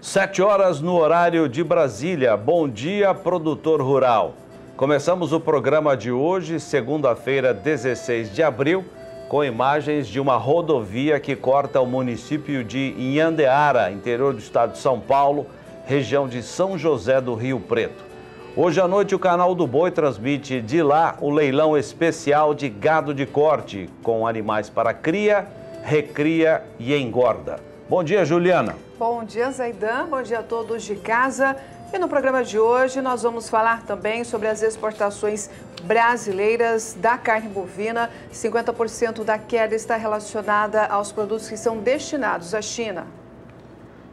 7 horas no horário de Brasília. Bom dia, produtor rural. Começamos o programa de hoje, segunda-feira, 16 de abril, com imagens de uma rodovia que corta o município de Inhandeara, interior do estado de São Paulo, região de São José do Rio Preto. Hoje à noite, o canal do Boi transmite de lá o leilão especial de gado de corte, com animais para cria, recria e engorda. Bom dia, Juliana. Bom dia, Zaidan. Bom dia a todos de casa. E no programa de hoje nós vamos falar também sobre as exportações brasileiras da carne bovina. 50% da queda está relacionada aos produtos que são destinados à China.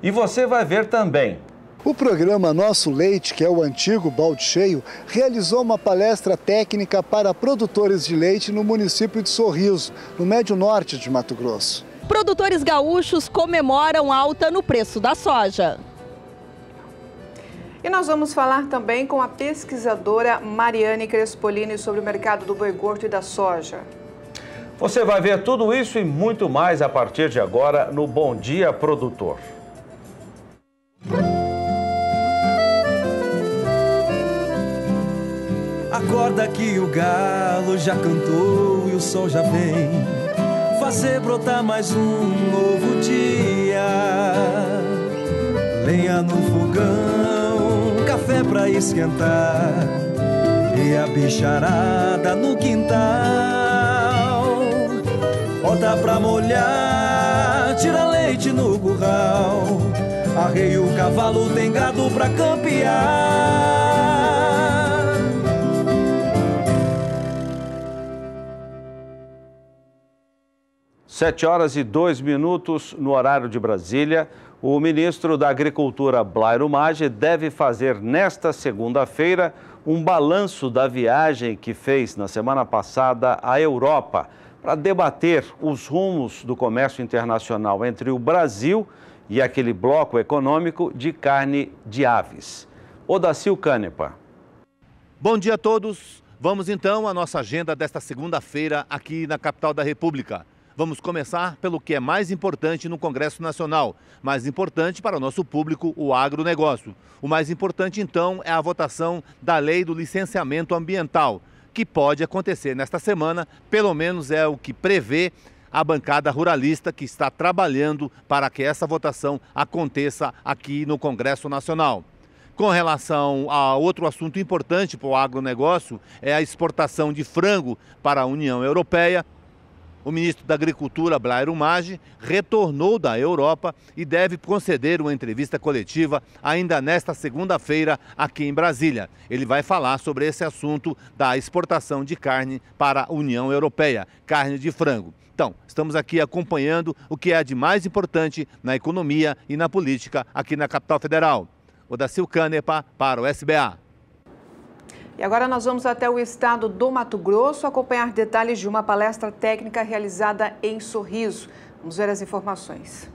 E você vai ver também. O programa Nosso Leite, que é o antigo Balde Cheio, realizou uma palestra técnica para produtores de leite no município de Sorriso, no Médio Norte de Mato Grosso. Produtores gaúchos comemoram alta no preço da soja. E nós vamos falar também com a pesquisadora Mariane Crespolini sobre o mercado do boi gordo e da soja. Você vai ver tudo isso e muito mais a partir de agora no Bom Dia Produtor. Acorda que o galo já cantou e o sol já vem fazer brotar mais um novo dia. Lenha no fogão, café pra esquentar e a bicharada no quintal. Bota pra molhar, tira leite no curral. Arreia o cavalo, tem gado pra campear. 7h02 no horário de Brasília. O ministro da Agricultura, Blairo Maggi, deve fazer nesta segunda-feira um balanço da viagem que fez na semana passada à Europa para debater os rumos do comércio internacional entre o Brasil e aquele bloco econômico de carne de aves. Odacil Canepa. Bom dia a todos. Vamos então à nossa agenda desta segunda-feira aqui na capital da República. Vamos começar pelo que é mais importante no Congresso Nacional, mais importante para o nosso público, o agronegócio. O mais importante, então, é a votação da Lei do Licenciamento Ambiental, que pode acontecer nesta semana, pelo menos é o que prevê a bancada ruralista que está trabalhando para que essa votação aconteça aqui no Congresso Nacional. Com relação a outro assunto importante para o agronegócio, é a exportação de frango para a União Europeia. O ministro da Agricultura, Blairo Maggi, retornou da Europa e deve conceder uma entrevista coletiva ainda nesta segunda-feira aqui em Brasília. Ele vai falar sobre esse assunto da exportação de carne para a União Europeia, carne de frango. Então, estamos aqui acompanhando o que é de mais importante na economia e na política aqui na capital federal. Odacil Canepa para o SBA. E agora nós vamos até o estado do Mato Grosso acompanhar detalhes de uma palestra técnica realizada em Sorriso. Vamos ver as informações.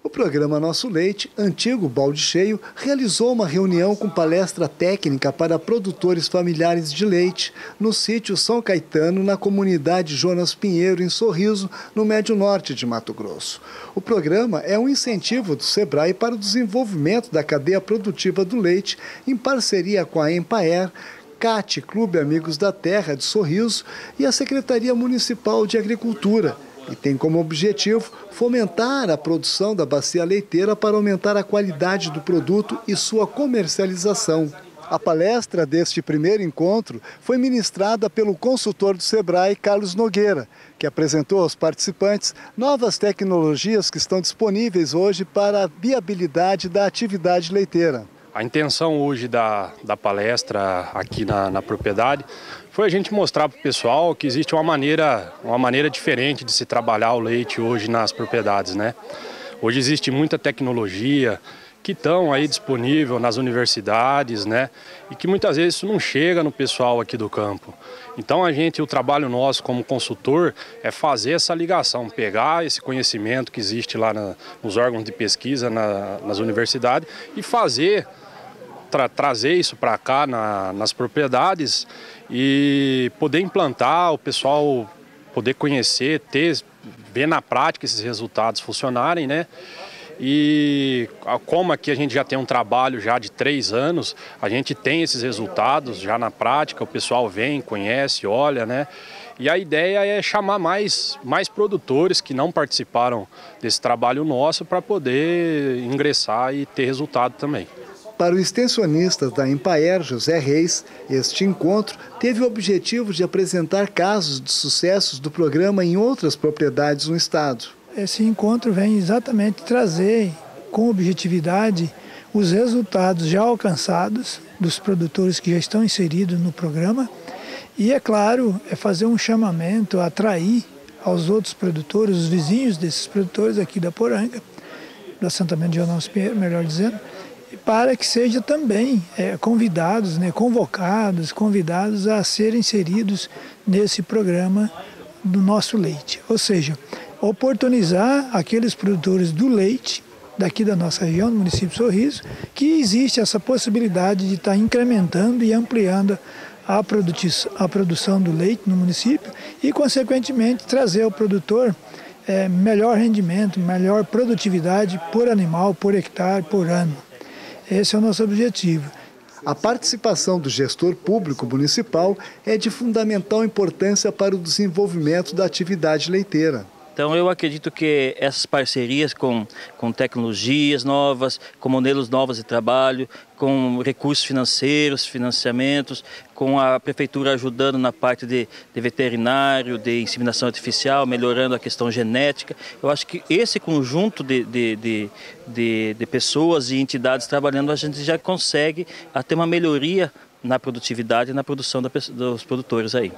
O programa Nosso Leite, antigo Balde Cheio, realizou uma reunião com palestra técnica para produtores familiares de leite no sítio São Caetano, na comunidade Jonas Pinheiro, em Sorriso, no Médio Norte de Mato Grosso. O programa é um incentivo do SEBRAE para o desenvolvimento da cadeia produtiva do leite, em parceria com a Empaer, CAT, Clube Amigos da Terra de Sorriso, e a Secretaria Municipal de Agricultura, e tem como objetivo fomentar a produção da bacia leiteira para aumentar a qualidade do produto e sua comercialização. A palestra deste primeiro encontro foi ministrada pelo consultor do SEBRAE, Carlos Nogueira, que apresentou aos participantes novas tecnologias que estão disponíveis hoje para a viabilidade da atividade leiteira. A intenção hoje da palestra aqui na propriedade foi a gente mostrar para o pessoal que existe uma maneira diferente de se trabalhar o leite hoje nas propriedades, né? Hoje existe muita tecnologia que estão aí disponível nas universidades, né? E que muitas vezes isso não chega no pessoal aqui do campo. Então o trabalho nosso como consultor é fazer essa ligação, pegar esse conhecimento que existe lá nos órgãos de pesquisa, nas universidades e trazer isso para cá nas propriedades e poder implantar, o pessoal poder conhecer, ver na prática esses resultados funcionarem, né? E como aqui a gente já tem um trabalho já de 3 anos, a gente tem esses resultados já na prática, o pessoal vem, conhece, olha, né? E a ideia é chamar mais produtores que não participaram desse trabalho nosso para poder ingressar e ter resultado também. Para o extensionista da Empaer, José Reis, este encontro teve o objetivo de apresentar casos de sucessos do programa em outras propriedades no estado. Esse encontro vem exatamente trazer com objetividade os resultados já alcançados dos produtores que já estão inseridos no programa e, é claro, é fazer um chamamento, atrair aos outros produtores, os vizinhos desses produtores aqui da Poranga, do assentamento de João Pinheiro, melhor dizendo, para que sejam também convidados, convidados a serem inseridos nesse programa do nosso leite. Ou seja, oportunizar aqueles produtores do leite, daqui da nossa região, do município de Sorriso, que existe essa possibilidade de estar incrementando e ampliando a produção do leite no município e, consequentemente, trazer ao produtor melhor rendimento, melhor produtividade por animal, por hectare, por ano. Esse é o nosso objetivo. A participação do gestor público municipal é de fundamental importância para o desenvolvimento da atividade leiteira. Então eu acredito que essas parcerias com tecnologias novas, com modelos novos de trabalho, com recursos financeiros, financiamentos, com a prefeitura ajudando na parte de veterinário, de inseminação artificial, melhorando a questão genética. Eu acho que esse conjunto de pessoas e entidades trabalhando, a gente já consegue ter uma melhoria na produtividade e na produção dos produtores aí.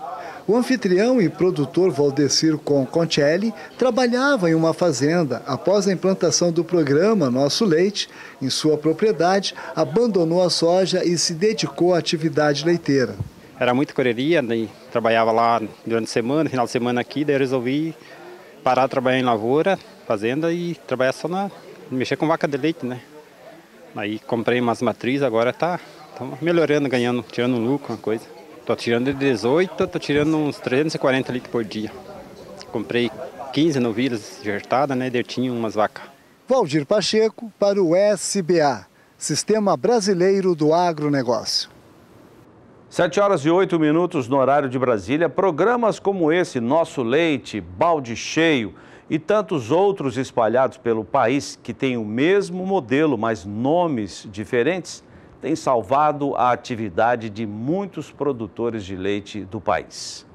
O anfitrião e produtor Valdecir Concelli trabalhava em uma fazenda. Após a implantação do programa Nosso Leite, em sua propriedade, abandonou a soja e se dedicou à atividade leiteira. Era muita correria, daí trabalhava lá durante a semana, final de semana aqui, daí eu resolvi parar de trabalhar em lavoura, fazenda e trabalhar só mexer com vaca de leite, né? Aí comprei umas matrizes, agora tá melhorando, ganhando, tirando um lucro, uma coisa. Tô tirando de 18, tô tirando uns 340 litros por dia. Comprei 15 novilhas injertadas, né? Tinha umas vacas. Valdir Pacheco para o SBA, Sistema Brasileiro do Agronegócio. 7h08 no horário de Brasília. Programas como esse, Nosso Leite, Balde Cheio e tantos outros espalhados pelo país que têm o mesmo modelo, mas nomes diferentes, tem salvado a atividade de muitos produtores de leite do país.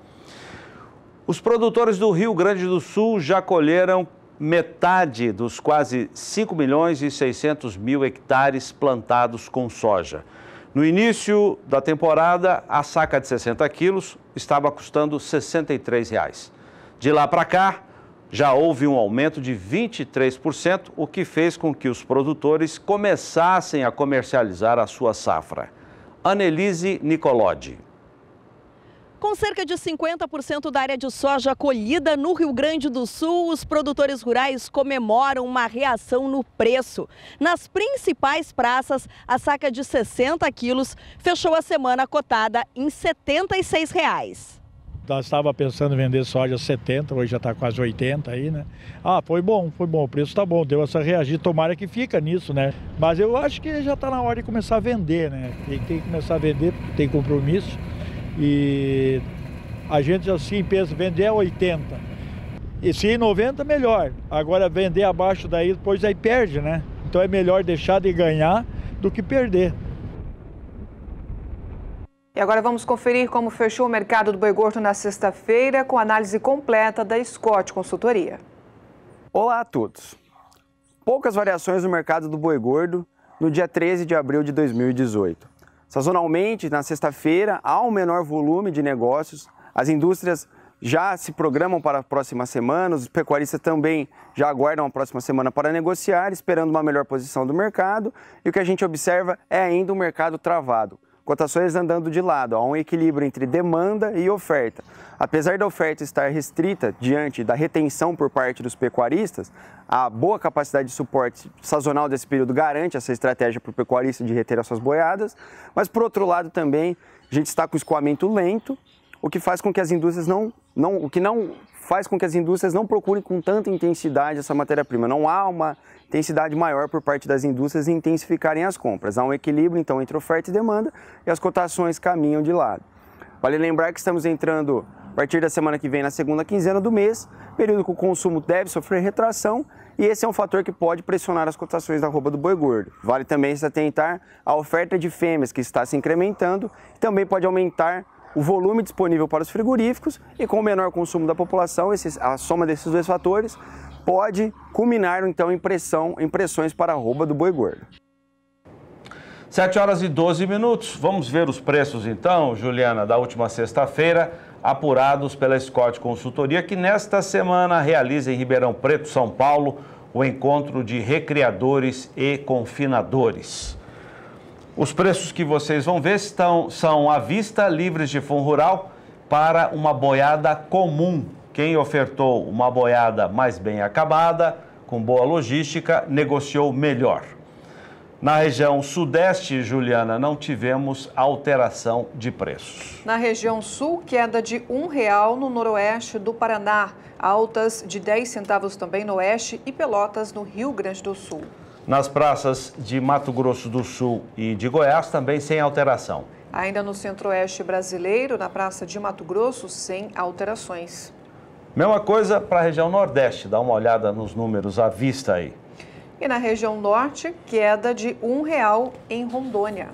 Os produtores do Rio Grande do Sul já colheram metade dos quase 5.600.000 hectares plantados com soja. No início da temporada, a saca de 60 quilos estava custando R$ 63. De lá para cá, já houve um aumento de 23%, o que fez com que os produtores começassem a comercializar a sua safra. Annelise Nicolodi. Com cerca de 50% da área de soja colhida no Rio Grande do Sul, os produtores rurais comemoram uma reação no preço. Nas principais praças, a saca de 60 quilos fechou a semana cotada em R$ 76. Nós estava pensando em vender soja 70, hoje já está quase 80 aí, né? Foi bom, o preço está bom, deu essa reagir, tomara que fica nisso, né? Mas eu acho que já está na hora de começar a vender, né? Tem que começar a vender, porque tem compromisso. E a gente assim pensa, vender a 80. E se em 90, melhor. Agora vender abaixo daí, depois aí perde, né? Então é melhor deixar de ganhar do que perder. E agora vamos conferir como fechou o mercado do boi gordo na sexta-feira com análise completa da Scott Consultoria. Olá a todos. Poucas variações no mercado do boi gordo no dia 13 de abril de 2018. Sazonalmente, na sexta-feira, há um menor volume de negócios. As indústrias já se programam para a próxima semana, os pecuaristas também já aguardam a próxima semana para negociar, esperando uma melhor posição do mercado. E o que a gente observa é ainda um mercado travado. Cotações andando de lado, há um equilíbrio entre demanda e oferta. Apesar da oferta estar restrita diante da retenção por parte dos pecuaristas, a boa capacidade de suporte sazonal desse período garante essa estratégia para o pecuarista de reter as suas boiadas, mas por outro lado também a gente está com escoamento lento, o que faz com que as indústrias não o que não faz com que as indústrias não procurem com tanta intensidade essa matéria-prima. Não há uma intensidade maior por parte das indústrias em intensificarem as compras. Há um equilíbrio, então, entre oferta e demanda e as cotações caminham de lado. Vale lembrar que estamos entrando, a partir da semana que vem, na segunda quinzena do mês, período que o consumo deve sofrer retração, e esse é um fator que pode pressionar as cotações da arroba do boi gordo. Vale também se atentar à oferta de fêmeas, que está se incrementando, e também pode aumentar o volume disponível para os frigoríficos, e com o menor consumo da população, a soma desses dois fatores pode culminar, então, em pressões para a arroba do boi gordo. 7 horas e 12 minutos. Vamos ver os preços, então, Juliana, da última sexta-feira, apurados pela Scott Consultoria, que nesta semana realiza em Ribeirão Preto, São Paulo, o encontro de recriadores e confinadores. Os preços que vocês vão ver são à vista, livres de fundo rural, para uma boiada comum. Quem ofertou uma boiada mais bem acabada, com boa logística, negociou melhor. Na região sudeste, Juliana, não tivemos alteração de preços. Na região sul, queda de R$1 no noroeste do Paraná, altas de 10 centavos também no oeste e Pelotas, no Rio Grande do Sul. Nas praças de Mato Grosso do Sul e de Goiás, também sem alteração. Ainda no centro-oeste brasileiro, na praça de Mato Grosso, sem alterações. Mesma coisa para a região nordeste, dá uma olhada nos números à vista aí. E na região norte, queda de R$1 em Rondônia.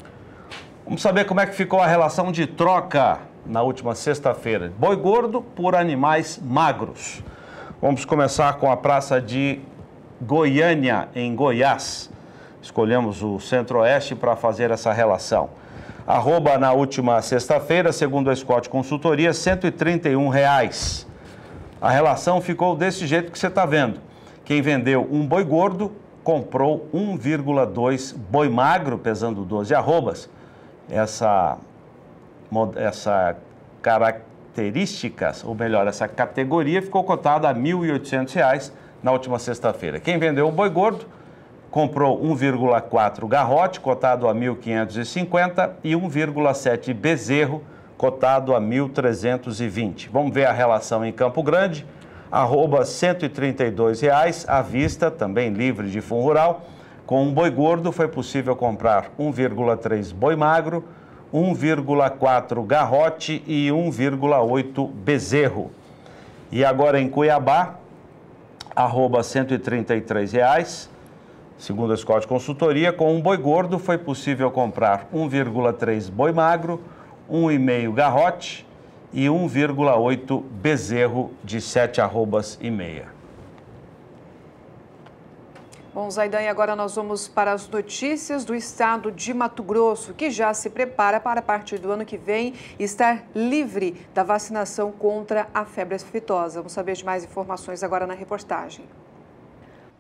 Vamos saber como é que ficou a relação de troca na última sexta-feira. Boi gordo por animais magros. Vamos começar com a praça de Goiânia, em Goiás. Escolhemos o centro-oeste para fazer essa relação. Arroba na última sexta-feira, segundo a Scott Consultoria, R$ 131. A relação ficou desse jeito que você está vendo. Quem vendeu um boi gordo comprou 1,2 boi magro, pesando 12 arrobas. Essa característica, ou melhor, essa categoria ficou cotada a R$ 1.800 na última sexta-feira. Quem vendeu o boi gordo comprou 1,4 garrote, cotado a 1.550, e 1,7 bezerro, cotado a 1.320. Vamos ver a relação em Campo Grande. Arroba R$ 132 à vista, também livre de fundo rural. Com um boi gordo foi possível comprar 1,3 boi magro, 1,4 garrote e 1,8 bezerro. E agora em Cuiabá, arroba R$ 133, segundo a Scott Consultoria, com um boi gordo foi possível comprar 1,3 boi magro, 1,5 garrote e 1,8 bezerro de 7 arrobas e meia. Bom, Zaidan, e agora nós vamos para as notícias do estado de Mato Grosso, que já se prepara para, a partir do ano que vem, estar livre da vacinação contra a febre aftosa. Vamos saber de mais informações agora na reportagem.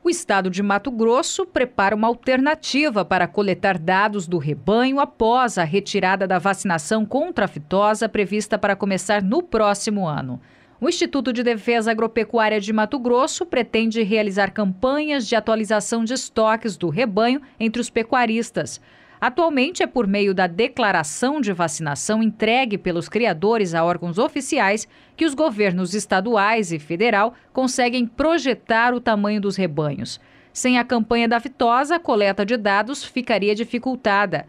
O estado de Mato Grosso prepara uma alternativa para coletar dados do rebanho após a retirada da vacinação contra a aftosa prevista para começar no próximo ano. O Instituto de Defesa Agropecuária de Mato Grosso pretende realizar campanhas de atualização de estoques do rebanho entre os pecuaristas. Atualmente é por meio da declaração de vacinação entregue pelos criadores a órgãos oficiais que os governos estaduais e federal conseguem projetar o tamanho dos rebanhos. Sem a campanha da aftosa, a coleta de dados ficaria dificultada.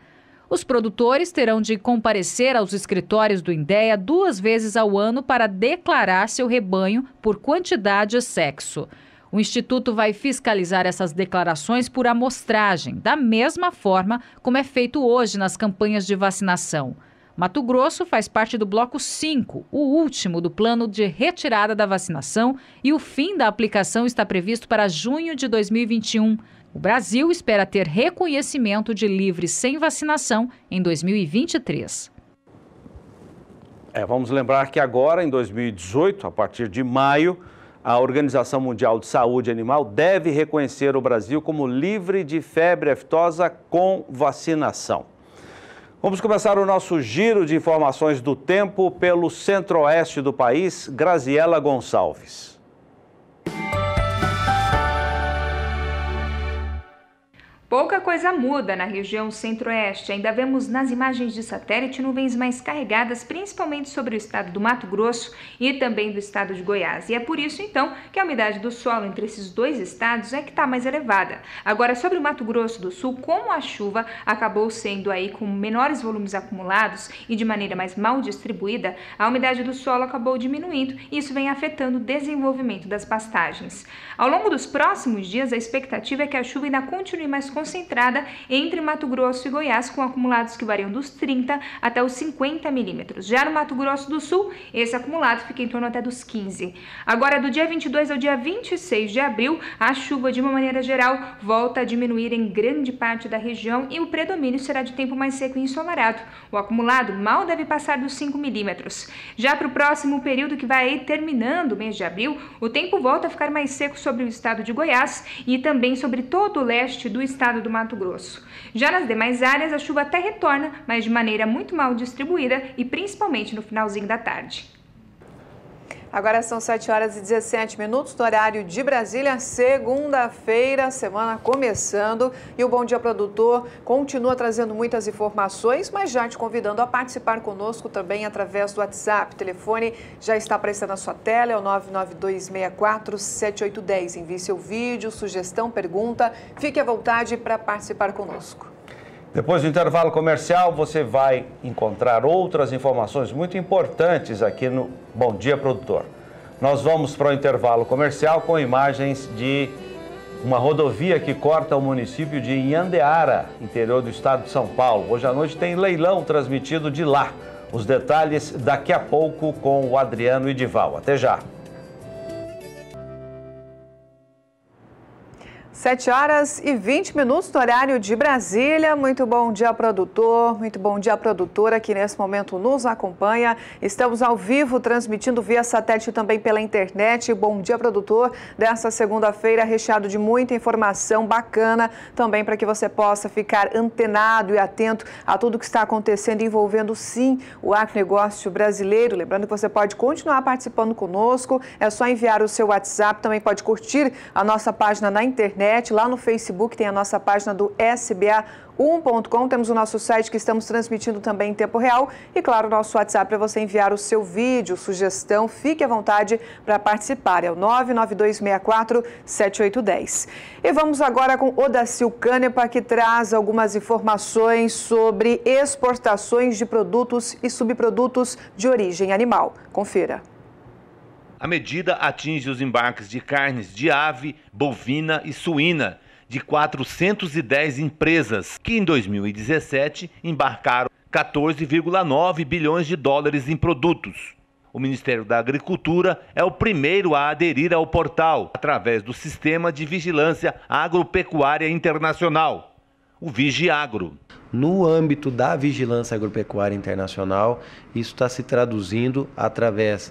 Os produtores terão de comparecer aos escritórios do INDEA 2 vezes ao ano para declarar seu rebanho por quantidade e sexo. O Instituto vai fiscalizar essas declarações por amostragem, da mesma forma como é feito hoje nas campanhas de vacinação. Mato Grosso faz parte do Bloco 5, o último do plano de retirada da vacinação, e o fim da aplicação está previsto para junho de 2021. O Brasil espera ter reconhecimento de livre sem vacinação em 2023. Vamos lembrar que agora, em 2018, a partir de maio, a Organização Mundial de Saúde Animal deve reconhecer o Brasil como livre de febre aftosa com vacinação. Vamos começar o nosso giro de informações do tempo pelo centro-oeste do país. Graziela Gonçalves. Pouca coisa muda na região centro-oeste. Ainda vemos nas imagens de satélite nuvens mais carregadas, principalmente sobre o estado do Mato Grosso e também do estado de Goiás. E é por isso, então, que a umidade do solo entre esses dois estados é que está mais elevada. Agora, sobre o Mato Grosso do Sul, como a chuva acabou sendo aí com menores volumes acumulados e de maneira mais mal distribuída, a umidade do solo acabou diminuindo e isso vem afetando o desenvolvimento das pastagens. Ao longo dos próximos dias, a expectativa é que a chuva ainda continue mais concentrada entre Mato Grosso e Goiás, com acumulados que variam dos 30 até os 50 milímetros. Já no Mato Grosso do Sul, esse acumulado fica em torno até dos 15. Agora, do dia 22 ao dia 26 de abril, a chuva, de uma maneira geral, volta a diminuir em grande parte da região e o predomínio será de tempo mais seco e ensolarado. O acumulado mal deve passar dos 5 milímetros. Já para o próximo período, que vai aí terminando o mês de abril, o tempo volta a ficar mais seco sobre o estado de Goiás e também sobre todo o leste do estado do Mato Grosso. Já nas demais áreas, a chuva até retorna, mas de maneira muito mal distribuída e principalmente no finalzinho da tarde. Agora são 7 horas e 17 minutos no horário de Brasília, segunda-feira, semana começando. E o Bom Dia Produtor continua trazendo muitas informações, mas já te convidando a participar conosco também através do WhatsApp. O telefone já está aparecendo na sua tela, é o 992647810. Envie seu vídeo, sugestão, pergunta. Fique à vontade para participar conosco. Depois do intervalo comercial, você vai encontrar outras informações muito importantes aqui no Bom Dia Produtor. Nós vamos para o intervalo comercial com imagens de uma rodovia que corta o município de Inhandeara, interior do estado de São Paulo. Hoje à noite tem leilão transmitido de lá. Os detalhes daqui a pouco com o Adriano Idival. Até já! 7 horas e 20 minutos no horário de Brasília. Muito bom dia, produtor. Muito bom dia, produtora, que nesse momento nos acompanha. Estamos ao vivo, transmitindo via satélite também pela internet. Bom dia, produtor, dessa segunda-feira, recheado de muita informação bacana, também para que você possa ficar antenado e atento a tudo que está acontecendo, envolvendo, sim, o agronegócio brasileiro. Lembrando que você pode continuar participando conosco, é só enviar o seu WhatsApp, também pode curtir a nossa página na internet. Lá no Facebook tem a nossa página do SBA1.com, temos o nosso site que estamos transmitindo também em tempo real e, claro, o nosso WhatsApp para você enviar o seu vídeo, sugestão, fique à vontade para participar, é o 992647810. E vamos agora com Odacil Canepa, que traz algumas informações sobre exportações de produtos e subprodutos de origem animal. Confira. A medida atinge os embarques de carnes de ave, bovina e suína de 410 empresas, que em 2017 embarcaram 14,9 bilhões de dólares em produtos. O Ministério da Agricultura é o primeiro a aderir ao portal, através do Sistema de Vigilância Agropecuária Internacional, o Vigiagro. No âmbito da vigilância agropecuária internacional, isso está se traduzindo através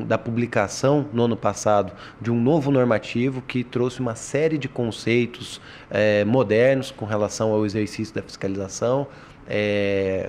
da publicação no ano passado de um novo normativo que trouxe uma série de conceitos modernos com relação ao exercício da fiscalização,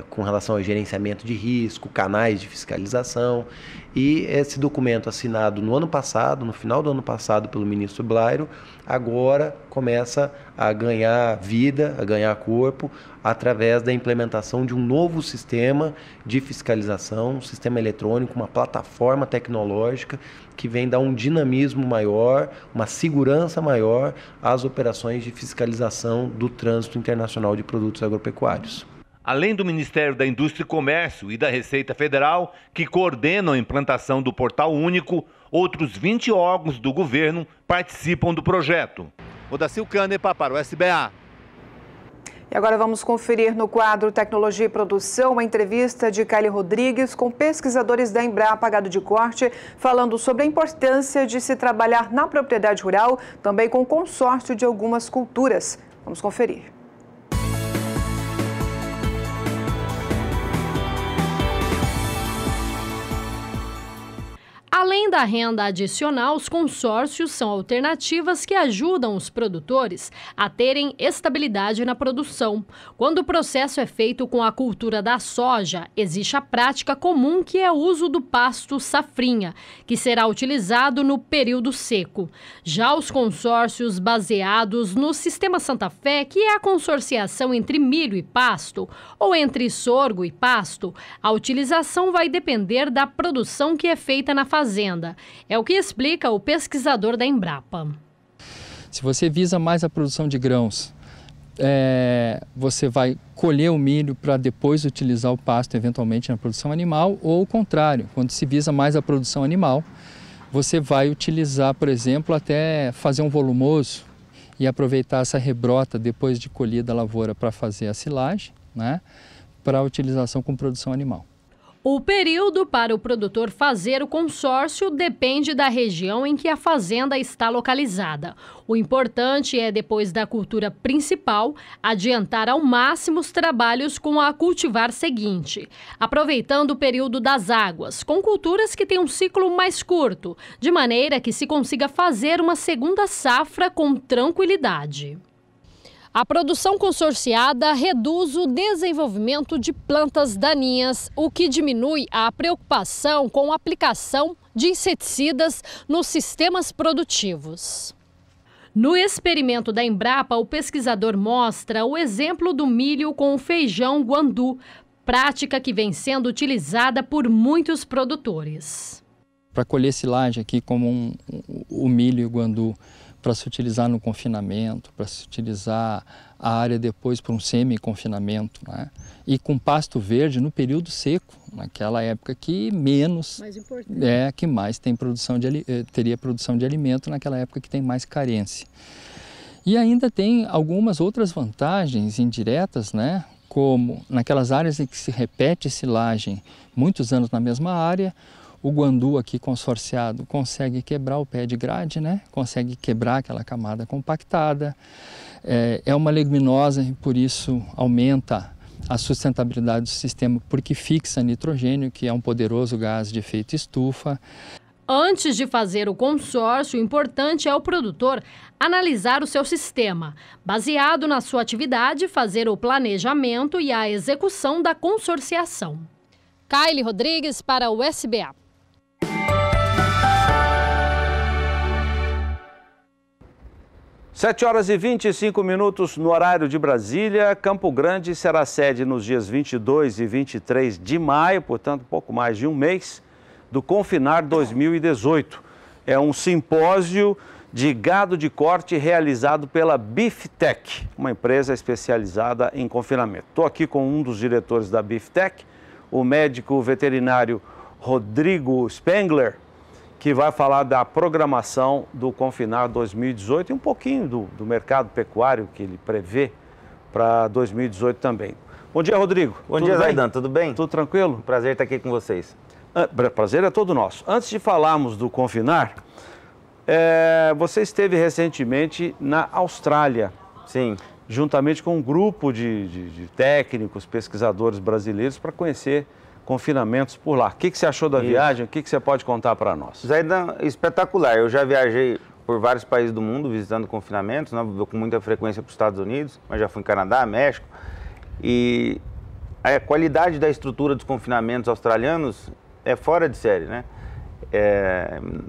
com relação ao gerenciamento de risco, canais de fiscalização. E esse documento assinado no ano passado, no final do ano passado, pelo ministro Blairo, agora começa a ganhar vida, a ganhar corpo, através da implementação de um novo sistema de fiscalização, um sistema eletrônico, uma plataforma tecnológica que vem dar um dinamismo maior, uma segurança maior às operações de fiscalização do trânsito internacional de produtos agropecuários. Além do Ministério da Indústria e Comércio e da Receita Federal, que coordenam a implantação do Portal Único, outros 20 órgãos do governo participam do projeto. Odacil Canepa para o SBA. E agora vamos conferir no quadro Tecnologia e Produção uma entrevista de Kylie Rodrigues com pesquisadores da Embrapa Gado de Corte, falando sobre a importância de se trabalhar na propriedade rural, também com o consórcio de algumas culturas. Vamos conferir. Além Além da renda adicional, os consórcios são alternativas que ajudam os produtores a terem estabilidade na produção. Quando o processo é feito com a cultura da soja, existe a prática comum que é o uso do pasto safrinha, que será utilizado no período seco. Já os consórcios baseados no Sistema Santa Fé, que é a consorciação entre milho e pasto, ou entre sorgo e pasto, a utilização vai depender da produção que é feita na fazenda. É o que explica o pesquisador da Embrapa. Se você visa mais a produção de grãos, você vai colher o milho para depois utilizar o pasto eventualmente na produção animal, ou o contrário, quando se visa mais a produção animal, você vai utilizar, por exemplo, até fazer um volumoso e aproveitar essa rebrota depois de colhida a lavoura para fazer a silagem, né, para utilização com produção animal. O período para o produtor fazer o consórcio depende da região em que a fazenda está localizada. O importante é, depois da cultura principal, adiantar ao máximo os trabalhos com a cultivar seguinte, aproveitando o período das águas, com culturas que têm um ciclo mais curto, de maneira que se consiga fazer uma segunda safra com tranquilidade. A produção consorciada reduz o desenvolvimento de plantas daninhas, o que diminui a preocupação com a aplicação de inseticidas nos sistemas produtivos. No experimento da Embrapa, o pesquisador mostra o exemplo do milho com o feijão guandu, prática que vem sendo utilizada por muitos produtores. Para colher silagem aqui como o milho e o guandu, para se utilizar no confinamento, para se utilizar a área depois para um semi-confinamento, né? E com pasto verde no período seco, naquela época que menos, que mais tem teria produção de alimento, naquela época que tem mais carência. E ainda tem algumas outras vantagens indiretas, né? Como naquelas áreas em que se repete silagem muitos anos na mesma área, o guandu aqui consorciado consegue quebrar o pé de grade, né? Consegue quebrar aquela camada compactada. É uma leguminosa e por isso aumenta a sustentabilidade do sistema, porque fixa nitrogênio, que é um poderoso gás de efeito estufa. Antes de fazer o consórcio, o importante é o produtor analisar o seu sistema. Baseado na sua atividade, fazer o planejamento e a execução da consorciação. Kaile Rodrigues para o SBA. Sete horas e 25 minutos no horário de Brasília. Campo Grande será sede nos dias 22 e 23 de maio, portanto, pouco mais de um mês, do Confinar 2018. É um simpósio de gado de corte realizado pela Biftec, uma empresa especializada em confinamento. Estou aqui com um dos diretores da Biftec, o médico veterinário Rodrigo Spengler, que vai falar da programação do Confinar 2018 e um pouquinho do mercado pecuário que ele prevê para 2018 também. Bom dia, Rodrigo. Bom dia, Zaidan. Tudo bem? Tudo tranquilo? Prazer estar aqui com vocês. Prazer é todo nosso. Antes de falarmos do Confinar, você esteve recentemente na Austrália. Sim. Juntamente com um grupo de técnicos, pesquisadores brasileiros para conhecer confinamentos por lá. O que você achou da viagem? O que você pode contar para nós? Zaidan, espetacular. Eu já viajei por vários países do mundo visitando confinamentos, né? Vou com muita frequência para os Estados Unidos, mas já fui em Canadá, México. E a qualidade da estrutura dos confinamentos australianos é fora de série, né?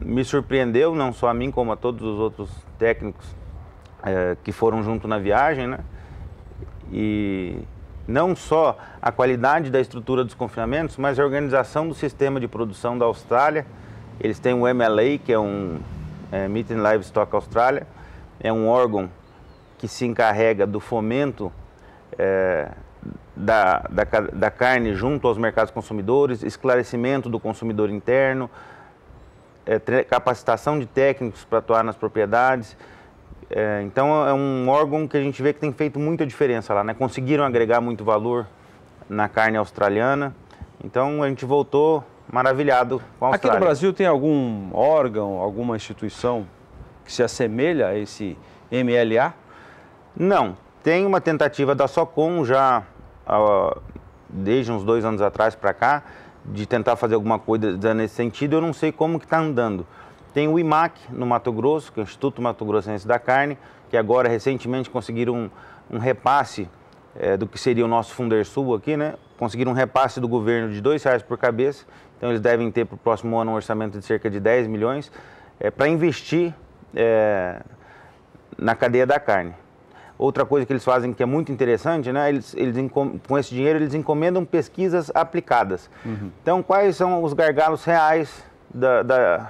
Me surpreendeu, não só a mim, como a todos os outros técnicos que foram junto na viagem, né? E não só a qualidade da estrutura dos confinamentos, mas a organização do sistema de produção da Austrália. Eles têm o MLA, que é um Meat and Livestock Australia, é um órgão que se encarrega do fomento da carne junto aos mercados consumidores, esclarecimento do consumidor interno, capacitação de técnicos para atuar nas propriedades. Então é um órgão que a gente vê que tem feito muita diferença lá, né? Conseguiram agregar muito valor na carne australiana, então a gente voltou maravilhado com a Austrália. Aqui no Brasil tem algum órgão, alguma instituição que se assemelha a esse MLA? Não, tem uma tentativa da SOCOM já desde uns 2 anos atrás para cá de tentar fazer alguma coisa nesse sentido, eu não sei como que está andando. Tem o IMAC no Mato Grosso, que é o Instituto Mato Grossense da Carne, que agora recentemente conseguiram um repasse do que seria o nosso Fundersul aqui, né? Conseguiram um repasse do governo de R$2 por cabeça, então eles devem ter para o próximo ano um orçamento de cerca de 10 milhões para investir na cadeia da carne. Outra coisa que eles fazem que é muito interessante, né? Com esse dinheiro eles encomendam pesquisas aplicadas. Então, quais são os gargalos reais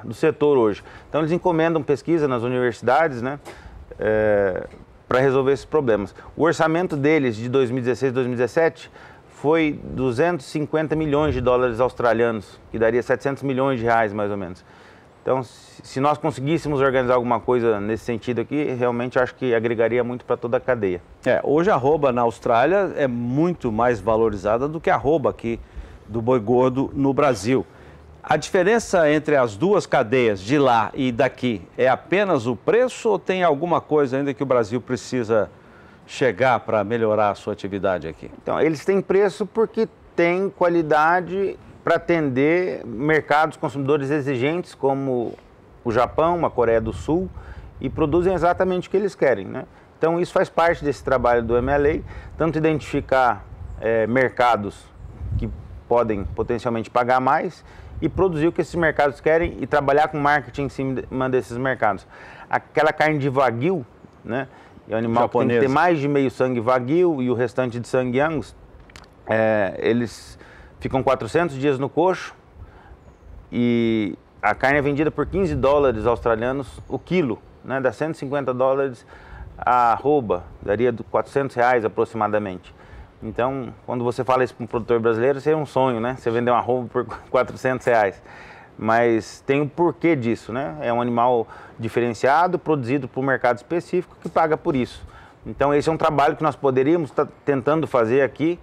do setor hoje? Então, eles encomendam pesquisa nas universidades, né? Para resolver esses problemas. O orçamento deles de 2016 e 2017 foi 250 milhões de dólares australianos, que daria 700 milhões de reais mais ou menos. Então, se nós conseguíssemos organizar alguma coisa nesse sentido aqui, realmente acho que agregaria muito para toda a cadeia. Hoje a arroba na Austrália é muito mais valorizada do que a arroba aqui do boi gordo no Brasil. A diferença entre as duas cadeias, de lá e daqui, é apenas o preço ou tem alguma coisa ainda que o Brasil precisa chegar para melhorar a sua atividade aqui? Então, eles têm preço porque têm qualidade para atender mercados consumidores exigentes como o Japão, a Coreia do Sul, e produzem exatamente o que eles querem, né? Então isso faz parte desse trabalho do MLA, tanto identificar mercados que podem potencialmente pagar mais e produzir o que esses mercados querem e trabalhar com marketing em cima desses mercados. Aquela carne de Wagyu, né? É um animal que tem que ter mais de meio sangue Wagyu e o restante de sangue Angus, eles ficam 400 dias no coxo e a carne é vendida por 15 dólares australianos o quilo, né? Dá 150 dólares a arroba, daria R$400 aproximadamente. Então, quando você fala isso para um produtor brasileiro, seria um sonho, né? Você vender uma arroba por R$400. Mas tem um porquê disso, né? É um animal diferenciado, produzido para um mercado específico que paga por isso. Então, esse é um trabalho que nós poderíamos estar tentando fazer aqui,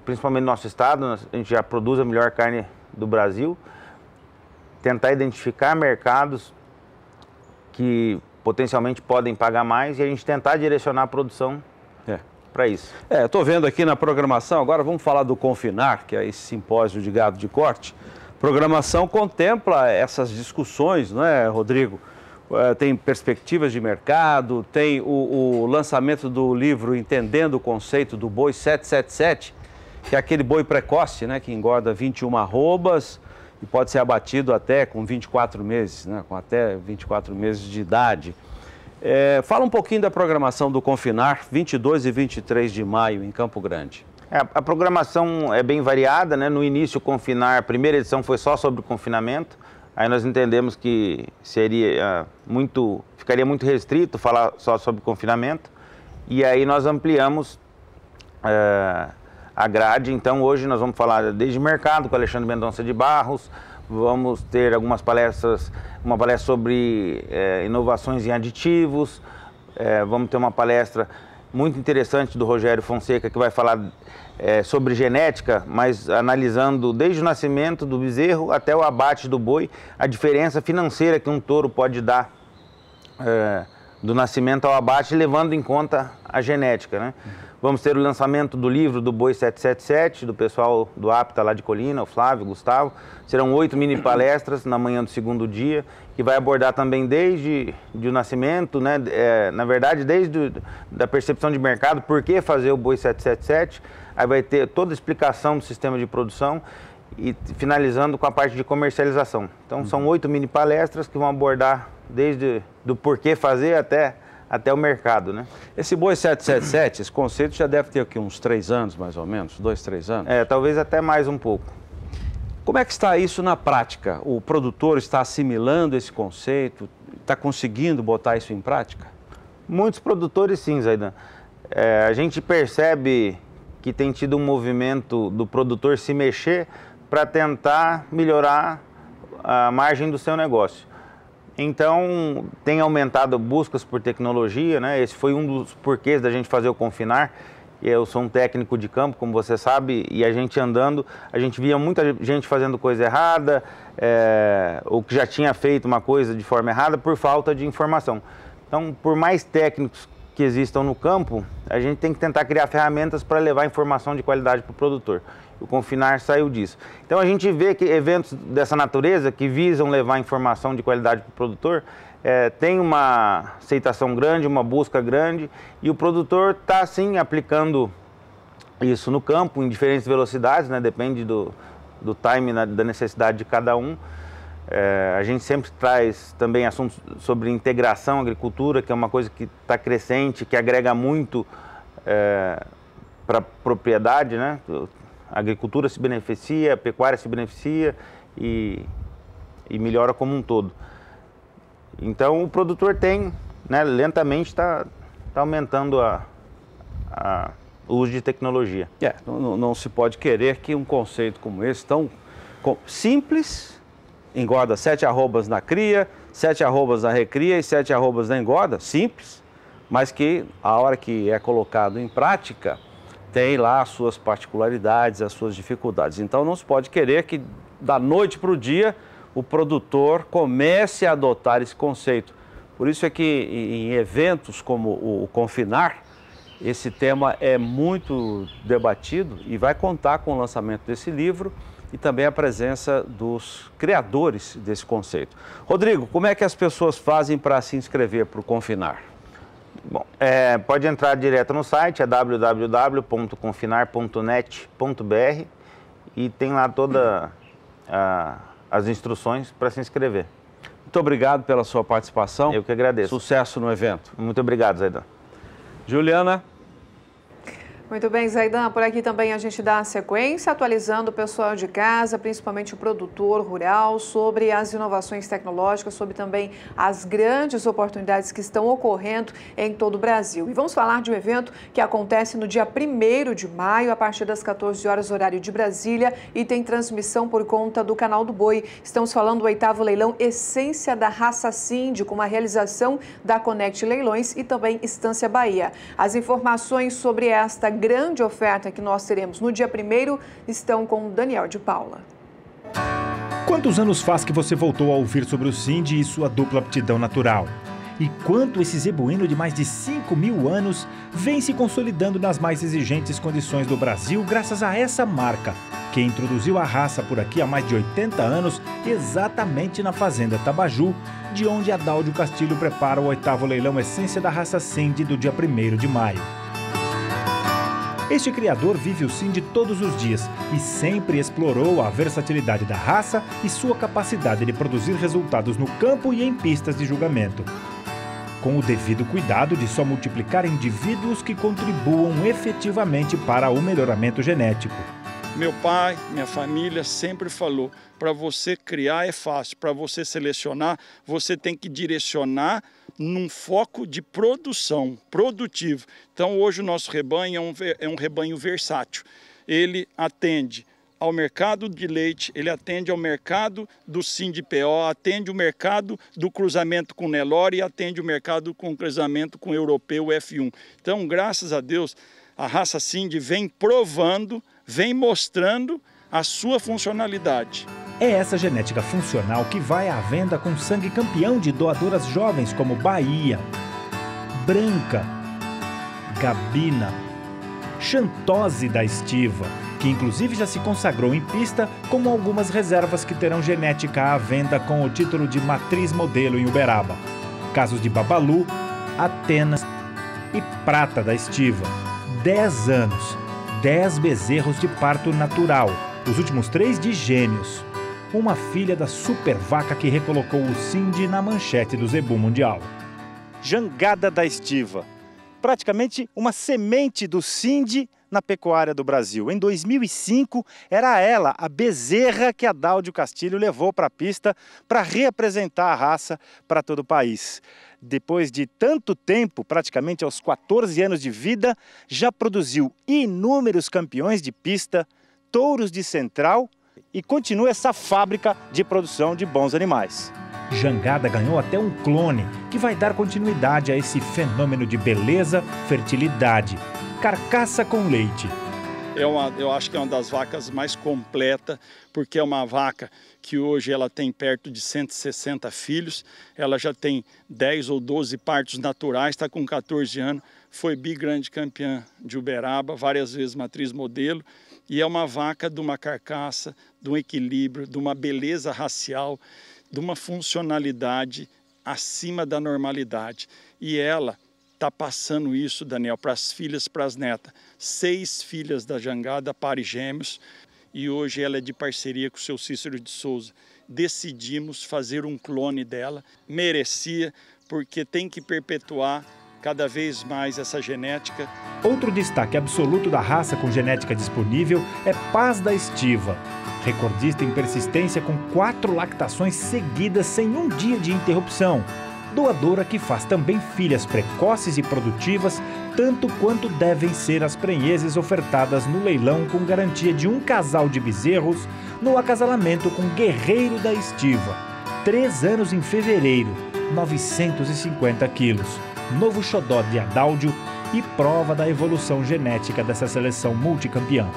principalmente no nosso estado. A gente já produz a melhor carne do Brasil, tentar identificar mercados que potencialmente podem pagar mais e a gente tentar direcionar a produção para isso. Estou vendo aqui na programação, agora vamos falar do Confinar, que é esse simpósio de gado de corte. A programação contempla essas discussões, não é, Rodrigo? Tem perspectivas de mercado, tem o lançamento do livro Entendendo o Conceito do Boi 777, que é aquele boi precoce, né, que engorda 21 arrobas e pode ser abatido até com 24 meses, né, com até 24 meses de idade. Fala um pouquinho da programação do Confinar, 22 e 23 de maio, em Campo Grande. A programação é bem variada, né? No início, o Confinar, a primeira edição foi só sobre o confinamento. Aí nós entendemos que ficaria muito restrito falar só sobre confinamento. E aí nós ampliamos a grade. Então hoje nós vamos falar desde mercado com o Alexandre Mendonça de Barros. Vamos ter algumas palestras, uma palestra sobre inovações em aditivos. Vamos ter uma palestra muito interessante do Rogério Fonseca, que vai falar sobre genética, mas analisando desde o nascimento do bezerro até o abate do boi, a diferença financeira que um touro pode dar do nascimento ao abate, levando em conta a genética, né? Vamos ter o lançamento do livro do Boi 777, do pessoal do APTA lá de Colina, o Flávio, o Gustavo. Serão 8 mini palestras na manhã do segundo dia, que vai abordar também desde o nascimento, né? Na verdade, desde a percepção de mercado, por que fazer o Boi 777. Aí vai ter toda a explicação do sistema de produção e finalizando com a parte de comercialização. Então, são 8 mini palestras que vão abordar desde do porquê fazer até o mercado, né? Esse Boi 777, esse conceito já deve ter aqui uns 3 anos, mais ou menos, 2, 3 anos? Talvez até mais um pouco. Como é que está isso na prática? O produtor está assimilando esse conceito? Está conseguindo botar isso em prática? Muitos produtores sim, Zaidan. A gente percebe que tem tido um movimento do produtor se mexer para tentar melhorar a margem do seu negócio. Então, tem aumentado buscas por tecnologia, né? Esse foi um dos porquês da gente fazer o Confinar. Eu sou um técnico de campo, como você sabe, e a gente andando, a gente via muita gente fazendo coisa errada, ou que já tinha feito uma coisa de forma errada por falta de informação. Então, por mais técnicos que existam no campo, a gente tem que tentar criar ferramentas para levar informação de qualidade para o produtor. O Confinar saiu disso. Então a gente vê que eventos dessa natureza que visam levar informação de qualidade para o produtor, tem uma aceitação grande, uma busca grande, e o produtor está sim aplicando isso no campo em diferentes velocidades, né? Depende do time, da necessidade de cada um. A gente sempre traz também assuntos sobre integração, agricultura, que é uma coisa que está crescente, que agrega muito para a propriedade, né? A agricultura se beneficia, a pecuária se beneficia e melhora como um todo. Então o produtor tem, né, lentamente está aumentando o uso de tecnologia. Não se pode querer que um conceito como esse, tão simples, engorda 7 arrobas na cria, 7 arrobas na recria e 7 arrobas na engorda, simples, mas que a hora que é colocado em prática, tem lá as suas particularidades, as suas dificuldades. Então não se pode querer que da noite para o dia o produtor comece a adotar esse conceito. Por isso é que em eventos como o Confinar, esse tema é muito debatido e vai contar com o lançamento desse livro e também a presença dos criadores desse conceito. Rodrigo, como é que as pessoas fazem para se inscrever para o Confinar? Bom, pode entrar direto no site, é www.confinar.net.br e tem lá todas as instruções para se inscrever. Muito obrigado pela sua participação. Eu que agradeço. Sucesso no evento. Muito obrigado, Zaidan. Juliana. Muito bem, Zaidan, por aqui também a gente dá a sequência, atualizando o pessoal de casa, principalmente o produtor rural, sobre as inovações tecnológicas, sobre também as grandes oportunidades que estão ocorrendo em todo o Brasil. E vamos falar de um evento que acontece no dia 1º de maio, a partir das 14 horas, horário de Brasília, e tem transmissão por conta do Canal do Boi. Estamos falando do 8º leilão Essência da Raça Sind, com uma realização da Connect Leilões e também Estância Bahia. As informações sobre esta grande oferta que nós teremos no dia 1º estão com o Daniel de Paula. Quantos anos faz que você voltou a ouvir sobre o Sind e sua dupla aptidão natural? E quanto esse zebuíno de mais de 5.000 anos vem se consolidando nas mais exigentes condições do Brasil graças a essa marca, que introduziu a raça por aqui há mais de 80 anos, exatamente na Fazenda Tabaju, de onde Adaldio Castilho prepara o 8º leilão Essência da Raça Sind do dia 1º de maio. Este criador vive o Sind todos os dias e sempre explorou a versatilidade da raça e sua capacidade de produzir resultados no campo e em pistas de julgamento, com o devido cuidado de só multiplicar indivíduos que contribuam efetivamente para o melhoramento genético. Meu pai, minha família sempre falou, para você criar é fácil, para você selecionar, você tem que direcionar num foco de produção, produtivo. Então hoje o nosso rebanho é um rebanho versátil. Ele atende ao mercado de leite, ele atende ao mercado do Sind-PO, atende o mercado do cruzamento com Nelore e atende o mercado com cruzamento com o europeu F1. Então, graças a Deus, a raça Sind vem provando, vem mostrando a sua funcionalidade. É essa genética funcional que vai à venda com sangue campeão de doadoras jovens como Bahia, Branca, Gabina, Chantose da Estiva, que inclusive já se consagrou em pista, como algumas reservas que terão genética à venda com o título de matriz modelo em Uberaba. Casos de Babalu, Atenas e Prata da Estiva. 10 anos, 10 bezerros de parto natural, os últimos 3 de gêmeos. Uma filha da super vaca que recolocou o Sind na manchete do Zebu Mundial. Jangada da Estiva, praticamente uma semente do Sind na pecuária do Brasil. Em 2005, era ela, a bezerra que Adaldio Castilho levou para a pista para reapresentar a raça para todo o país. Depois de tanto tempo, praticamente aos 14 anos de vida, já produziu inúmeros campeões de pista, touros de central e continua essa fábrica de produção de bons animais. Jangada ganhou até um clone, que vai dar continuidade a esse fenômeno de beleza, fertilidade, carcaça com leite. Eu acho que é uma das vacas mais completa, porque é uma vaca que hoje ela tem perto de 160 filhos, ela já tem 10 ou 12 partos naturais, está com 14 anos, foi bigrande campeã de Uberaba, várias vezes matriz modelo, e é uma vaca de uma carcaça, de um equilíbrio, de uma beleza racial, de uma funcionalidade acima da normalidade. E ela está passando isso, Daniel, para as filhas, para as netas. 6 filhas da jangada, par e gêmeos, e hoje ela é de parceria com o seu Cícero de Souza. Decidimos fazer um clone dela, merecia, porque tem que perpetuar cada vez mais essa genética. Outro destaque absoluto da raça com genética disponível é Paz da Estiva. Recordista em persistência com 4 lactações seguidas sem um dia de interrupção. Doadora que faz também filhas precoces e produtivas, tanto quanto devem ser as prenheses ofertadas no leilão com garantia de um casal de bezerros no acasalamento com Guerreiro da Estiva. 3 anos em fevereiro, 950 quilos. Novo xodó de Adáudio e prova da evolução genética dessa seleção multicampeã.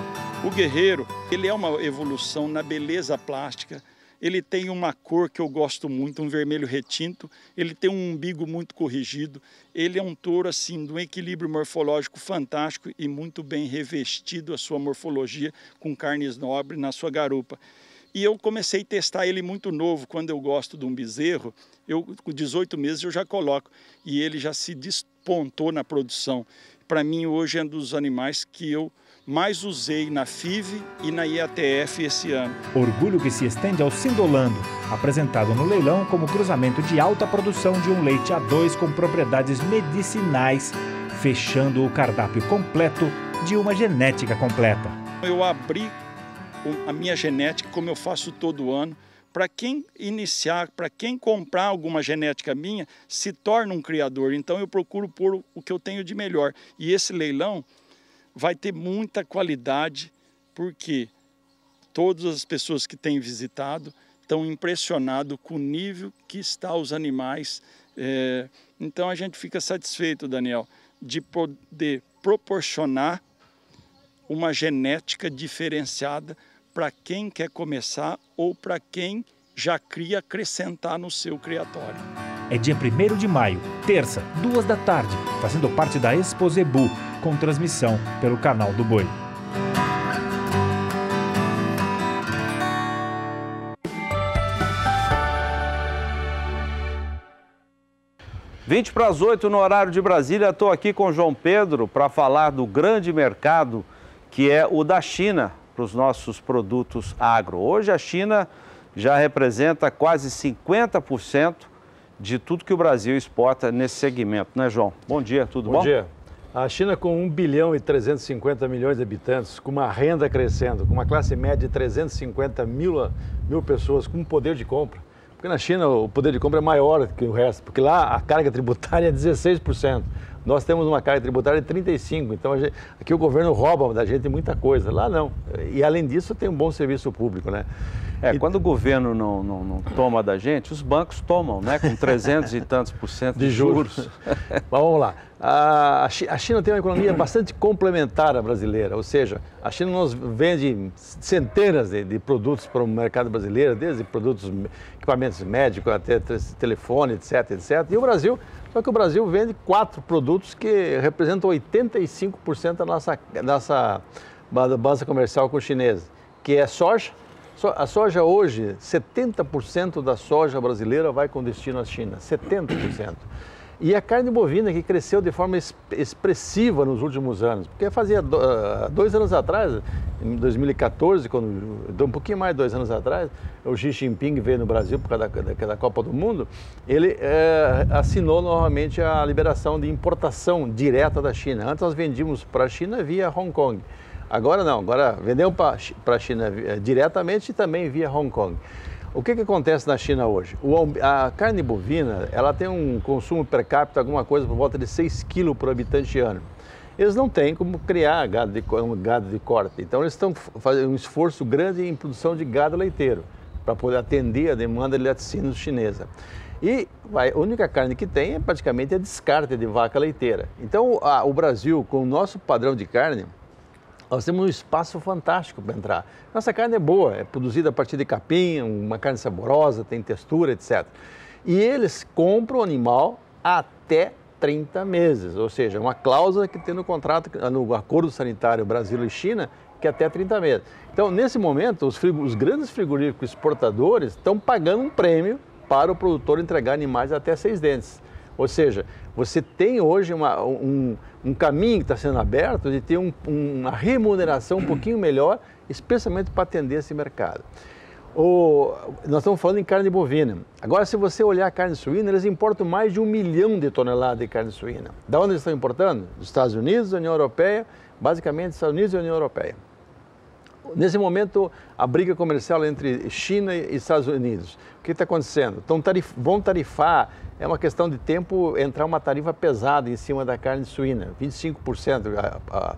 O Guerreiro, ele é uma evolução na beleza plástica. Ele tem uma cor que eu gosto muito, um vermelho retinto. Ele tem um umbigo muito corrigido. Ele é um touro assim, de um equilíbrio morfológico fantástico e muito bem revestido a sua morfologia com carnes nobres na sua garupa. E eu comecei a testar ele muito novo. Quando eu gosto de um bezerro, com 18 meses eu já coloco. E ele já se despontou na produção. Para mim, hoje é um dos animais que eu mais usei na FIV e na IATF esse ano. Orgulho que se estende ao Sindolando, apresentado no leilão como cruzamento de alta produção de um leite A2 com propriedades medicinais, fechando o cardápio completo de uma genética completa. Eu abri a minha genética, como eu faço todo ano, para quem iniciar, para quem comprar alguma genética minha, se torna um criador. Então eu procuro pôr o que eu tenho de melhor. E esse leilão vai ter muita qualidade, porque todas as pessoas que têm visitado estão impressionadas com o nível que está os animais. Então a gente fica satisfeito, Daniel, de poder proporcionar uma genética diferenciada para quem quer começar ou para quem já cria acrescentar no seu criatório. É dia 1º de maio, terça, 2 da tarde, fazendo parte da Expo Zebu, com transmissão pelo canal do Boi. Vinte para as 8 no horário de Brasília, estou aqui com o João Pedro para falar do grande mercado que é o da China para os nossos produtos agro. Hoje a China já representa quase 50% de tudo que o Brasil exporta nesse segmento, né, João? Bom dia, tudo bom? Bom dia. A China com 1 bilhão e 350 milhões de habitantes, com uma renda crescendo, com uma classe média de 350 mil pessoas, com poder de compra. Porque na China o poder de compra é maior que o resto, porque lá a carga tributária é 16%. Nós temos uma carga tributária de 35%, então aqui o governo rouba da gente muita coisa, lá não. E além disso tem um bom serviço público, né? Quando o governo não toma da gente, os bancos tomam, né? Com 300 e tantos % de juros. Mas vamos lá. A China tem uma economia bastante complementar à brasileira, ou seja, a China nos vende centenas de produtos para o mercado brasileiro, desde produtos, equipamentos médicos até telefone, etc, etc. E o Brasil, só que o Brasil vende 4 produtos que representam 85% da nossa base comercial com os chineses, que é soja. A soja hoje, 70% da soja brasileira vai com destino à China, 70%. E a carne bovina, que cresceu de forma expressiva nos últimos anos, porque fazia 2 anos atrás, em 2014, um pouquinho mais de 2 anos atrás, o Xi Jinping veio no Brasil por causa da Copa do Mundo, ele assinou novamente a liberação de importação direta da China. Antes nós vendíamos para a China via Hong Kong. Agora não, agora vendemos para a China diretamente e também via Hong Kong. O que acontece na China hoje? A carne bovina, ela tem um consumo per capita, alguma coisa por volta de 6 quilos por habitante ano. Eles não têm como criar gado de corte, então eles estão fazendo um esforço grande em produção de gado leiteiro, para poder atender a demanda de laticínios chinesa. E a única carne que tem é praticamente a descarte de vaca leiteira. Então o Brasil, com o nosso padrão de carne, nós temos um espaço fantástico para entrar. Nossa carne é boa, é produzida a partir de capim, uma carne saborosa, tem textura, etc. E eles compram o animal até 30 meses, ou seja, uma cláusula que tem no contrato, no acordo sanitário Brasil e China, que é até 30 meses. Então, nesse momento, os grandes frigoríficos exportadores estão pagando um prêmio para o produtor entregar animais até 6 dentes. Ou seja, você tem hoje um caminho que está sendo aberto de ter uma remuneração um pouquinho melhor, especialmente para atender esse mercado. Nós estamos falando em carne bovina. Agora, se você olhar a carne suína, eles importam mais de 1 milhão de toneladas de carne suína. Da onde eles estão importando? Dos Estados Unidos, da União Europeia, basicamente Estados Unidos e União Europeia. Nesse momento, a briga comercial entre China e Estados Unidos. O que está acontecendo? Vão tarifar, é uma questão de tempo entrar uma tarifa pesada em cima da carne suína, 25%. A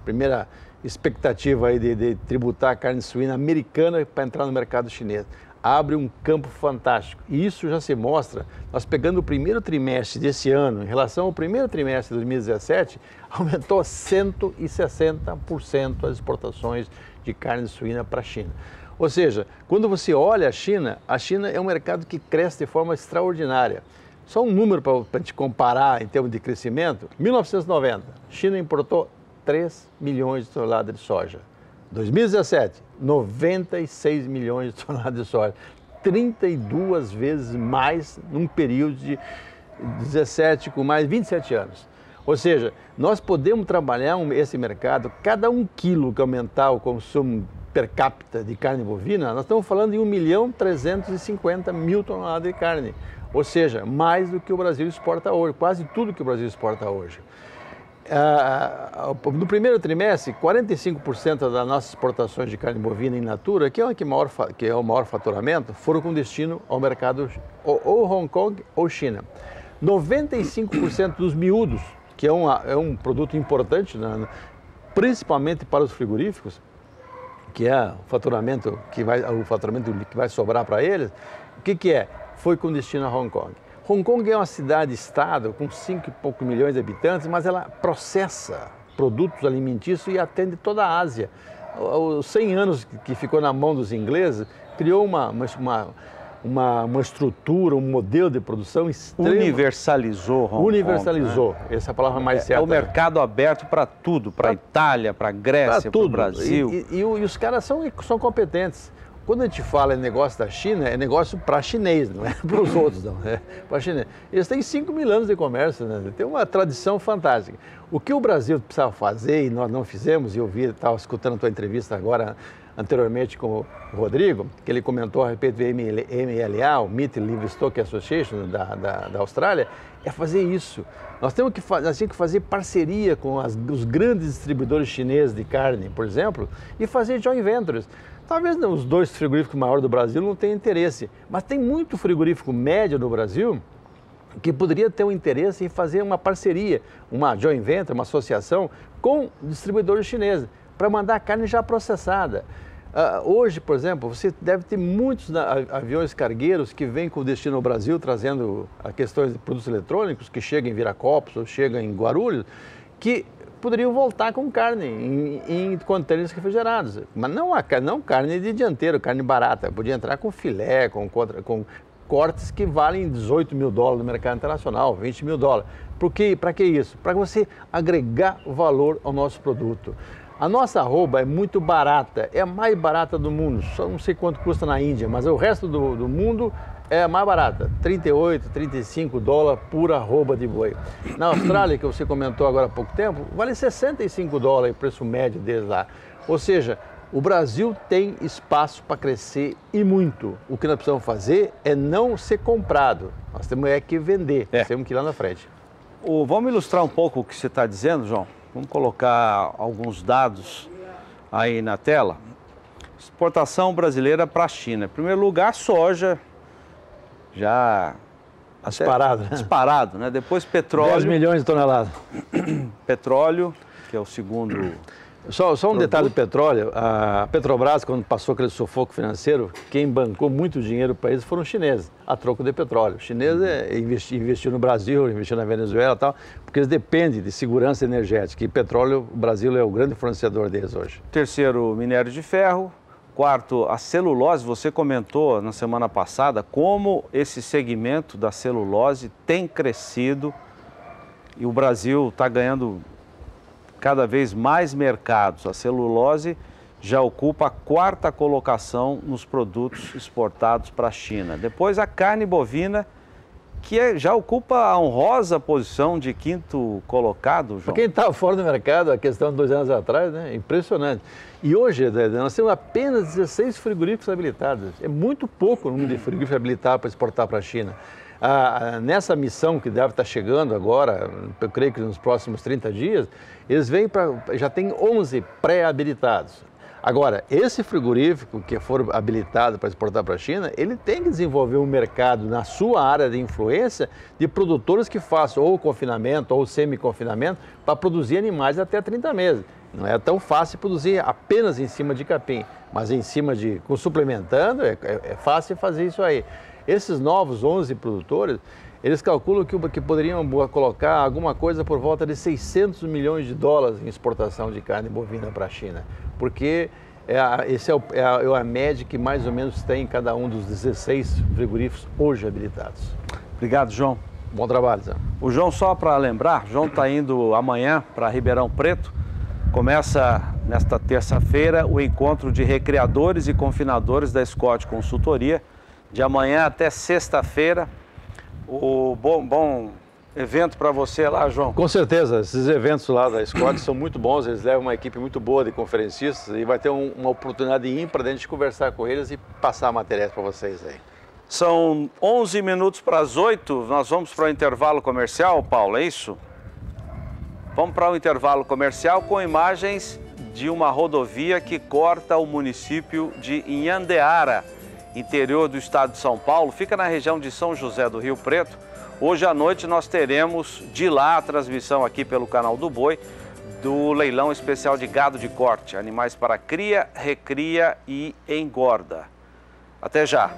primeira expectativa aí de tributar a carne suína americana para entrar no mercado chinês. Abre um campo fantástico. E isso já se mostra, nós pegando o primeiro trimestre desse ano, em relação ao primeiro trimestre de 2017, aumentou 160% as exportações de carne suína para a China. Ou seja, quando você olha a China é um mercado que cresce de forma extraordinária. Só um número para a gente comparar em termos de crescimento. 1990, a China importou 3 milhões de toneladas de soja. 2017, 96 milhões de toneladas de soja. 32 vezes mais num período de 17 com mais 27 anos. Ou seja, nós podemos trabalhar esse mercado, cada 1 quilo que aumentar o consumo per capita de carne bovina, nós estamos falando de 1.350.000 toneladas de carne. Ou seja, mais do que o Brasil exporta hoje, quase tudo que o Brasil exporta hoje. No primeiro trimestre, 45% das nossas exportações de carne bovina in natura, que é o maior faturamento, foram com destino ao mercado ou Hong Kong ou China. 95% dos miúdos, que é um produto importante, principalmente para os frigoríficos, que é o faturamento que vai sobrar para eles, o que é? Foi com destino a Hong Kong. Hong Kong é uma cidade-estado com 5 e poucos milhões de habitantes, mas ela processa produtos alimentícios e atende toda a Ásia. Os 100 anos que ficou na mão dos ingleses criou uma estrutura, um modelo de produção extremo. Universalizou Hong Kong. Universalizou, né? Essa é a palavra mais certa. É o mercado aberto para tudo, para a Itália, para a Grécia, para o Brasil. E os caras são competentes. Quando a gente fala em negócio da China, é negócio para chinês, não é para os outros, não. É para chinês. Eles têm 5 mil anos de comércio, né? Tem uma tradição fantástica. O que o Brasil precisava fazer, e nós não fizemos, e eu estava escutando a tua entrevista agora, anteriormente com o Rodrigo, que ele comentou a respeito do MLA, o Meat Livestock Association da Austrália, é fazer isso. Nós tínhamos que fazer parceria com os grandes distribuidores chineses de carne, por exemplo, e fazer joint ventures. Talvez os 2 frigoríficos maiores do Brasil não tenham interesse, mas tem muito frigorífico médio no Brasil que poderia ter um interesse em fazer uma parceria, uma joint venture, uma associação com distribuidores chineses, para mandar a carne já processada. Hoje, por exemplo, você deve ter muitos aviões cargueiros que vêm com destino ao Brasil, trazendo questões de produtos eletrônicos, que chegam em Viracopos ou chegam em Guarulhos, que poderiam voltar com carne em contêineres refrigerados. Mas não carne de dianteiro, carne barata. Podia entrar com filé, com cortes que valem 18 mil dólares no mercado internacional, 20 mil dólares. Para que isso? Para você agregar valor ao nosso produto. A nossa arroba é muito barata, é a mais barata do mundo. Só não sei quanto custa na Índia, mas o resto do mundo é a mais barata, 38, 35 dólares por arroba de boi. Na Austrália, que você comentou agora há pouco tempo, vale 65 dólares o preço médio deles lá. Ou seja, o Brasil tem espaço para crescer e muito. O que nós precisamos fazer é não ser comprado, nós temos que vender, nós temos que ir lá na frente. Vamos ilustrar um pouco o que você está dizendo, João? Vamos colocar alguns dados aí na tela. Exportação brasileira para a China. Em primeiro lugar, soja. Já disparado, né? Depois petróleo. 10 milhões de toneladas. Petróleo, que é o segundo. Só um detalhe do petróleo. A Petrobras, quando passou aquele sufoco financeiro, quem bancou muito dinheiro para eles foram os chineses, a troco de petróleo. Os chineses investiu no Brasil, investiu na Venezuela e tal, porque eles dependem de segurança energética. E petróleo, o Brasil é o grande fornecedor deles hoje. Terceiro, minério de ferro. Quarto, a celulose. Você comentou na semana passada como esse segmento da celulose tem crescido e o Brasil está ganhando cada vez mais mercados. A celulose já ocupa a 4ª colocação nos produtos exportados para a China. Depois a carne bovina, que já ocupa a honrosa posição de 5º colocado, João. Para quem estava fora do mercado, a questão de 2 anos atrás, né? Impressionante. E hoje, nós temos apenas 16 frigoríficos habilitados. É muito pouco o número de frigoríficos habilitados para exportar para a China. Nessa missão que deve estar chegando agora, eu creio que nos próximos 30 dias, eles vêm já tem 11 pré-habilitados. Agora, esse frigorífico que for habilitado para exportar para a China, ele tem que desenvolver um mercado na sua área de influência de produtores que façam ou confinamento ou semi-confinamento para produzir animais até 30 meses. Não é tão fácil produzir apenas em cima de capim, mas em cima com suplementando, é fácil fazer isso aí. Esses novos 11 produtores, eles calculam que poderiam colocar alguma coisa por volta de 600 milhões de dólares em exportação de carne bovina para a China, porque esse é a média que mais ou menos tem em cada um dos 16 frigoríficos hoje habilitados. Obrigado, João. Bom trabalho, Zé. O João, só para lembrar, João está indo amanhã para Ribeirão Preto. Começa nesta terça-feira o encontro de recreadores e confinadores da Scott Consultoria. De amanhã até sexta-feira, o bom evento para você lá, João. Com certeza, esses eventos lá da Scott são muito bons, eles levam uma equipe muito boa de conferencistas e vai ter uma oportunidade ímpar de a gente conversar com eles e passar materiais para vocês aí. São 11 minutos para as 8, nós vamos para o intervalo comercial, Paulo, é isso? Vamos para o intervalo comercial com imagens de uma rodovia que corta o município de Inhandeara, interior do estado de São Paulo, fica na região de São José do Rio Preto. Hoje à noite nós teremos de lá a transmissão aqui pelo canal do Boi do leilão especial de gado de corte, animais para cria, recria e engorda. Até já!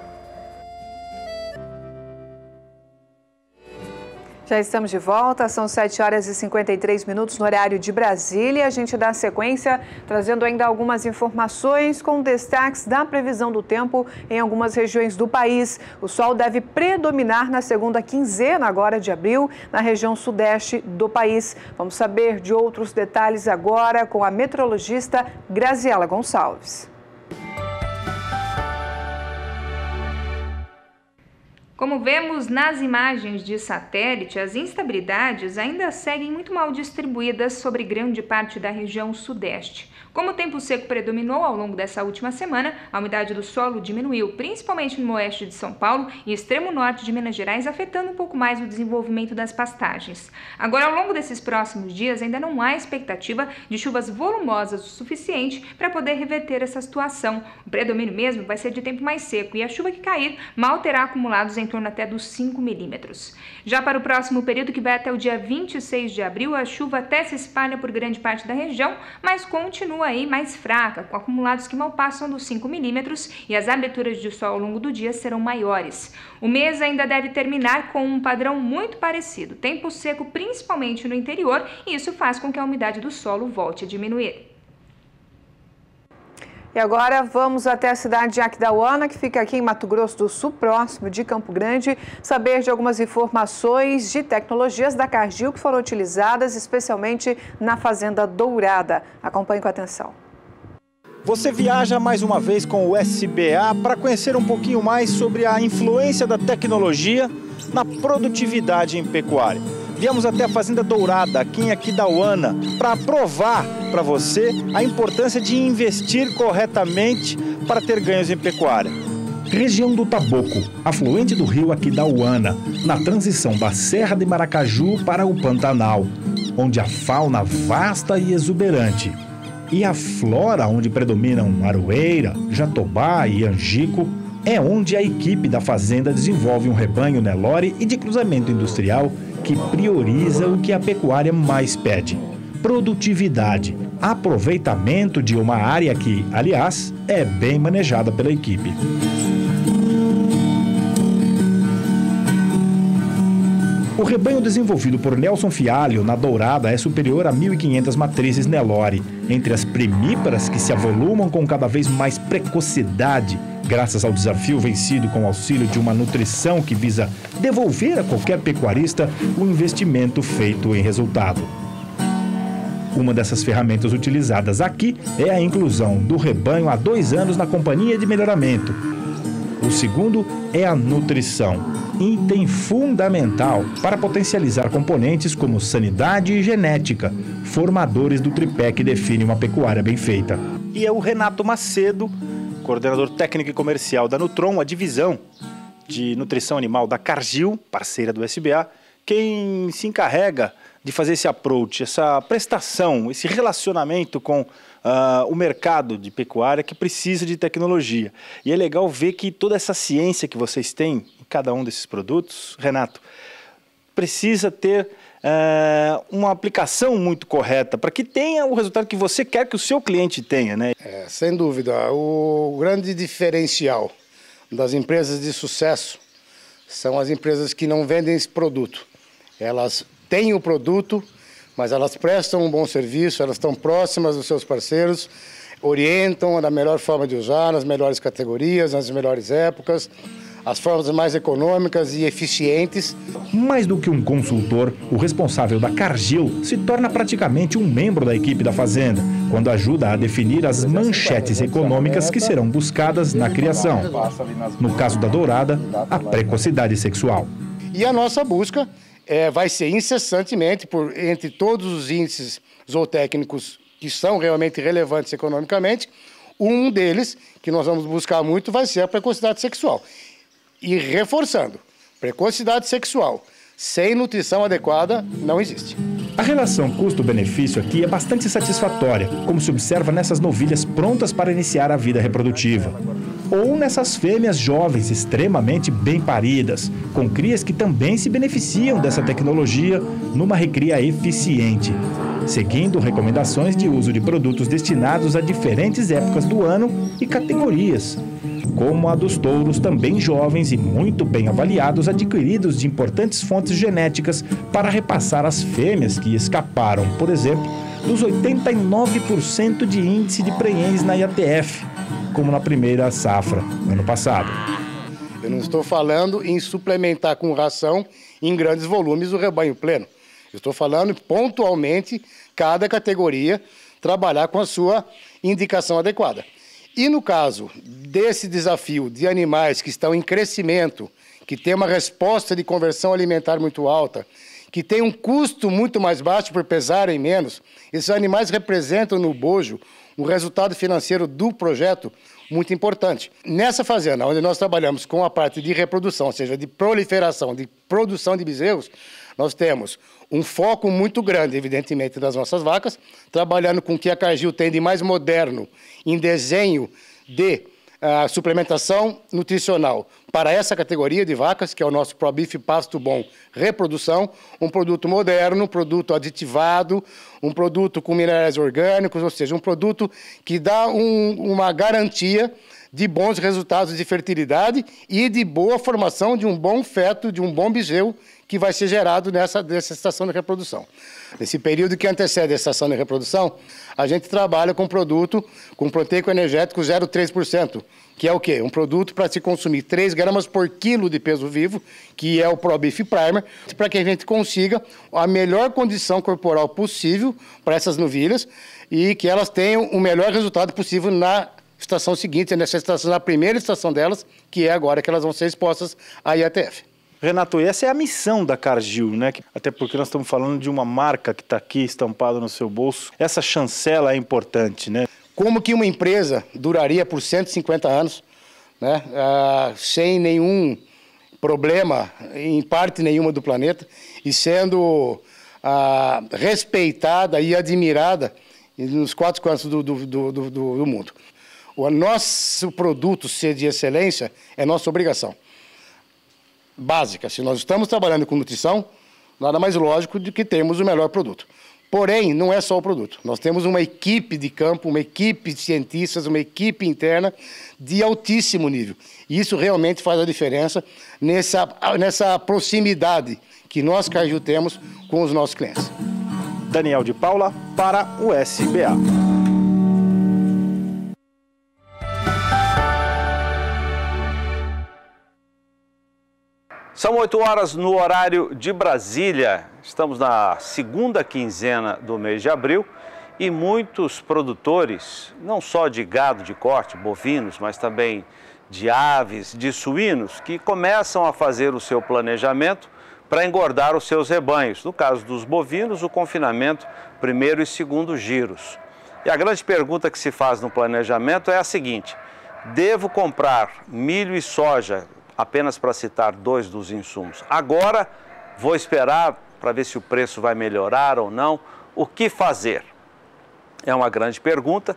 Já estamos de volta, são 7h53 no horário de Brasília. A gente dá sequência, trazendo ainda algumas informações com destaques da previsão do tempo em algumas regiões do país. O sol deve predominar na segunda quinzena agora de abril, na região sudeste do país. Vamos saber de outros detalhes agora com a meteorologista Graziela Gonçalves. Como vemos nas imagens de satélite, as instabilidades ainda seguem muito mal distribuídas sobre grande parte da região sudeste. Como o tempo seco predominou ao longo dessa última semana, a umidade do solo diminuiu, principalmente no oeste de São Paulo e extremo norte de Minas Gerais, afetando um pouco mais o desenvolvimento das pastagens. Agora, ao longo desses próximos dias, ainda não há expectativa de chuvas volumosas o suficiente para poder reverter essa situação. O predomínio mesmo vai ser de tempo mais seco e a chuva que cair mal terá acumulados em torno até dos 5 milímetros. Já para o próximo período, que vai até o dia 26 de abril, a chuva até se espalha por grande parte da região, mas continua aí mais fraca, com acumulados que mal passam dos 5 milímetros e as aberturas de sol ao longo do dia serão maiores. O mês ainda deve terminar com um padrão muito parecido, tempo seco principalmente no interior, e isso faz com que a umidade do solo volte a diminuir. E agora vamos até a cidade de Aquidauana, que fica aqui em Mato Grosso do Sul, próximo de Campo Grande, saber de algumas informações de tecnologias da Cargill que foram utilizadas especialmente na Fazenda Dourada. Acompanhe com atenção. Você viaja mais uma vez com o SBA para conhecer um pouquinho mais sobre a influência da tecnologia na produtividade em pecuária. Viemos até a Fazenda Dourada, aqui em Aquidauana, para provar para você a importância de investir corretamente para ter ganhos em pecuária. Região do Taboco, afluente do rio Aquidauana, na transição da Serra de Maracaju para o Pantanal, onde a fauna vasta e exuberante e a flora onde predominam aroeira, jatobá e angico, é onde a equipe da fazenda desenvolve um rebanho Nelore e de cruzamento industrial que prioriza o que a pecuária mais pede: produtividade, aproveitamento de uma área que, aliás, é bem manejada pela equipe. O rebanho desenvolvido por Nelson Fialho na Dourada é superior a 1.500 matrizes Nelore, entre as primíparas que se avolumam com cada vez mais precocidade, Graças ao desafio vencido com o auxílio de uma nutrição que visa devolver a qualquer pecuarista o investimento feito em resultado. Uma dessas ferramentas utilizadas aqui é a inclusão do rebanho há 2 anos na companhia de melhoramento. O segundo é a nutrição, item fundamental para potencializar componentes como sanidade e genética, formadores do tripé que define uma pecuária bem feita. E é o Renato Macedo, coordenador técnico e comercial da Nutron, a divisão de nutrição animal da Cargill, parceira do SBA, quem se encarrega de fazer esse approach, essa prestação, esse relacionamento com o mercado de pecuária que precisa de tecnologia. E é legal ver que toda essa ciência que vocês têm em cada um desses produtos, Renato, precisa ter uma aplicação muito correta para que tenha o resultado que você quer que o seu cliente tenha, né? Sem dúvida. O grande diferencial das empresas de sucesso são as empresas que não vendem esse produto. Elas têm o produto, mas elas prestam um bom serviço, elas estão próximas dos seus parceiros, orientam da melhor forma de usar, nas melhores categorias, nas melhores épocas, as formas mais econômicas e eficientes. Mais do que um consultor, o responsável da Cargill se torna praticamente um membro da equipe da fazenda, quando ajuda a definir as manchetes econômicas que serão buscadas na criação. No caso da dourada, a precocidade sexual. E a nossa busca vai ser incessantemente, entre todos os índices zootécnicos que são realmente relevantes economicamente, um deles, que nós vamos buscar muito, vai ser a precocidade sexual. E reforçando, precocidade sexual sem nutrição adequada não existe. A relação custo-benefício aqui é bastante satisfatória, como se observa nessas novilhas prontas para iniciar a vida reprodutiva. Ou nessas fêmeas jovens extremamente bem paridas, com crias que também se beneficiam dessa tecnologia numa recria eficiente, seguindo recomendações de uso de produtos destinados a diferentes épocas do ano e categorias, como a dos touros também jovens e muito bem avaliados, adquiridos de importantes fontes genéticas para repassar as fêmeas que escaparam, por exemplo, dos 89% de índice de prenhez na IATF, como na primeira safra, no ano passado. Eu não estou falando em suplementar com ração em grandes volumes o rebanho pleno. Eu estou falando pontualmente, cada categoria trabalhar com a sua indicação adequada. E no caso desse desafio de animais que estão em crescimento, que tem uma resposta de conversão alimentar muito alta, que tem um custo muito mais baixo por pesarem menos, esses animais representam no bojo um resultado financeiro do projeto muito importante. Nessa fazenda, onde nós trabalhamos com a parte de reprodução, ou seja, de proliferação, de produção de bezerros, nós temos um foco muito grande, evidentemente, das nossas vacas, trabalhando com o que a Cargill tem de mais moderno em desenho de suplementação nutricional para essa categoria de vacas, que é o nosso ProBeef Pasto Bom Reprodução, um produto moderno, um produto aditivado, um produto com minerais orgânicos, ou seja, um produto que dá uma garantia de bons resultados de fertilidade e de boa formação de um bom feto, de um bom bezerro que vai ser gerado nessa estação de reprodução. Nesse período que antecede a estação de reprodução, a gente trabalha com produto com proteico energético 0,3%, que é o quê? Um produto para se consumir 3 gramas por quilo de peso vivo, que é o ProBeef Primer, para que a gente consiga a melhor condição corporal possível para essas novilhas e que elas tenham o melhor resultado possível na estação seguinte, nessa estação, na primeira estação delas, que é agora que elas vão ser expostas à IATF. Renato, essa é a missão da Cargill, né? Até porque nós estamos falando de uma marca que está aqui estampada no seu bolso. Essa chancela é importante, né? Como que uma empresa duraria por 150 anos, né? Sem nenhum problema em parte nenhuma do planeta e sendo respeitada e admirada nos 4 cantos do mundo. O nosso produto ser de excelência é nossa obrigação básica. Se nós estamos trabalhando com nutrição, nada mais lógico do que termos o melhor produto. Porém, não é só o produto. Nós temos uma equipe de campo, uma equipe de cientistas, uma equipe interna de altíssimo nível. E isso realmente faz a diferença nessa proximidade que nós, Cargill, temos com os nossos clientes. Daniel de Paula para o SBA. São 8 horas no horário de Brasília. Estamos na segunda quinzena do mês de abril e muitos produtores, não só de gado de corte, bovinos, mas também de aves, de suínos, que começam a fazer o seu planejamento para engordar os seus rebanhos. No caso dos bovinos, o confinamento primeiro e segundo giros. E a grande pergunta que se faz no planejamento é a seguinte: devo comprar milho e soja, apenas para citar 2 dos insumos, agora vou esperar para ver se o preço vai melhorar ou não? O que fazer? É uma grande pergunta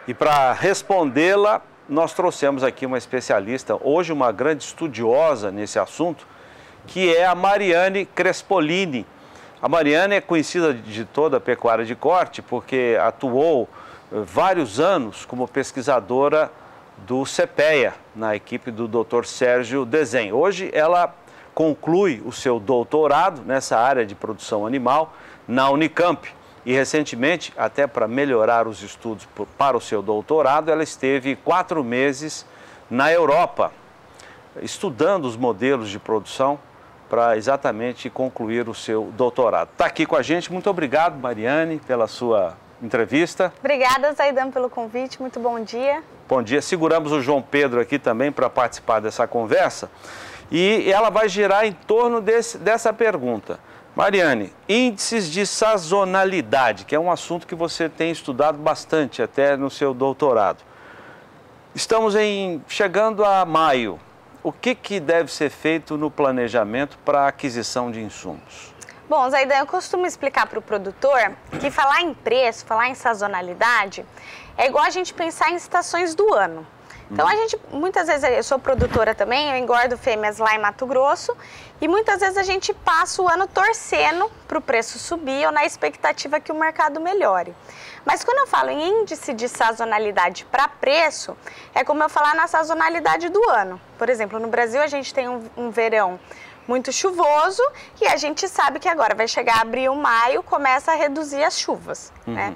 e para respondê-la nós trouxemos aqui uma especialista, hoje uma grande estudiosa nesse assunto, que é a Mariane Crespolini. A Mariane é conhecida de toda a pecuária de corte porque atuou vários anos como pesquisadora do CPEA, na equipe do Dr. Sérgio Dezen. Hoje ela conclui o seu doutorado nessa área de produção animal na Unicamp. E recentemente, até para melhorar os estudos para o seu doutorado, ela esteve 4 meses na Europa, estudando os modelos de produção para exatamente concluir o seu doutorado. Está aqui com a gente. Muito obrigado, Mariane, pela sua entrevista. Obrigada, Zaidan, pelo convite. Muito bom dia. Bom dia. Seguramos o João Pedro aqui também para participar dessa conversa. E ela vai girar em torno dessa pergunta. Mariane, índices de sazonalidade, que é um assunto que você tem estudado bastante até no seu doutorado. Estamos chegando a maio. O que deve ser feito no planejamento para a aquisição de insumos? Bom, Zaidan, eu costumo explicar para o produtor que falar em preço, falar em sazonalidade, é igual a gente pensar em estações do ano. Então, muitas vezes, eu sou produtora também, eu engordo fêmeas lá em Mato Grosso, e muitas vezes a gente passa o ano torcendo para o preço subir ou na expectativa que o mercado melhore. Mas quando eu falo em índice de sazonalidade para preço, é como eu falar na sazonalidade do ano. Por exemplo, no Brasil a gente tem um verão muito chuvoso e a gente sabe que agora vai chegar abril, maio, começa a reduzir as chuvas, né?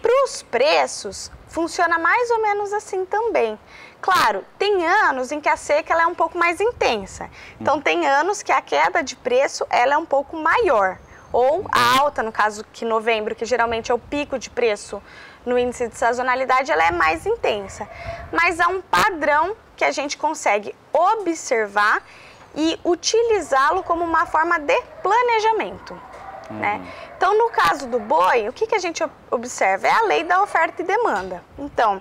Para os preços, funciona mais ou menos assim também. Claro, tem anos em que a seca ela é um pouco mais intensa. Então, tem anos que a queda de preço ela é um pouco maior. Ou alta, no caso que novembro, que geralmente é o pico de preço no índice de sazonalidade, ela é mais intensa. Mas há um padrão que a gente consegue observar e utilizá-lo como uma forma de planejamento. Né? Então, no caso do boi, o que a gente observa? É a lei da oferta e demanda. Então,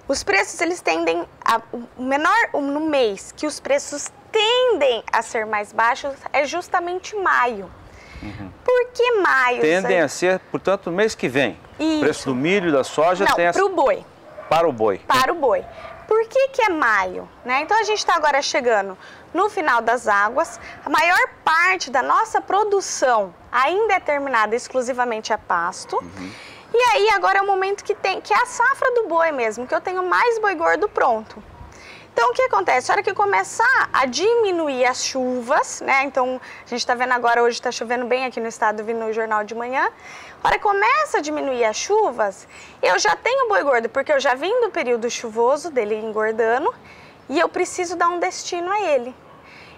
os preços, eles tendem no mês que os preços tendem a ser mais baixos é justamente maio. Por que maio? Tendem a ser, portanto, no mês que vem. Isso. O preço do milho e da soja tem para o boi. Para o boi. Para o boi. Por que é maio? Né? Então, a gente está agora chegando no final das águas. A maior parte da nossa produção ainda é terminada exclusivamente a pasto. E aí, agora é o momento que é a safra do boi mesmo, que eu tenho mais boi gordo pronto. Então, o que acontece? A hora que começar a diminuir as chuvas, né? Então, a gente está vendo agora, hoje está chovendo bem aqui no estado, vi no jornal de manhã. A hora que começa a diminuir as chuvas, eu já tenho boi gordo, porque eu já vim do período chuvoso dele engordando e eu preciso dar um destino a ele.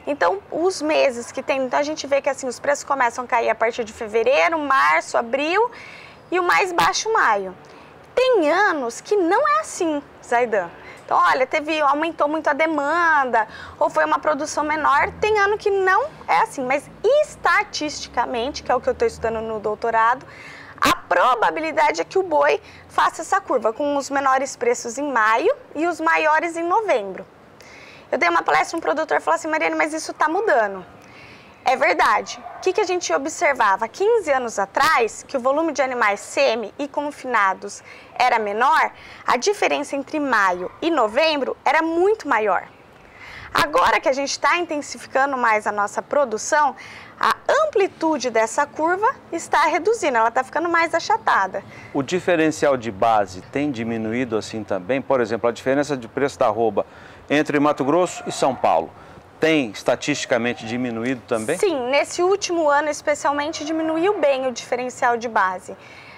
Então, os meses que tem, então a gente vê que assim, os preços começam a cair a partir de fevereiro, março, abril e o mais baixo maio. Tem anos que não é assim, Zaidan. Então, olha, aumentou muito a demanda, ou foi uma produção menor, tem ano que não é assim. Mas estatisticamente, que é o que eu estou estudando no doutorado, a probabilidade é que o boi faça essa curva, com os menores preços em maio e os maiores em novembro. Eu dei uma palestra, um produtor falou assim, Mariane, mas isso está mudando. É verdade. O que a gente observava 15 anos atrás, que o volume de animais semi e confinados era menor, a diferença entre maio e novembro era muito maior. Agora que a gente está intensificando mais a nossa produção, a amplitude dessa curva está reduzindo, ela está ficando mais achatada. O diferencial de base tem diminuído assim também? Por exemplo, a diferença de preço da arroba entre Mato Grosso e São Paulo tem estatisticamente diminuído também? Sim, nesse último ano especialmente diminuiu bem o diferencial de base.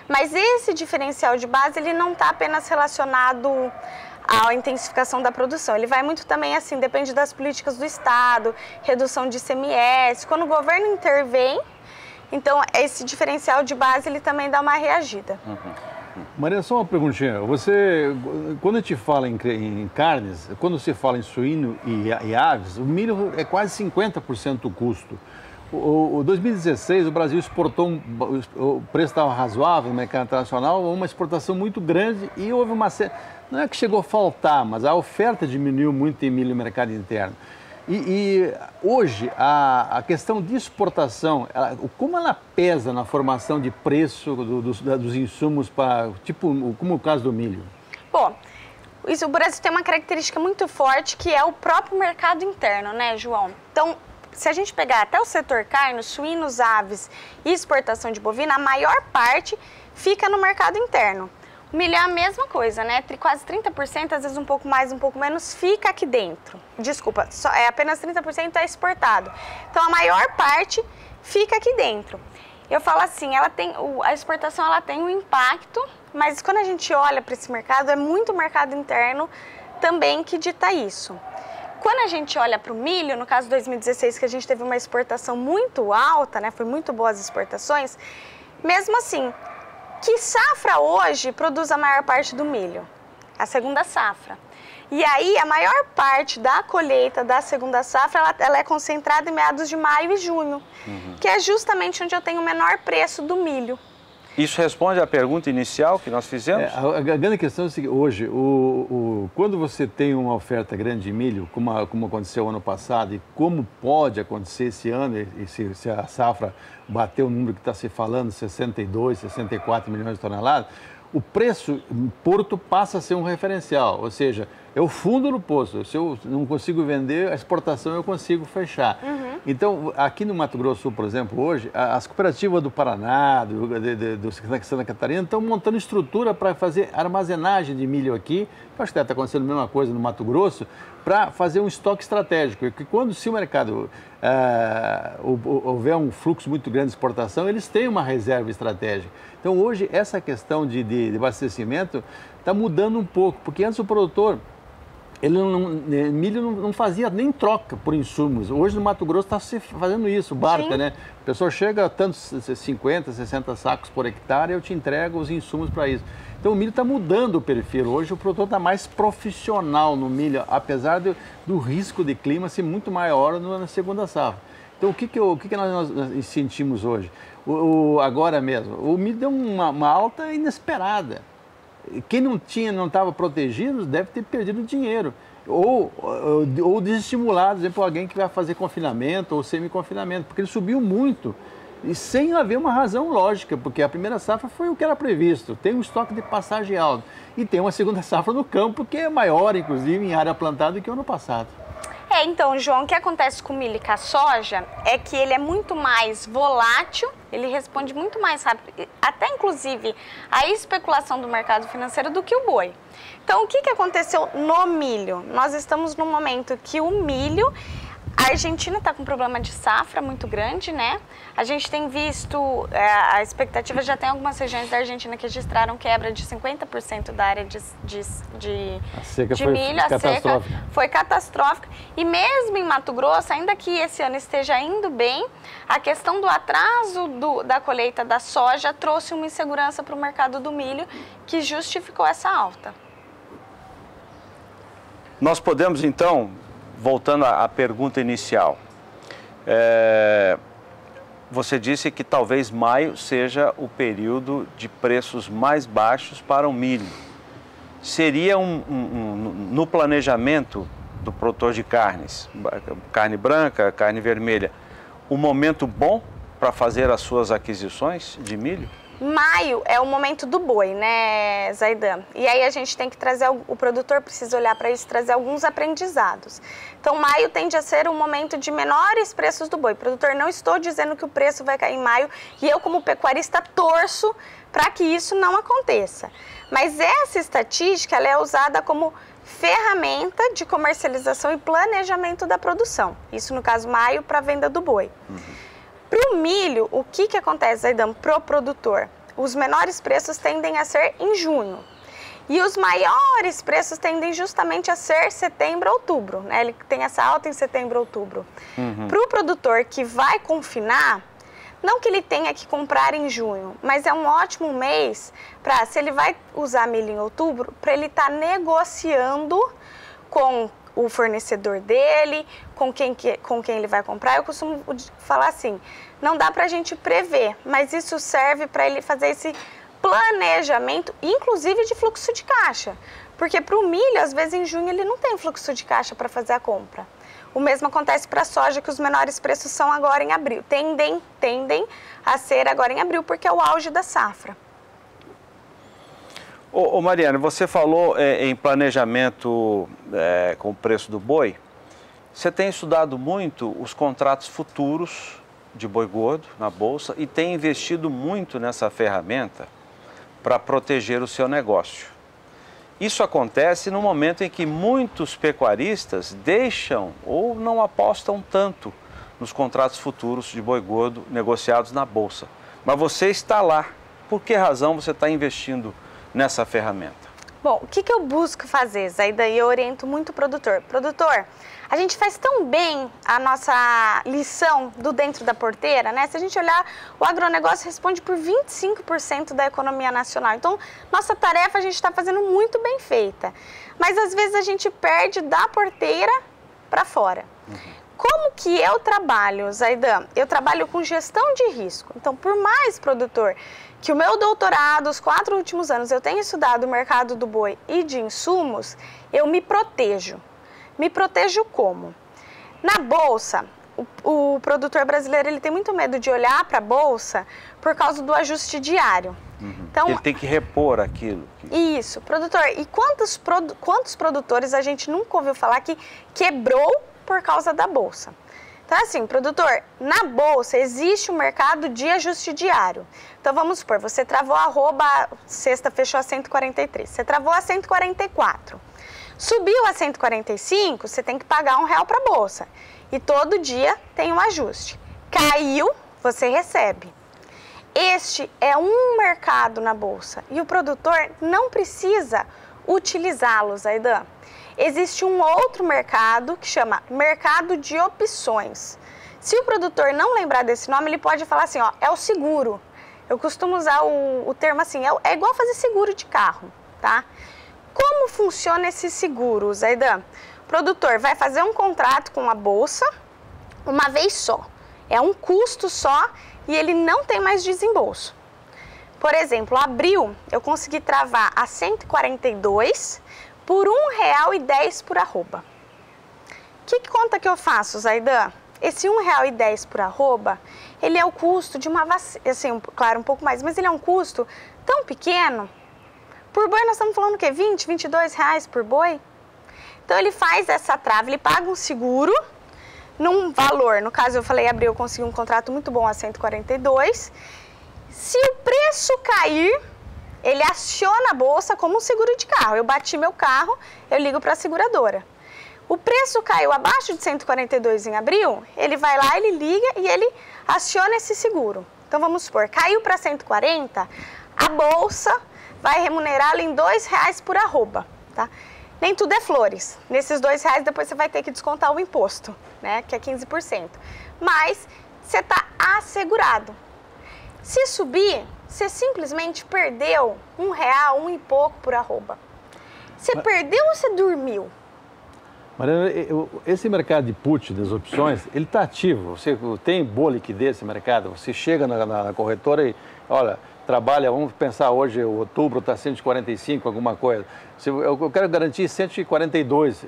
Mas esse diferencial de base ele não está apenas relacionado a intensificação da produção. Ele vai muito também assim, depende das políticas do Estado, redução de ICMS. Quando o governo intervém, então esse diferencial de base ele também dá uma reagida. Maria, só uma perguntinha. Você, quando a gente fala em carnes, quando se fala em suíno e aves, o milho é quase 50% do custo. O 2016, o Brasil exportou, o preço estava razoável no mercado internacional, uma exportação muito grande e houve uma... Não é que chegou a faltar, mas a oferta diminuiu muito em milho no mercado interno. E hoje, a questão de exportação, como ela pesa na formação de preço dos insumos, como o caso do milho? Bom, o Brasil tem uma característica muito forte que é o próprio mercado interno, né, João? Então, se a gente pegar até o setor carne, suínos, aves e exportação de bovina, a maior parte fica no mercado interno. O milho é a mesma coisa, né? Quase 30%, às vezes um pouco mais, um pouco menos, fica aqui dentro. Desculpa, apenas 30% é exportado. Então, a maior parte fica aqui dentro. Eu falo assim, a exportação ela tem um impacto, mas quando a gente olha para esse mercado, é muito o mercado interno também que dita isso. Quando a gente olha para o milho, no caso de 2016, que a gente teve uma exportação muito alta, né? Foi muito boas as exportações, mesmo assim, que safra hoje produz a maior parte do milho? A segunda safra. E aí, a maior parte da colheita da segunda safra, ela é concentrada em meados de maio e junho, que é justamente onde eu tenho o menor preço do milho. Isso responde à pergunta inicial que nós fizemos? A grande questão é o seguinte, hoje, quando você tem uma oferta grande de milho, como aconteceu ano passado, e como pode acontecer esse ano, e se a safra bater o número que está se falando, 62, 64 milhões de toneladas, o preço em Porto passa a ser um referencial, ou seja, é o fundo do poço. Se eu não consigo vender, a exportação eu consigo fechar. Então, aqui no Mato Grosso do Sul, por exemplo, hoje, as cooperativas do Paraná, do Santa Catarina, estão montando estrutura para fazer armazenagem de milho aqui. Eu acho que está acontecendo a mesma coisa no Mato Grosso, para fazer um estoque estratégico. E que se o mercado houver um fluxo muito grande de exportação, eles têm uma reserva estratégica. Então, hoje, essa questão de abastecimento está mudando um pouco, porque antes o produtor, milho não fazia nem troca por insumos. Hoje no Mato Grosso está se fazendo isso, barca, né? A pessoa chega a tantos 50, 60 sacos por hectare, eu te entrego os insumos para isso. Então o milho está mudando o perfil. Hoje o produtor está mais profissional no milho, apesar do risco de clima ser muito maior na segunda safra. Então o que nós sentimos hoje? Agora mesmo, o milho deu uma alta inesperada. Quem não estava protegido deve ter perdido dinheiro ou desestimulado, por exemplo, alguém que vai fazer confinamento ou semi-confinamento, porque ele subiu muito e sem haver uma razão lógica, porque a primeira safra foi o que era previsto, tem um estoque de passagem alto e tem uma segunda safra no campo que é maior, inclusive, em área plantada do que o ano passado. Então, João, o que acontece com o milho e com a soja é que ele é muito mais volátil, ele responde muito mais rápido, até inclusive a especulação do mercado financeiro do que o boi. Então, o que aconteceu no milho? Nós estamos num momento que o milho, a Argentina está com um problema de safra muito grande, né? A gente tem visto, a expectativa já tem algumas regiões da Argentina que registraram quebra de 50% da área de milho. A seca foi catastrófica. E mesmo em Mato Grosso, ainda que esse ano esteja indo bem, a questão do atraso da colheita da soja trouxe uma insegurança para o mercado do milho que justificou essa alta. Nós podemos, então, voltando à pergunta inicial, você disse que talvez maio seja o período de preços mais baixos para o milho. Seria no planejamento do produtor de carnes, carne branca, carne vermelha, um momento bom para fazer as suas aquisições de milho? Maio é o momento do boi, né, Zaidan? E aí a gente tem que trazer, o produtor precisa olhar para isso e trazer alguns aprendizados. Então, maio tende a ser um momento de menores preços do boi. Produtor, não estou dizendo que o preço vai cair em maio e eu, como pecuarista, torço para que isso não aconteça. Mas essa estatística, ela é usada como ferramenta de comercialização e planejamento da produção. Isso, no caso, maio, para a venda do boi. Para o milho, o que acontece, Zaidan, para o produtor? Os menores preços tendem a ser em junho. E os maiores preços tendem justamente a ser setembro, outubro, né? Ele tem essa alta em setembro, outubro. Para o produtor que vai confinar, não que ele tenha que comprar em junho, mas é um ótimo mês para, se ele vai usar milho em outubro, para ele estar negociando com o fornecedor dele, com quem ele vai comprar. Eu costumo falar assim, não dá para a gente prever, mas isso serve para ele fazer esse planejamento, inclusive de fluxo de caixa. Porque para o milho, às vezes em junho ele não tem fluxo de caixa para fazer a compra. O mesmo acontece para a soja, que os menores preços são agora em abril. Tendem a ser agora em abril, porque é o auge da safra. Ô Mariana, você falou em planejamento com o preço do boi. Você tem estudado muito os contratos futuros de boi gordo na Bolsa e tem investido muito nessa ferramenta para proteger o seu negócio. Isso acontece no momento em que muitos pecuaristas deixam ou não apostam tanto nos contratos futuros de boi gordo negociados na Bolsa. Mas você está lá. Por que razão você está investindo nessa ferramenta? Bom, o que eu busco fazer, Zaida? E eu oriento muito o produtor. Produtor, a gente faz tão bem a nossa lição do dentro da porteira, né? Se a gente olhar, o agronegócio responde por 25% da economia nacional. Então, nossa tarefa a gente está fazendo muito bem feita. Mas, às vezes, a gente perde da porteira para fora. Como que eu trabalho, Zaidan? Eu trabalho com gestão de risco. Então, por mais, produtor, que o meu doutorado, os 4 últimos anos, eu tenho estudado o mercado do boi e de insumos, eu me protejo. Me protejo como? Na Bolsa, o produtor brasileiro ele tem muito medo de olhar para a Bolsa por causa do ajuste diário. Então, ele tem que repor aquilo. Isso, produtor. E quantos produtores a gente nunca ouviu falar que quebrou por causa da Bolsa? Então, assim, produtor, na Bolsa existe um mercado de ajuste diário. Então, vamos supor, você travou sexta fechou a 143, você travou a 144. Subiu a 145, você tem que pagar R$1 para a Bolsa. E todo dia tem um ajuste. Caiu, você recebe. Este é um mercado na Bolsa e o produtor não precisa utilizá-lo, Zaidan. Existe um outro mercado que chama mercado de opções. Se o produtor não lembrar desse nome, ele pode falar assim, ó, é o seguro. Eu costumo usar o termo assim, é igual fazer seguro de carro, tá? Como funciona esse seguro, Zaidan? O produtor vai fazer um contrato com a Bolsa uma vez só. É um custo só e ele não tem mais desembolso. Por exemplo, abril eu consegui travar a 142 por R$1,10 por arroba. Que conta que eu faço, Zaidan? Esse R$1,10 por arroba, ele é o custo de uma vacina, assim, claro, um pouco mais, mas ele é um custo tão pequeno. Por boi nós estamos falando o quê? 20, 22 reais por boi? Então ele faz essa trava, ele paga um seguro num valor, no caso eu falei abril, eu consegui um contrato muito bom a 142. Se o preço cair, ele aciona a Bolsa como um seguro de carro. Eu bati meu carro, eu ligo para a seguradora. O preço caiu abaixo de 142 em abril, ele vai lá, ele liga e ele aciona esse seguro. Então vamos supor, caiu para 140, a Bolsa vai remunerá-lo em R$2 por arroba, tá? Nem tudo é flores. Nesses R$2 depois você vai ter que descontar o imposto, né? Que é 15%. Mas você está assegurado. Se subir, você simplesmente perdeu R$1, um e pouco por arroba. Você perdeu ou você dormiu? Mariana, esse mercado de put, das opções, ele está ativo. Você tem boa liquidez esse mercado? Você chega na corretora e, olha, trabalha, vamos pensar hoje, outubro está 145, alguma coisa. Eu quero garantir 142.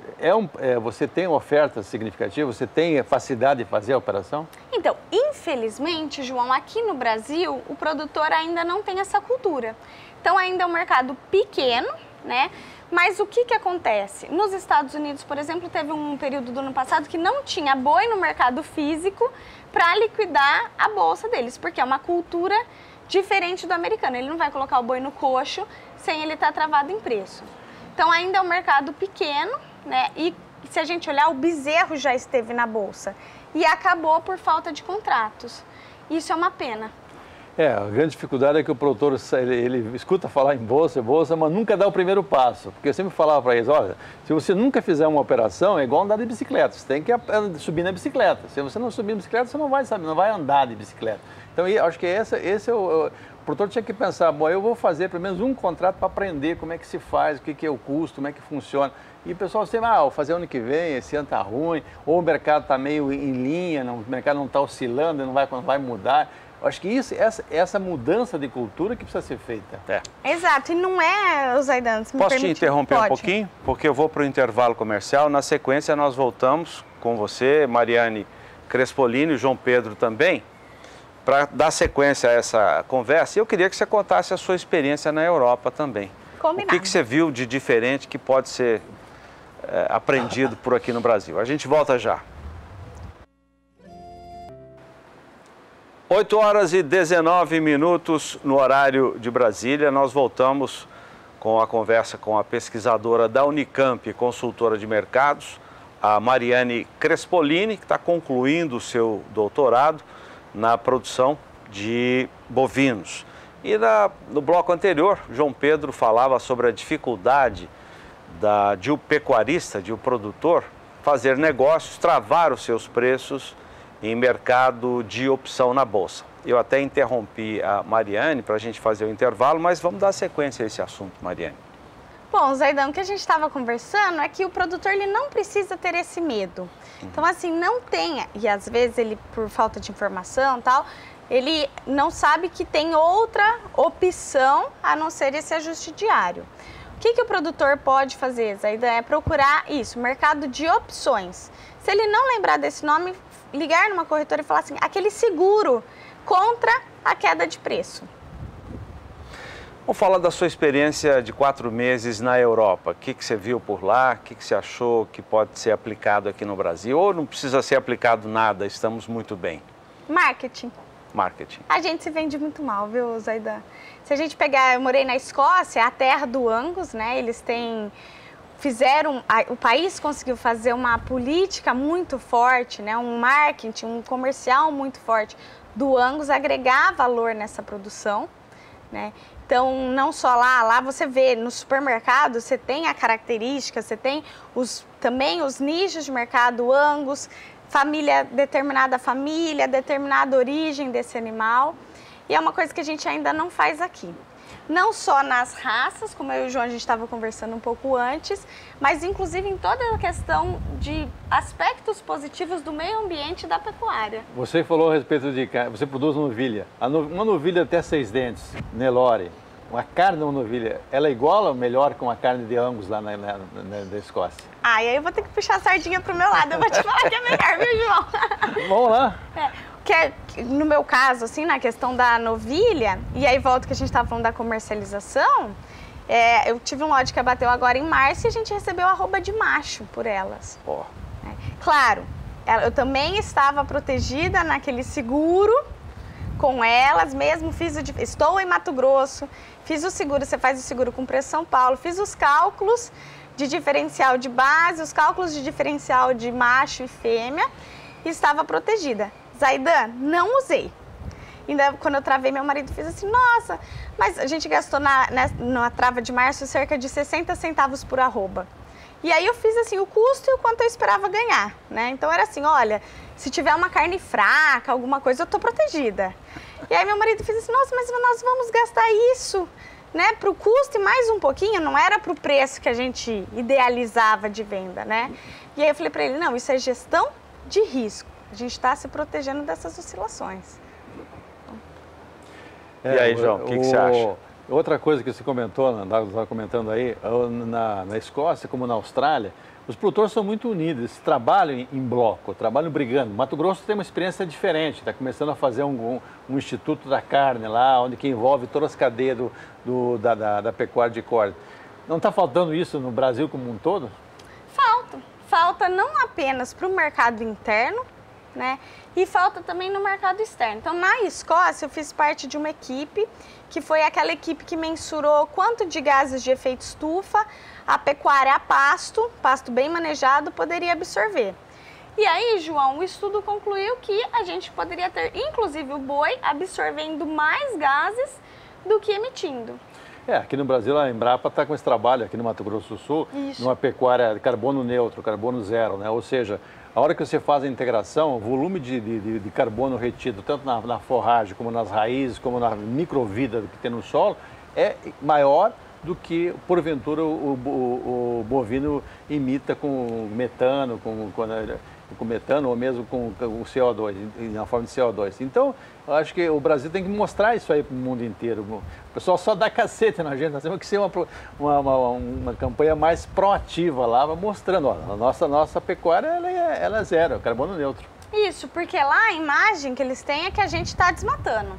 Você tem oferta significativa? Você tem facilidade de fazer a operação? Então, infelizmente, João, aqui no Brasil, o produtor ainda não tem essa cultura. Então, ainda é um mercado pequeno, né? Mas o que acontece? Nos Estados Unidos, por exemplo, teve um período do ano passado que não tinha boi no mercado físico para liquidar a bolsa deles, porque é uma cultura diferente do americano. Ele não vai colocar o boi no coxo sem ele estar travado em preço. Então ainda é um mercado pequeno, né? E se a gente olhar, o bezerro já esteve na bolsa e acabou por falta de contratos. Isso é uma pena. A grande dificuldade é que o produtor ele escuta falar em bolsa, mas nunca dá o primeiro passo. Porque eu sempre falava para eles, olha, se você nunca fizer uma operação, é igual andar de bicicleta, você tem que subir na bicicleta. Se você não subir na bicicleta, você não vai andar de bicicleta. Então, eu acho que esse é o produtor tinha que pensar, bom, eu vou fazer pelo menos um contrato para aprender como é que se faz, o que é o custo, como é que funciona. E o pessoal sempre, vou fazer ano que vem, esse ano está ruim, ou o mercado está meio em linha, o mercado não está oscilando, não vai mudar. Eu acho que essa mudança de cultura que precisa ser feita. Exato, e não é, Zaidan, se me Posso permitir, te interromper pode. um pouquinho? Porque eu vou para o intervalo comercial. Na sequência, nós voltamos com você, Mariane Crespolini e João Pedro também, para dar sequência a essa conversa. E eu queria que você contasse a sua experiência na Europa também. Combinado. O que você viu de diferente que pode ser aprendido por aqui no Brasil? A gente volta já. 8 horas e 19 minutos no horário de Brasília. Nós voltamos com a conversa com a pesquisadora da Unicamp, consultora de mercados, a Mariane Crespolini, que está concluindo o seu doutorado na produção de bovinos. E no bloco anterior, João Pedro falava sobre a dificuldade de um pecuarista, de um produtor, fazer negócios, travar os seus preços em mercado de opção na Bolsa. Eu até interrompi a Mariane para a gente fazer o intervalo, mas vamos dar sequência a esse assunto, Mariane. Bom, Zaidan, o que a gente estava conversando é que o produtor ele não precisa ter esse medo. Então, assim, não tenha, e às vezes ele, por falta de informação e tal, ele não sabe que tem outra opção a não ser esse ajuste diário. O que o produtor pode fazer, Zaidan, é procurar isso, mercado de opções. Se ele não lembrar desse nome, ligar numa corretora e falar assim, aquele seguro contra a queda de preço. Vamos falar da sua experiência de 4 meses na Europa. O que você viu por lá? O que você achou que pode ser aplicado aqui no Brasil? Ou não precisa ser aplicado nada, estamos muito bem? Marketing. Marketing. A gente se vende muito mal, viu, Zaidan? Se a gente pegar, eu morei na Escócia, a terra do Angus, né? Eles o país conseguiu fazer uma política muito forte, né? Um marketing, um comercial muito forte do Angus, agregar valor nessa produção, né? Então, não só lá você vê no supermercado, você tem a característica, você tem também os nichos de mercado Angus, determinada origem desse animal. E é uma coisa que a gente ainda não faz aqui. Não só nas raças, como eu e o João a gente estava conversando um pouco antes, mas inclusive em toda a questão de aspectos positivos do meio ambiente e da pecuária. Você falou a respeito de carne, você produz novilha. Uma novilha até 6 dentes, Nelore, uma carne de uma novilha, ela é igual ou melhor com a carne de Angus lá na Escócia? E aí eu vou ter que puxar a sardinha pro meu lado, eu vou te falar que é melhor, viu, João? Vamos lá. No meu caso, assim, na questão da novilha, e aí volta que a gente estava falando da comercialização, eu tive um lote que abateu agora em março e a gente recebeu arroba de macho por elas. Claro, eu também estava protegida naquele seguro com elas, mesmo estou em Mato Grosso, fiz o seguro, você faz o seguro com Preço São Paulo, fiz os cálculos de diferencial de base, os cálculos de diferencial de macho e fêmea e estava protegida. Zaidan, não usei. Ainda quando eu travei, meu marido fez assim, nossa, mas a gente gastou na trava de março cerca de 60 centavos por arroba. E aí eu fiz assim, o custo e o quanto eu esperava ganhar, né? Então era assim, olha, se tiver uma carne fraca, alguma coisa, eu tô protegida. E aí meu marido fez assim, nossa, mas nós vamos gastar isso, né, pro custo e mais um pouquinho, não era pro preço que a gente idealizava de venda, né? E aí eu falei para ele, não, isso é gestão de risco. A gente está se protegendo dessas oscilações. E aí, João, o que você acha? Outra coisa que você comentou, estava comentando aí, na Escócia como na Austrália, os produtores são muito unidos, eles trabalham em bloco, trabalham brigando. Mato Grosso tem uma experiência diferente, está começando a fazer um Instituto da Carne lá, onde que envolve todas as cadeias da pecuária de corte. Não está faltando isso no Brasil como um todo? Falta não apenas para o mercado interno, né? E falta também no mercado externo. Então, na Escócia, eu fiz parte de uma equipe, que foi aquela equipe que mensurou quanto de gases de efeito estufa a pecuária a pasto bem manejado, poderia absorver. E aí, João, o estudo concluiu que a gente poderia ter, inclusive o boi, absorvendo mais gases do que emitindo. Aqui no Brasil a Embrapa está com esse trabalho aqui no Mato Grosso do Sul, numa pecuária de carbono neutro, carbono zero, né? Ou seja, a hora que você faz a integração, o volume de carbono retido, tanto na forragem, como nas raízes, como na microvida que tem no solo, é maior do que, porventura, o bovino imita com metano, com metano ou mesmo com o CO2, na forma de CO2. Então, eu acho que o Brasil tem que mostrar isso aí para o mundo inteiro. O pessoal só dá cacete na gente, nós temos que ser uma campanha mais proativa lá, mostrando, ó, a nossa pecuária ela é zero, é carbono neutro. Isso, porque lá a imagem que eles têm é que a gente está desmatando.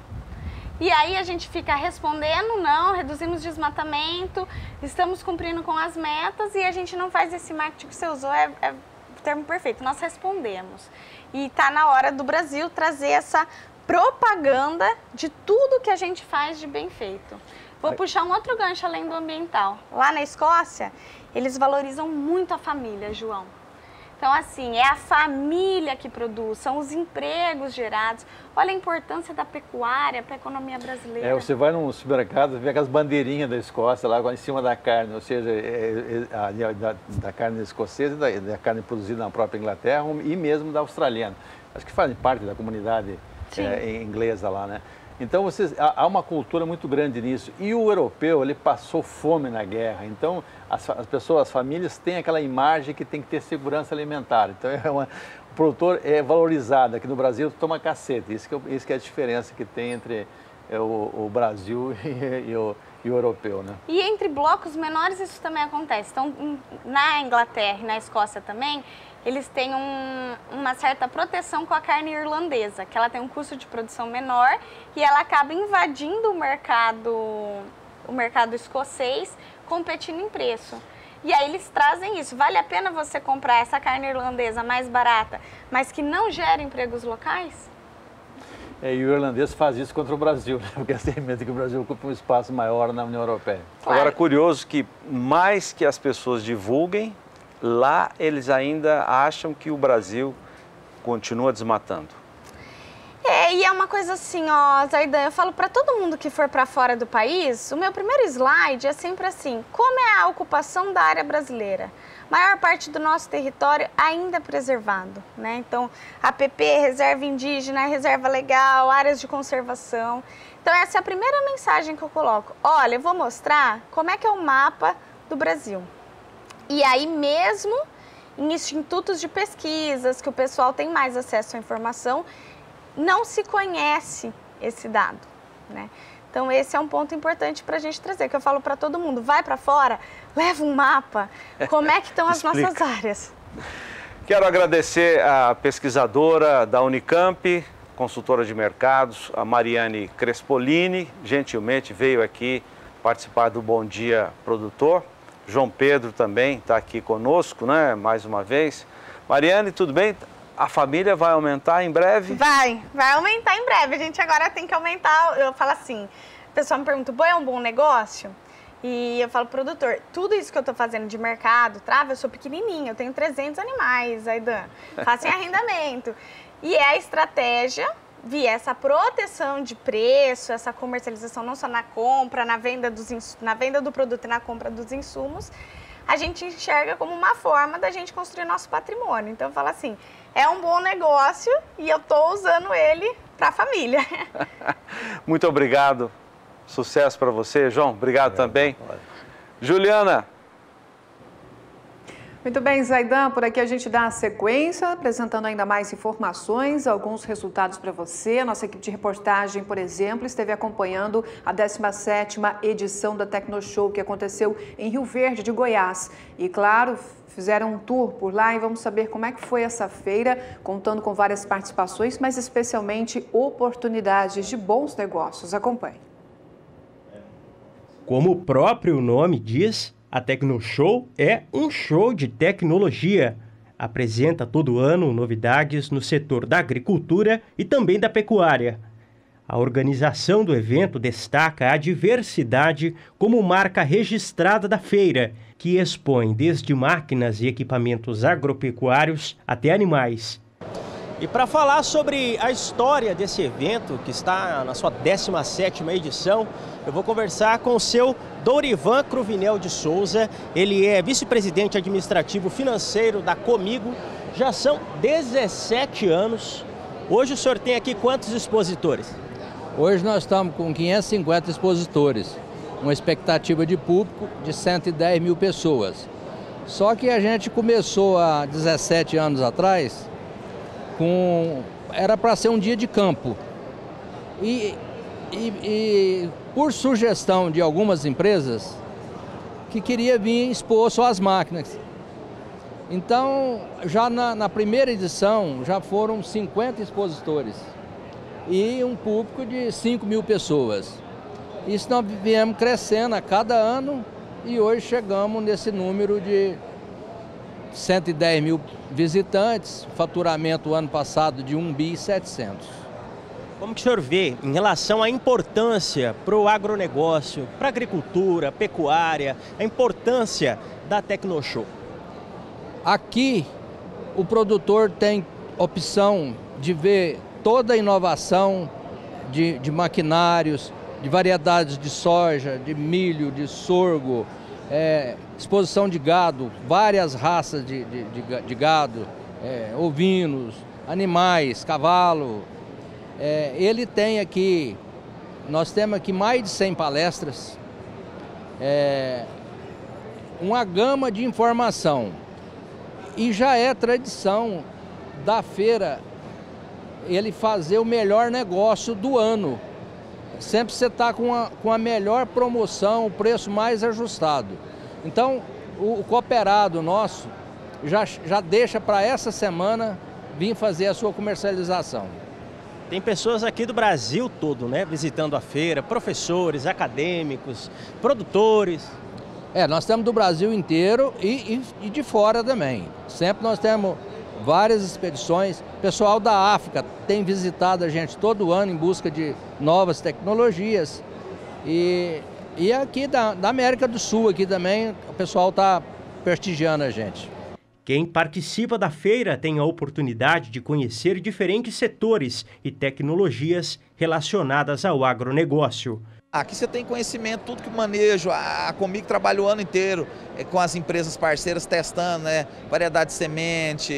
E aí a gente fica respondendo, não, reduzimos desmatamento, estamos cumprindo com as metas e a gente não faz esse marketing que você usou, é o termo perfeito, nós respondemos. E está na hora do Brasil trazer essa propaganda de tudo que a gente faz de bem feito. Vou puxar um outro gancho além do ambiental. Lá na Escócia, eles valorizam muito a família, João. Então, assim, é a família que produz, são os empregos gerados. Olha a importância da pecuária para a economia brasileira. Você vai num supermercado, vê aquelas bandeirinhas da Escócia lá em cima da carne, ou seja, da carne escocesa, da carne produzida na própria Inglaterra e mesmo da australiana. Acho que fazem parte da comunidade inglesa lá, né? Então, há uma cultura muito grande nisso. E o europeu, ele passou fome na guerra. Então, as famílias têm aquela imagem que tem que ter segurança alimentar. Então, o produtor é valorizado. Aqui no Brasil, toma cacete. Isso que é a diferença que tem entre o Brasil e o europeu, né? E entre blocos menores isso também acontece. Então, na Inglaterra e na Escócia também, eles têm uma certa proteção com a carne irlandesa, que ela tem um custo de produção menor e ela acaba invadindo o mercado escocês, competindo em preço. E aí eles trazem isso. Vale a pena você comprar essa carne irlandesa mais barata, mas que não gera empregos locais? E o irlandês faz isso contra o Brasil, né? Porque tem medo que o Brasil ocupe um espaço maior na União Europeia. Claro. Agora, curioso que mais que as pessoas divulguem, lá eles ainda acham que o Brasil continua desmatando. E é uma coisa assim, ó, Zaidan, eu falo para todo mundo que for para fora do país, o meu primeiro slide é sempre assim, como é a ocupação da área brasileira? Maior parte do nosso território ainda é preservado, né? Então, APP, reserva indígena, reserva legal, áreas de conservação. Então, essa é a primeira mensagem que eu coloco. Olha, eu vou mostrar como é que é o mapa do Brasil. E aí mesmo em institutos de pesquisas, que o pessoal tem mais acesso à informação, não se conhece esse dado, né? Então esse é um ponto importante para a gente trazer, que eu falo para todo mundo, vai para fora, leva um mapa, como é que estão as nossas áreas. Quero agradecer a pesquisadora da Unicamp, consultora de mercados, a Mariane Crespolini, gentilmente veio aqui participar do Bom Dia Produtor. João Pedro também está aqui conosco, né? Mais uma vez. Mariane, tudo bem? A família vai aumentar em breve? Vai aumentar em breve. A gente agora tem que aumentar. Eu falo assim, o pessoal me pergunta, boi é um bom negócio? E eu falo, produtor, tudo isso que eu estou fazendo de mercado, trava, eu sou pequenininha, eu tenho 300 animais, Zaidan, faço em arrendamento. E é a estratégia via essa proteção de preço, essa comercialização não só na compra, na venda do produto e na compra dos insumos, a gente enxerga como uma forma da gente construir nosso patrimônio. Então, eu falo assim, é um bom negócio e eu estou usando ele para a família. Muito obrigado. Sucesso para você, João. Obrigado também. Juliana. Muito bem, Zaidan, por aqui a gente dá a sequência, apresentando ainda mais informações, alguns resultados para você. A nossa equipe de reportagem, por exemplo, esteve acompanhando a 17ª edição da Tecnoshow, que aconteceu em Rio Verde, de Goiás. E, claro, fizeram um tour por lá e vamos saber como é que foi essa feira, contando com várias participações, mas especialmente oportunidades de bons negócios. Acompanhe. Como o próprio nome diz, a Tecnoshow é um show de tecnologia. Apresenta todo ano novidades no setor da agricultura e também da pecuária. A organização do evento destaca a diversidade como marca registrada da feira, que expõe desde máquinas e equipamentos agropecuários até animais. E para falar sobre a história desse evento, que está na sua 17ª edição, eu vou conversar com o seu Dorivan Cruvinel de Souza. Ele é vice-presidente administrativo financeiro da Comigo. Já são 17 anos. Hoje o senhor tem aqui quantos expositores? Hoje nós estamos com 550 expositores, uma expectativa de público de 110 mil pessoas. Só que a gente começou há 17 anos atrás, era para ser um dia de campo. E por sugestão de algumas empresas que queria vir expor só as máquinas. Então, já na primeira edição, já foram 50 expositores e um público de 5 mil pessoas. Isso nós viemos crescendo a cada ano e hoje chegamos nesse número de 110 mil visitantes, faturamento ano passado de 1,7 bi. Como que o senhor vê em relação à importância para o agronegócio, para a agricultura, pecuária, a importância da Tecnoshow? Aqui o produtor tem opção de ver toda a inovação de maquinários, de variedades de soja, de milho, de sorgo, exposição de gado, várias raças de gado, ovinos, animais, cavalo. Ele tem aqui, nós temos aqui mais de 100 palestras, uma gama de informação. E já é tradição da feira ele fazer o melhor negócio do ano. Sempre você está com a melhor promoção, o preço mais ajustado. Então, o cooperado nosso já deixa para essa semana vir fazer a sua comercialização. Tem pessoas aqui do Brasil todo, né, visitando a feira, professores, acadêmicos, produtores. Nós temos do Brasil inteiro e de fora também. Sempre nós temos várias expedições. O pessoal da África tem visitado a gente todo ano em busca de novas tecnologias. E aqui da América do Sul aqui também o pessoal está prestigiando a gente. Quem participa da feira tem a oportunidade de conhecer diferentes setores e tecnologias relacionadas ao agronegócio. Aqui você tem conhecimento, tudo que manejo, a Comigo trabalha o ano inteiro com as empresas parceiras testando, né? Variedade de semente,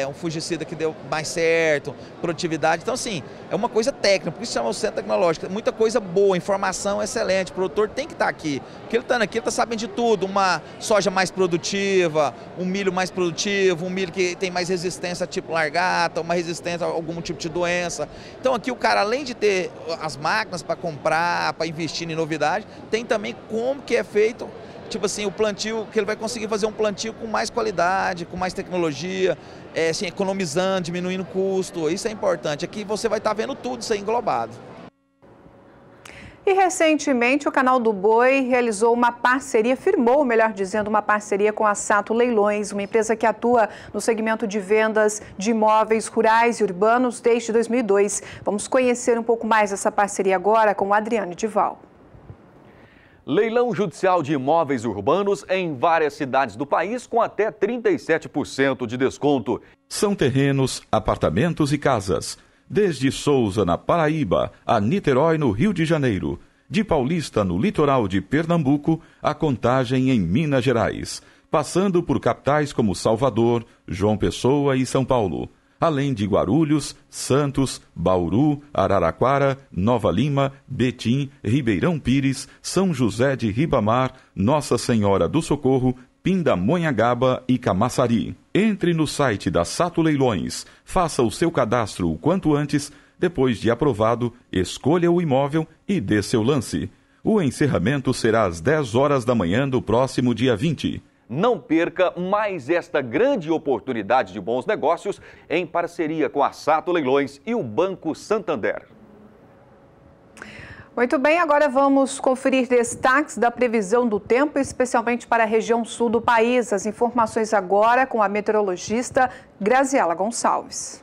um fungicida que deu mais certo, produtividade. Então, assim, é uma coisa técnica, por isso chama o Centro Tecnológico. Muita coisa boa, informação excelente, o produtor tem que estar aqui. Porque ele estando aqui, ele está sabendo de tudo, uma soja mais produtiva, um milho mais produtivo, um milho que tem mais resistência a tipo largata, uma resistência a algum tipo de doença. Então, aqui o cara, além de ter as máquinas para comprar, para investir em novidade, tem também como que é feito, tipo assim, o plantio, que ele vai conseguir fazer um plantio com mais qualidade, com mais tecnologia, assim, economizando, diminuindo o custo. Isso é importante. Aqui você vai estar vendo tudo isso aí englobado. E recentemente o Canal do Boi realizou uma parceria, firmou, melhor dizendo, uma parceria com a Sato Leilões, uma empresa que atua no segmento de vendas de imóveis rurais e urbanos desde 2002. Vamos conhecer um pouco mais essa parceria agora com o Adriano Dival. Leilão judicial de imóveis urbanos em várias cidades do país com até 37% de desconto. São terrenos, apartamentos e casas. Desde Souza, na Paraíba, a Niterói, no Rio de Janeiro. De Paulista, no litoral de Pernambuco, a Contagem, em Minas Gerais. Passando por capitais como Salvador, João Pessoa e São Paulo. Além de Guarulhos, Santos, Bauru, Araraquara, Nova Lima, Betim, Ribeirão Pires, São José de Ribamar, Nossa Senhora do Socorro, Pindamonhangaba e Camaçari. Entre no site da Sato Leilões, faça o seu cadastro o quanto antes, depois de aprovado, escolha o imóvel e dê seu lance. O encerramento será às 10 horas da manhã do próximo dia 20. Não perca mais esta grande oportunidade de bons negócios em parceria com a Sato Leilões e o Banco Santander. Muito bem, agora vamos conferir destaques da previsão do tempo, especialmente para a região sul do país. As informações agora com a meteorologista Graziela Gonçalves.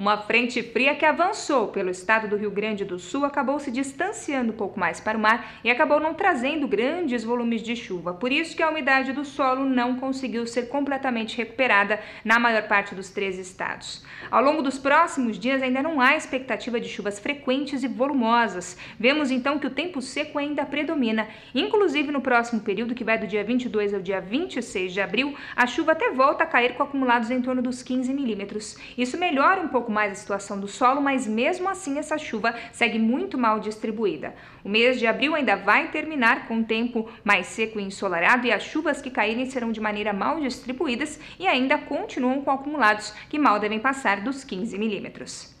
Uma frente fria que avançou pelo estado do Rio Grande do Sul acabou se distanciando um pouco mais para o mar e acabou não trazendo grandes volumes de chuva. Por isso que a umidade do solo não conseguiu ser completamente recuperada na maior parte dos 13 estados. Ao longo dos próximos dias ainda não há expectativa de chuvas frequentes e volumosas. Vemos então que o tempo seco ainda predomina. Inclusive no próximo período, que vai do dia 22 ao dia 26 de abril, a chuva até volta a cair com acumulados em torno dos 15 milímetros. Isso melhora um pouco mais a situação do solo, mas mesmo assim essa chuva segue muito mal distribuída. O mês de abril ainda vai terminar com um tempo mais seco e ensolarado, e as chuvas que caírem serão de maneira mal distribuídas e ainda continuam com acumulados que mal devem passar dos 15 milímetros.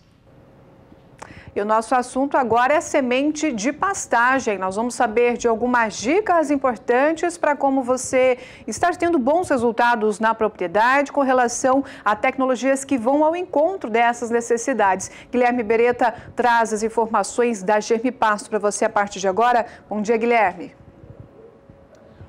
E o nosso assunto agora é semente de pastagem. Nós vamos saber de algumas dicas importantes para como você estar tendo bons resultados na propriedade com relação a tecnologias que vão ao encontro dessas necessidades. Guilherme Beretta traz as informações da Germipasto para você a partir de agora. Bom dia, Guilherme.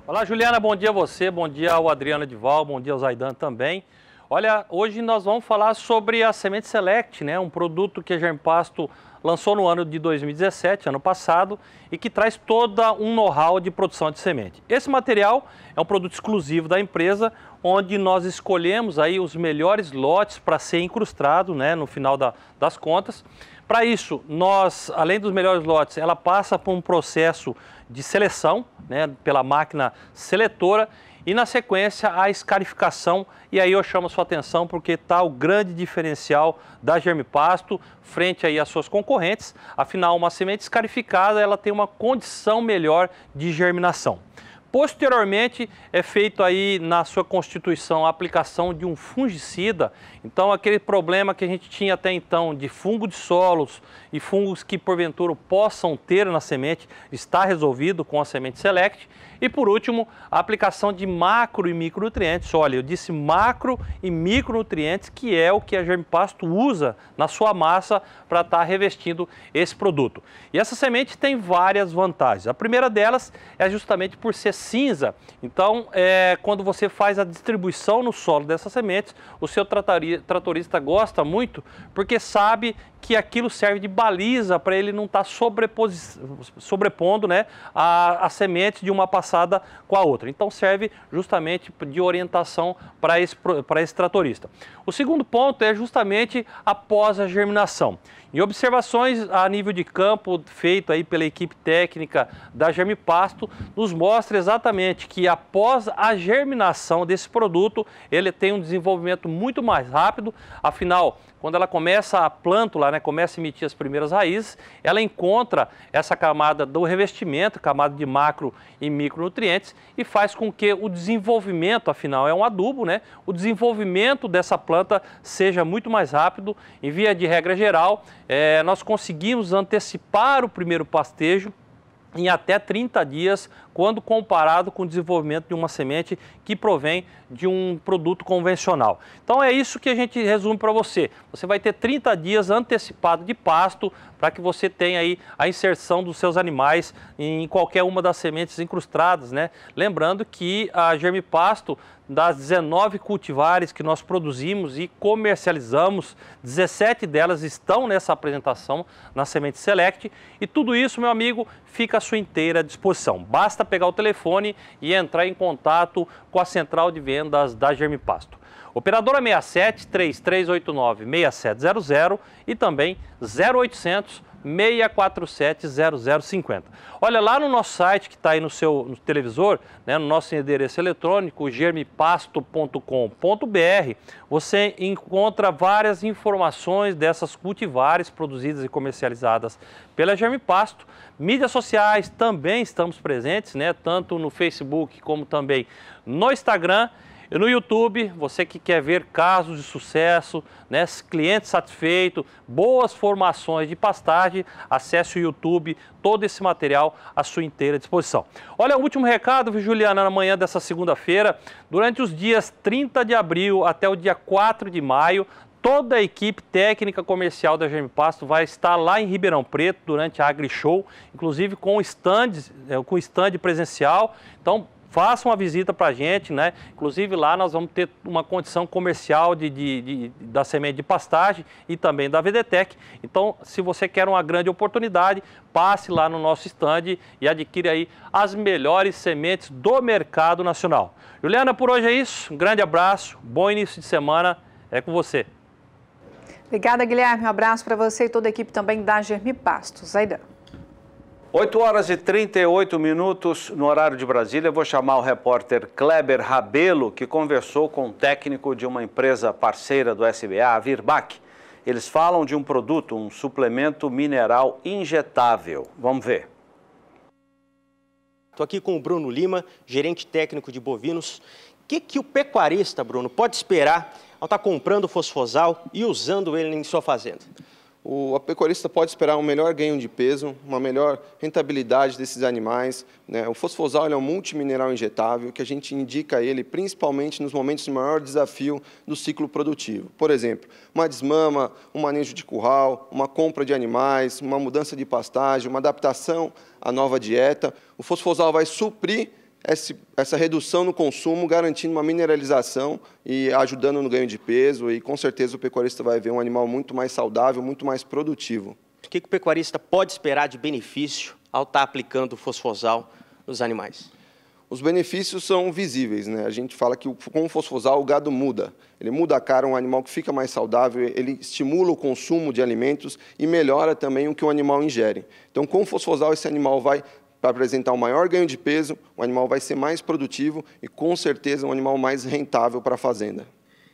Olá, Juliana, bom dia a você, bom dia ao Adriano Edival, bom dia ao Zaidan também. Olha, hoje nós vamos falar sobre a Semente Select, né? Um produto que a Germipasto lançou no ano de 2017, ano passado, e que traz todo um know-how de produção de semente. Esse material é um produto exclusivo da empresa, onde nós escolhemos aí os melhores lotes para ser incrustado, né, no final das contas. Para isso, nós, além dos melhores lotes, ela passa por um processo de seleção, né, pela máquina seletora, e na sequência a escarificação, e aí eu chamo a sua atenção porque está o grande diferencial da Germipasto frente aí às suas concorrentes. Afinal, uma semente escarificada ela tem uma condição melhor de germinação. Posteriormente, é feito aí na sua constituição a aplicação de um fungicida. Então, aquele problema que a gente tinha até então de fungo de solos e fungos que porventura possam ter na semente, está resolvido com a Semente Select. E por último, a aplicação de macro e micronutrientes. Olha, eu disse macro e micronutrientes, que é o que a Germipasto usa na sua massa para estar revestindo esse produto. E essa semente tem várias vantagens. A primeira delas é justamente por ser cinza. Então, quando você faz a distribuição no solo dessas sementes, o seu tratorista gosta muito, porque sabe que aquilo serve de baliza para ele não estar sobrepondo, né, a semente de uma passada com a outra. Então serve justamente de orientação para esse tratorista. O segundo ponto é justamente após a germinação. Em observações a nível de campo feito aí pela equipe técnica da Germipasto, nos mostra exatamente que após a germinação desse produto, ele tem um desenvolvimento muito mais rápido. Afinal, quando ela começa a plântula, né, começa a emitir as primeiras raízes, ela encontra essa camada do revestimento, camada de macro e micronutrientes, e faz com que o desenvolvimento, afinal é um adubo, né, o desenvolvimento dessa planta seja muito mais rápido. Em via de regra geral, nós conseguimos antecipar o primeiro pastejo em até 30 dias, quando comparado com o desenvolvimento de uma semente que provém de um produto convencional. Então é isso que a gente resume para você. Você vai ter 30 dias antecipado de pasto para que você tenha aí a inserção dos seus animais em qualquer uma das sementes incrustadas, né? Lembrando que a Germipasto, das 19 cultivares que nós produzimos e comercializamos, 17 delas estão nessa apresentação na Semente Select, e tudo isso, meu amigo, fica à sua inteira disposição. Basta pegar o telefone e entrar em contato com a central de vendas da Germipasto. Operadora 67 3389 6700 e também 0800 647 0050. Olha, lá no nosso site, que está aí no televisor, né, no nosso endereço eletrônico, germipasto.com.br, você encontra várias informações dessas cultivares produzidas e comercializadas pela Germipasto. Mídias sociais também estamos presentes, né, tanto no Facebook como também no Instagram. E no YouTube, você que quer ver casos de sucesso, né, clientes satisfeitos, boas formações de pastagem, acesse o YouTube, todo esse material à sua inteira disposição. Olha, o último recado, viu, Juliana, na manhã dessa segunda-feira, durante os dias 30 de abril até o dia 4 de maio, toda a equipe técnica comercial da Germipasto vai estar lá em Ribeirão Preto durante a AgriShow, inclusive com stand presencial. Então, faça uma visita para a gente, né? Inclusive lá nós vamos ter uma condição comercial da semente de pastagem e também da Vedetec. Então, se você quer uma grande oportunidade, passe lá no nosso stand e adquire aí as melhores sementes do mercado nacional. Juliana, por hoje é isso. Um grande abraço, bom início de semana, é com você. Obrigada, Guilherme. Um abraço para você e toda a equipe também da Germipastos. Aidan. 8 horas e 38 minutos no horário de Brasília. Eu vou chamar o repórter Kleber Rabelo, que conversou com um técnico de uma empresa parceira do SBA, a Virbac. Eles falam de um produto, um suplemento mineral injetável. Vamos ver. Estou aqui com o Bruno Lima, gerente técnico de bovinos. O que o pecuarista, Bruno, pode esperar ao estar comprando o fosfosal e usando ele em sua fazenda? O pecuarista pode esperar um melhor ganho de peso, uma melhor rentabilidade desses animais, né? O fosfosal é um multimineral injetável que a gente indica ele principalmente nos momentos de maior desafio do ciclo produtivo. Por exemplo, uma desmama, um manejo de curral, uma compra de animais, uma mudança de pastagem, uma adaptação à nova dieta. O fosfosal vai suprir essa redução no consumo, garantindo uma mineralização e ajudando no ganho de peso, e com certeza o pecuarista vai ver um animal muito mais saudável, muito mais produtivo. O que o pecuarista pode esperar de benefício ao estar aplicando o fosfosal nos animais? Os benefícios são visíveis, né? A gente fala que com o fosfosal o gado muda. Ele muda a cara, um animal que fica mais saudável, ele estimula o consumo de alimentos e melhora também o que o animal ingere. Então, com o fosfosal, esse animal vai para apresentar um maior ganho de peso, o animal vai ser mais produtivo e, com certeza, um animal mais rentável para a fazenda.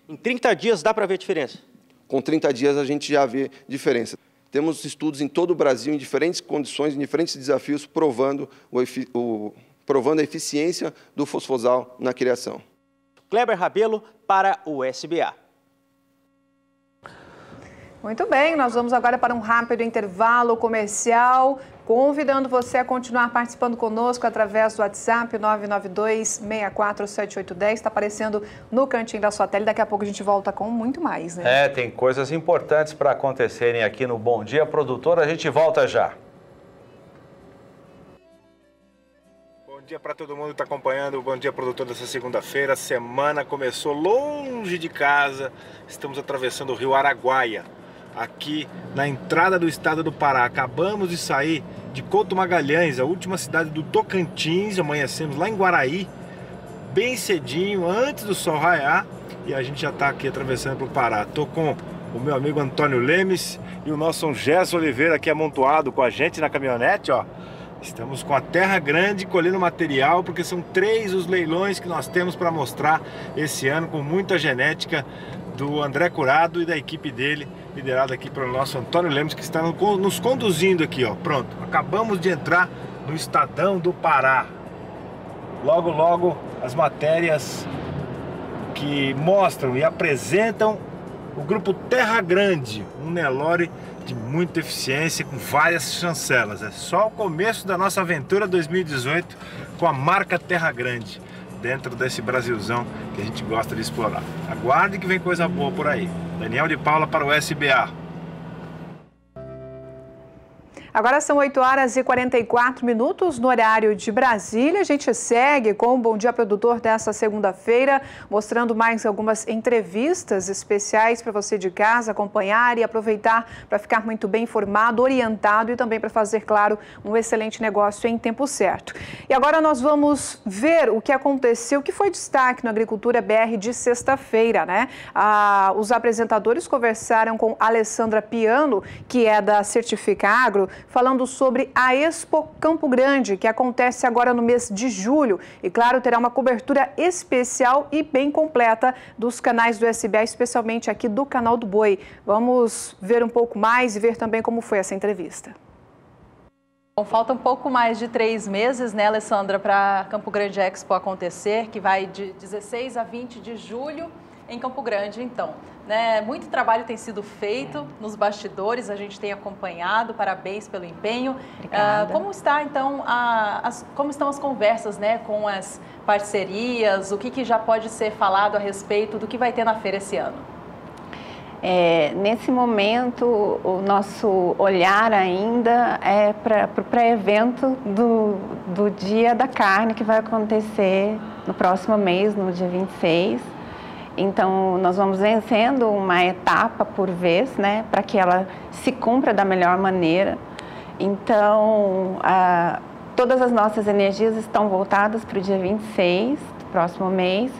Em 30 dias dá para ver a diferença? Com 30 dias a gente já vê diferença. Temos estudos em todo o Brasil, em diferentes condições, em diferentes desafios, provando a eficiência do fosfosal na criação. Kleber Rabelo para o SBA. Muito bem, nós vamos agora para um rápido intervalo comercial, convidando você a continuar participando conosco através do WhatsApp 992-647810, está aparecendo no cantinho da sua tela, daqui a pouco a gente volta com muito mais, né? Tem coisas importantes para acontecerem aqui no Bom Dia Produtor, a gente volta já. Bom dia para todo mundo que está acompanhando o Bom Dia Produtor dessa segunda-feira. A semana começou longe de casa, estamos atravessando o rio Araguaia, aqui na entrada do estado do Pará. Acabamos de sair de Couto Magalhães, a última cidade do Tocantins. Amanhecemos lá em Guaraí, bem cedinho, antes do sol raiar, e a gente já está aqui atravessando para o Pará. Estou com o meu amigo Antônio Lemes e o nosso Gerson Oliveira aqui amontoado com a gente na caminhonete, ó. Estamos com a Terra Grande colhendo material, porque são 3 os leilões que nós temos para mostrar esse ano, com muita genética do André Curado e da equipe dele, liderada aqui pelo nosso Antônio Lemos, que está nos conduzindo aqui, ó. Pronto, acabamos de entrar no Estadão do Pará. Logo, logo, as matérias que mostram e apresentam o grupo Terra Grande, um Nelore de muita eficiência, com várias chancelas. É só o começo da nossa aventura 2018 com a marca Terra Grande, dentro desse Brasilzão que a gente gosta de explorar. Aguarde que vem coisa boa por aí. Daniel de Paula para o SBA. Agora são 8 horas e 44 minutos no horário de Brasília. A gente segue com o Bom Dia Produtor dessa segunda-feira, mostrando mais algumas entrevistas especiais para você de casa acompanhar e aproveitar para ficar muito bem informado, orientado e também para fazer, claro, um excelente negócio em tempo certo. E agora nós vamos ver o que aconteceu, o que foi destaque no Agricultura BR de sexta-feira, né? Os apresentadores conversaram com Alessandra Piano, que é da Certifica Agro, falando sobre a Expo Campo Grande, que acontece agora no mês de julho. E, claro, terá uma cobertura especial e bem completa dos canais do SBA, especialmente aqui do Canal do Boi. Vamos ver um pouco mais e ver também como foi essa entrevista. Bom, falta um pouco mais de 3 meses, né, Alessandra, para Campo Grande Expo acontecer, que vai de 16 a 20 de julho em Campo Grande, então. Né, muito trabalho tem sido feito nos bastidores, a gente tem acompanhado, parabéns pelo empenho. Como está, então, como estão as conversas, né, com as parcerias, o que já pode ser falado a respeito do que vai ter na feira esse ano? Nesse momento, o nosso olhar ainda é para o pré-evento do Dia da Carne, que vai acontecer no próximo mês, no dia 26. Então, nós vamos vencendo uma etapa por vez, né, para que ela se cumpra da melhor maneira. Então, todas as nossas energias estão voltadas para o dia 26, do próximo mês,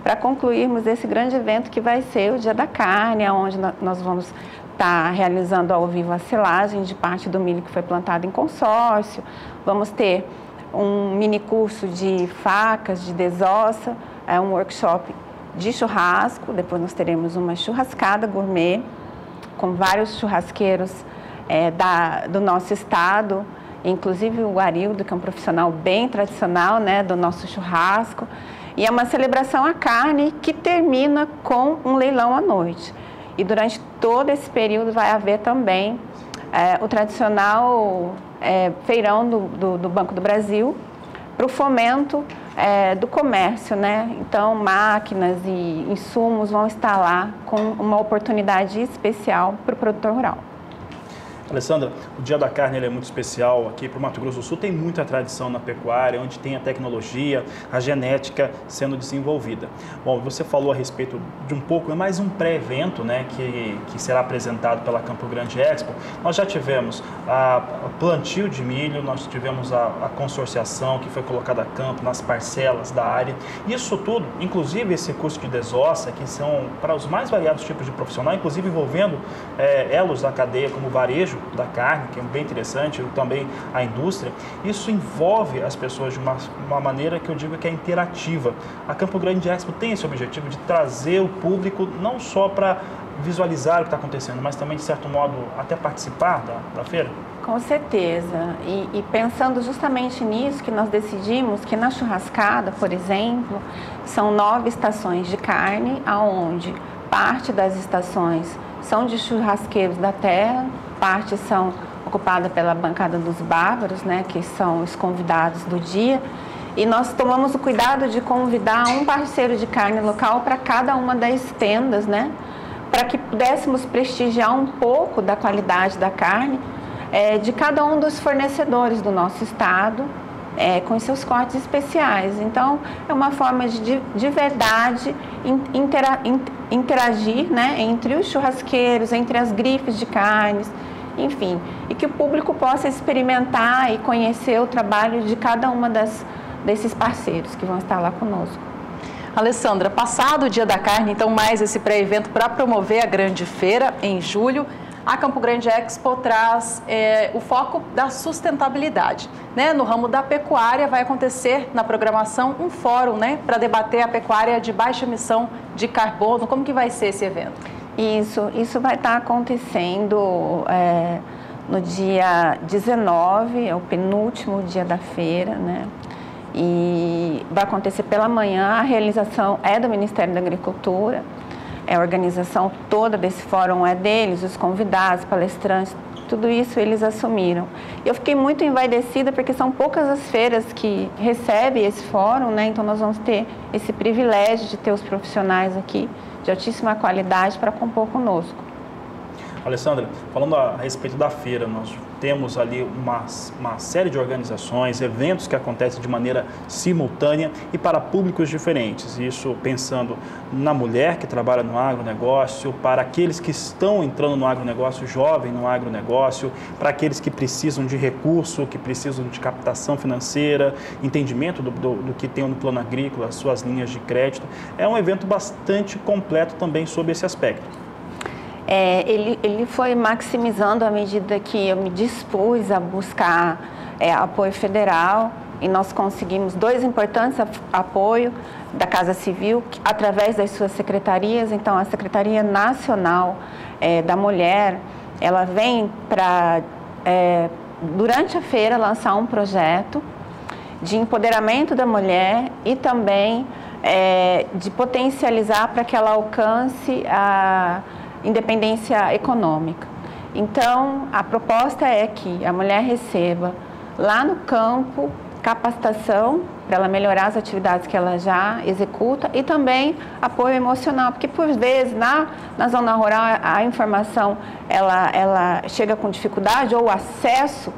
para concluirmos esse grande evento que vai ser o Dia da Carne, onde nós vamos estar realizando ao vivo a silagem de parte do milho que foi plantado em consórcio. Vamos ter um mini curso de facas, de desossa, um workshop de churrasco. Depois nós teremos uma churrascada gourmet com vários churrasqueiros do nosso estado, inclusive o Arildo, que é um profissional bem tradicional, né, do nosso churrasco. E é uma celebração à carne que termina com um leilão à noite. E durante todo esse período vai haver também o tradicional feirão do Banco do Brasil para o fomento do comércio, né? Então, máquinas e insumos vão estar lá com uma oportunidade especial para o produtor rural. Alessandra, o Dia da Carne ele é muito especial aqui para o Mato Grosso do Sul, tem muita tradição na pecuária, onde tem a tecnologia, a genética sendo desenvolvida. Bom, você falou a respeito de um pouco, é mais um pré-evento, né, que será apresentado pela Campo Grande Expo. Nós já tivemos a plantio de milho, nós tivemos a consorciação que foi colocada a campo nas parcelas da área. Isso tudo, inclusive esse curso de desossa, que são para os mais variados tipos de profissional, inclusive envolvendo elos da cadeia como varejo da carne, que é bem interessante, também a indústria. Isso envolve as pessoas de uma maneira que eu digo que é interativa. A Campo Grande Expo tem esse objetivo de trazer o público não só para visualizar o que está acontecendo, mas também, de certo modo, até participar da feira? Com certeza. E pensando justamente nisso, que nós decidimos que na churrascada, por exemplo, são 9 estações de carne, aonde parte das estações são de churrasqueiros da terra, parte são ocupadas pela bancada dos bárbaros, né, que são os convidados do dia. E nós tomamos o cuidado de convidar um parceiro de carne local para cada uma das tendas, né, para que pudéssemos prestigiar um pouco da qualidade da carne de cada um dos fornecedores do nosso estado, com seus cortes especiais. Então, é uma forma de verdade interagir, né, entre os churrasqueiros, entre as grifes de carnes, enfim, e que o público possa experimentar e conhecer o trabalho de cada uma desses parceiros que vão estar lá conosco. Alessandra, passado o Dia da Carne, então mais esse pré-evento para promover a grande feira em julho, a Campo Grande Expo traz o foco da sustentabilidade, né? No ramo da pecuária vai acontecer na programação um fórum, né, para debater a pecuária de baixa emissão de carbono. Como que vai ser esse evento? Isso vai estar acontecendo no dia 19, é o penúltimo dia da feira, né? E vai acontecer pela manhã. A realização é do Ministério da Agricultura, a organização toda desse fórum é deles, os convidados, palestrantes, tudo isso eles assumiram. Eu fiquei muito envaidecida porque são poucas as feiras que recebem esse fórum, né? Então nós vamos ter esse privilégio de ter os profissionais aqui de altíssima qualidade para compor conosco. Alessandra, falando a respeito da feira, nós temos ali uma série de organizações, eventos que acontecem de maneira simultânea e para públicos diferentes. Isso pensando na mulher que trabalha no agronegócio, para aqueles que estão entrando no agronegócio, jovem no agronegócio, para aqueles que precisam de recurso, que precisam de captação financeira, entendimento do que tem no plano agrícola, suas linhas de crédito. É um evento bastante completo também sob esse aspecto. Ele foi maximizando à medida que eu me dispus a buscar apoio federal, e nós conseguimos 2 importantes apoios da Casa Civil, através das suas secretarias. Então, a Secretaria Nacional da Mulher, ela vem para, durante a feira, lançar um projeto de empoderamento da mulher e também de potencializar para que ela alcance a independência econômica. Então, a proposta é que a mulher receba lá no campo capacitação para ela melhorar as atividades que ela já executa e também apoio emocional, porque por vezes na zona rural a informação ela chega com dificuldade ou o acesso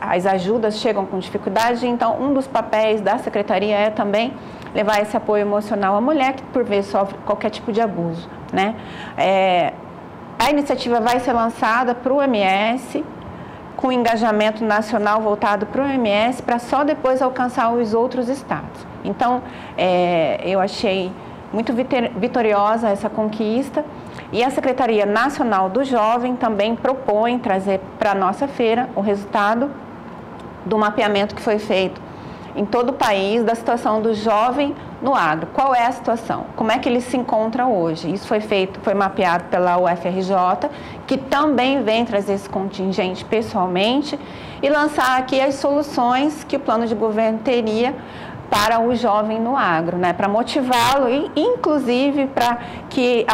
às ajudas chegam com dificuldade, então um dos papéis da secretaria é também levar esse apoio emocional à mulher que por vezes sofre qualquer tipo de abuso, né? A iniciativa vai ser lançada para o MS, com engajamento nacional voltado para o MS, para só depois alcançar os outros estados. Então, eu achei muito vitoriosa essa conquista e a Secretaria Nacional do Jovem também propõe trazer para a nossa feira o resultado do mapeamento que foi feito em todo o país da situação do jovem no agro. Qual é a situação? Como é que ele se encontra hoje? Isso foi mapeado pela UFRJ, que também vem trazer esse contingente pessoalmente e lançar aqui as soluções que o plano de governo teria para o jovem no agro, né? Para motivá-lo e, inclusive, para que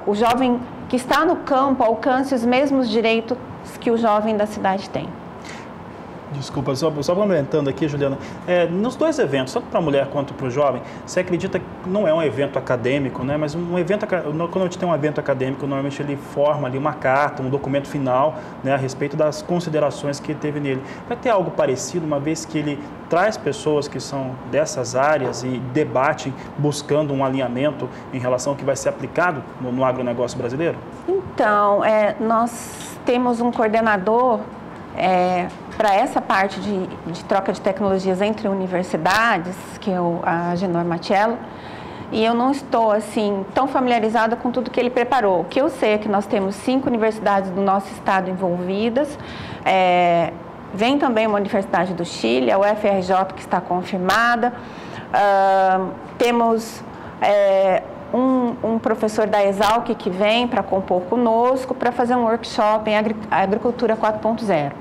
o jovem que está no campo alcance os mesmos direitos que o jovem da cidade tem. Desculpa, só complementando aqui, Juliana, nos dois eventos, tanto para a mulher quanto para o jovem, você acredita que não é um evento acadêmico, né? Mas um evento, quando a gente tem um evento acadêmico, normalmente ele forma ali uma carta, um documento final, né, a respeito das considerações que teve nele. Vai ter algo parecido, uma vez que ele traz pessoas que são dessas áreas e debatem, buscando um alinhamento em relação ao que vai ser aplicado no agronegócio brasileiro? Então, nós temos um coordenador para essa parte de troca de tecnologias entre universidades, que é a Agenor Matiello, e eu não estou assim tão familiarizada com tudo que ele preparou. O que eu sei é que nós temos 5 universidades do nosso estado envolvidas, vem também uma universidade do Chile, a UFRJ, que está confirmada, temos um professor da Exalc que vem para compor conosco, para fazer um workshop em agricultura 4.0.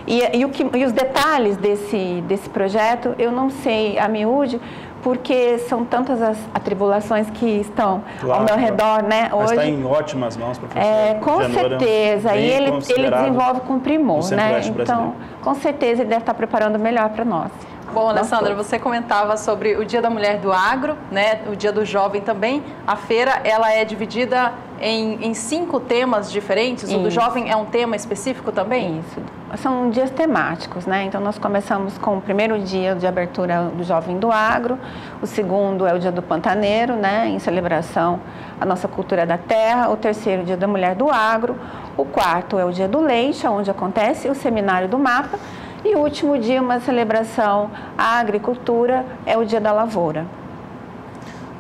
E os detalhes desse projeto eu não sei a miúde, porque são tantas as atribulações que estão ao meu redor, né? Mas está em ótimas mãos, professor. Com certeza, e ele desenvolve com primor, né? Então, com certeza ele deve estar preparando melhor para nós. Bom, Alessandra, você comentava sobre o Dia da Mulher do Agro, né? O Dia do Jovem também. A feira, ela é dividida em 5 temas diferentes. Isso. O do jovem é um tema específico também? Isso. São dias temáticos, né? Então, nós começamos com o primeiro dia de abertura do Jovem do Agro. O segundo é o Dia do Pantaneiro, né? Em celebração à nossa cultura da terra. O terceiro, Dia da Mulher do Agro. O quarto é o Dia do Leite, onde acontece o Seminário do Mapa. E o último dia, uma celebração à agricultura, é o Dia da Lavoura.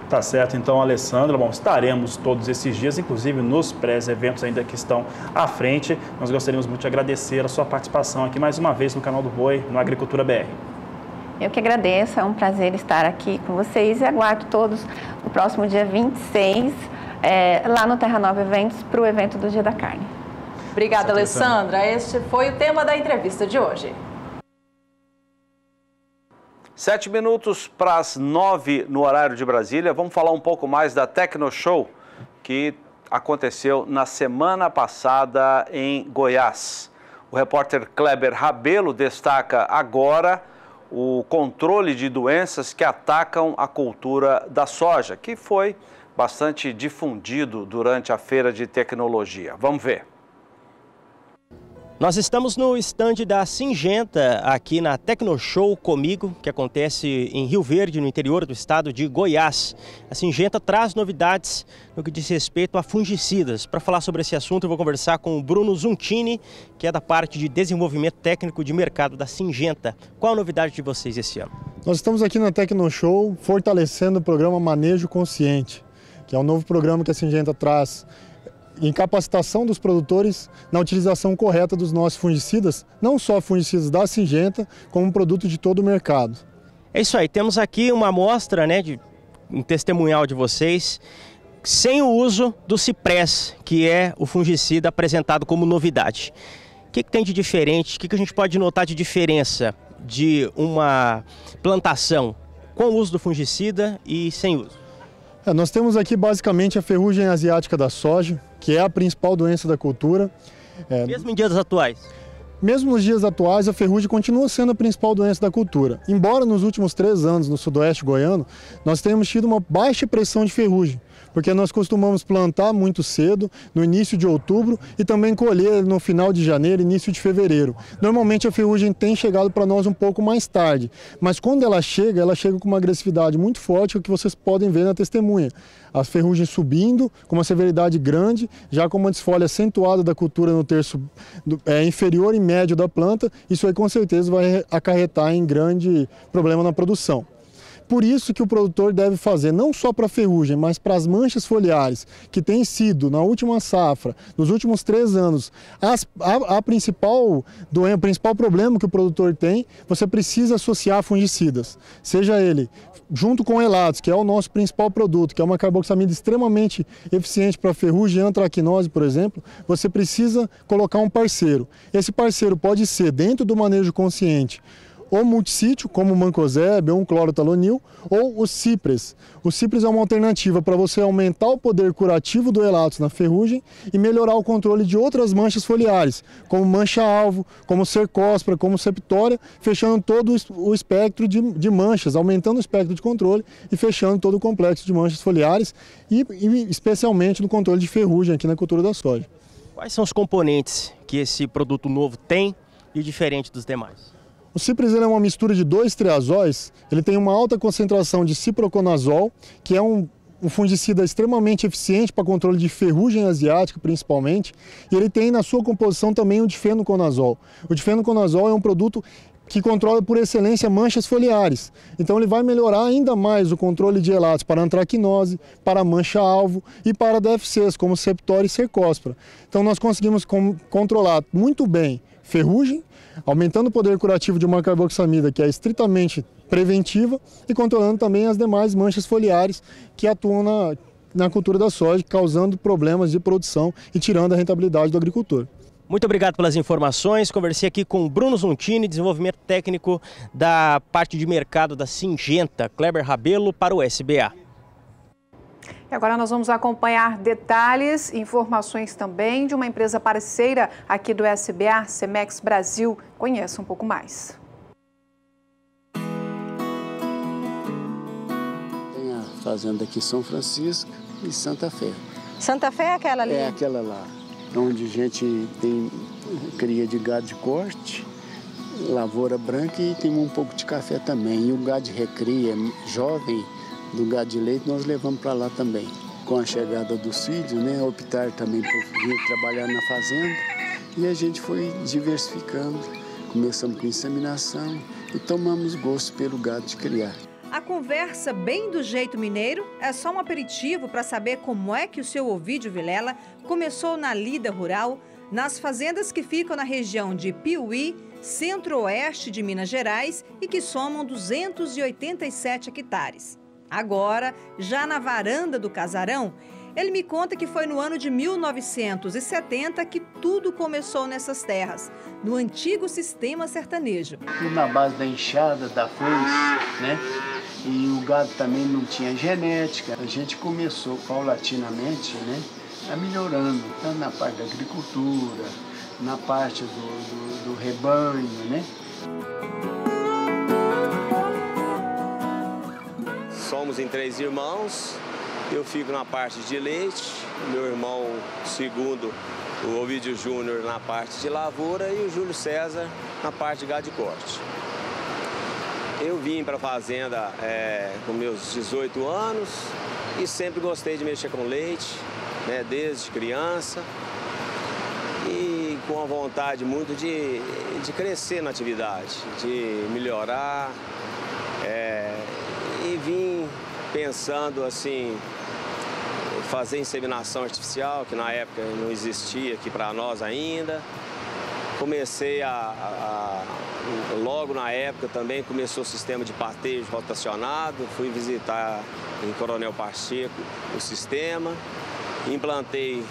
Tá certo, então, Alessandra, bom, estaremos todos esses dias, inclusive nos pré-eventos ainda que estão à frente. Nós gostaríamos muito de agradecer a sua participação aqui mais uma vez no canal do Boi, no Agricultura BR. Eu que agradeço, é um prazer estar aqui com vocês e aguardo todos no próximo dia 26, lá no Terra Nova Eventos, para o evento do Dia da Carne. Obrigada, Alessandra. Este foi o tema da entrevista de hoje. 7 minutos para as 9 no horário de Brasília. Vamos falar um pouco mais da Tecnoshow, que aconteceu na semana passada em Goiás. O repórter Kleber Rabelo destaca agora o controle de doenças que atacam a cultura da soja, que foi bastante difundido durante a feira de tecnologia. Vamos ver. Nós estamos no estande da Syngenta, aqui na Tecnoshow comigo, que acontece em Rio Verde, no interior do estado de Goiás. A Syngenta traz novidades no que diz respeito a fungicidas. Para falar sobre esse assunto, eu vou conversar com o Bruno Zuntini, que é da parte de desenvolvimento técnico de mercado da Syngenta. Qual a novidade de vocês esse ano? Nós estamos aqui na Tecnoshow fortalecendo o programa Manejo Consciente, que é um novo programa que a Syngenta traz em capacitação dos produtores na utilização correta dos nossos fungicidas, não só fungicidas da Syngenta, como um produto de todo o mercado. É isso aí, temos aqui uma amostra, né, um testemunhal de vocês, sem o uso do Cipress, que é o fungicida apresentado como novidade. O que tem de diferente, o que a gente pode notar de diferença de uma plantação com o uso do fungicida e sem uso? Nós temos aqui basicamente a ferrugem asiática da soja, que é a principal doença da cultura. Mesmo em dias atuais? Mesmo nos dias atuais, a ferrugem continua sendo a principal doença da cultura. Embora nos últimos 3 anos, no sudoeste goiano, nós tenhamos tido uma baixa pressão de ferrugem, porque nós costumamos plantar muito cedo, no início de outubro, e também colher no final de janeiro, início de fevereiro. Normalmente a ferrugem tem chegado para nós um pouco mais tarde, mas quando ela chega com uma agressividade muito forte, o que vocês podem ver na testemunha. As ferrugens subindo, com uma severidade grande, já com uma desfolha acentuada da cultura no terço inferior e médio da planta, isso aí com certeza vai acarretar em grande problema na produção. Por isso que o produtor deve fazer, não só para a ferrugem, mas para as manchas foliares, que tem sido, na última safra, nos últimos 3 anos, o principal problema que o produtor tem, você precisa associar fungicidas. Seja ele junto com o Elatos, que é o nosso principal produto, que é uma carboxamida extremamente eficiente para ferrugem e antracnose, por exemplo, você precisa colocar um parceiro. Esse parceiro pode ser, dentro do manejo consciente, ou multissítio, como o mancozeb ou um clorotalonil, ou o cipres. O cipres é uma alternativa para você aumentar o poder curativo do Elatos na ferrugem e melhorar o controle de outras manchas foliares, como mancha-alvo, como cercóspora, como septória, fechando todo o espectro de manchas, aumentando o espectro de controle e fechando todo o complexo de manchas foliares e especialmente no controle de ferrugem aqui na cultura da soja. Quais são os componentes que esse produto novo tem e diferente dos demais? O cipres é uma mistura de 2 triazóis, ele tem uma alta concentração de ciproconazol, que é um fungicida extremamente eficiente para controle de ferrugem asiática, principalmente, e ele tem na sua composição também o difenoconazol. O difenoconazol é um produto que controla por excelência manchas foliares. Então ele vai melhorar ainda mais o controle de Elatos para antracnose, para mancha-alvo e para DFCs, como septória e cercóspora. Então nós conseguimos controlar muito bem ferrugem, aumentando o poder curativo de uma carboxamida que é estritamente preventiva e controlando também as demais manchas foliares que atuam na cultura da soja, causando problemas de produção e tirando a rentabilidade do agricultor. Muito obrigado pelas informações. Conversei aqui com Bruno Zuntini, desenvolvimento técnico da parte de mercado da Syngenta, Kleber Rabelo para o SBA. E agora nós vamos acompanhar detalhes e informações também de uma empresa parceira aqui do SBA, Cemex Brasil. Conheça um pouco mais. Tem a fazenda aqui São Francisco e Santa Fé. Santa Fé é aquela ali? É aquela lá, onde a gente tem cria de gado de corte, lavoura branca e tem um pouco de café também. E o gado de recria jovem, do gado de leite, nós levamos para lá também. Com a chegada dos filhos, né, optaram também por vir trabalhar na fazenda e a gente foi diversificando. Começamos com inseminação e tomamos gosto pelo gado de criar. A conversa bem do jeito mineiro é só um aperitivo para saber como é que o seu Ovídio Vilela começou na lida rural, nas fazendas que ficam na região de Piuí, centro-oeste de Minas Gerais e que somam 287 hectares. Agora, já na varanda do casarão, ele me conta que foi no ano de 1970 que tudo começou nessas terras, no antigo sistema sertanejo. Na base da enxada, da foice, né? E o gado também não tinha genética. A gente começou paulatinamente, né, a melhorando, tanto na parte da agricultura, na parte do rebanho, né? Somos em 3 irmãos, eu fico na parte de leite, meu irmão segundo, o Ovídio Júnior, na parte de lavoura e o Júlio César na parte de gado de corte. Eu vim para a fazenda com meus 18 anos e sempre gostei de mexer com leite, né, desde criança e com a vontade muito de crescer na atividade, de melhorar. E vim pensando assim, fazer inseminação artificial, que na época não existia aqui para nós ainda. Comecei logo na época também começou o sistema de partejo rotacionado, fui visitar em Coronel Pacheco o sistema, implantei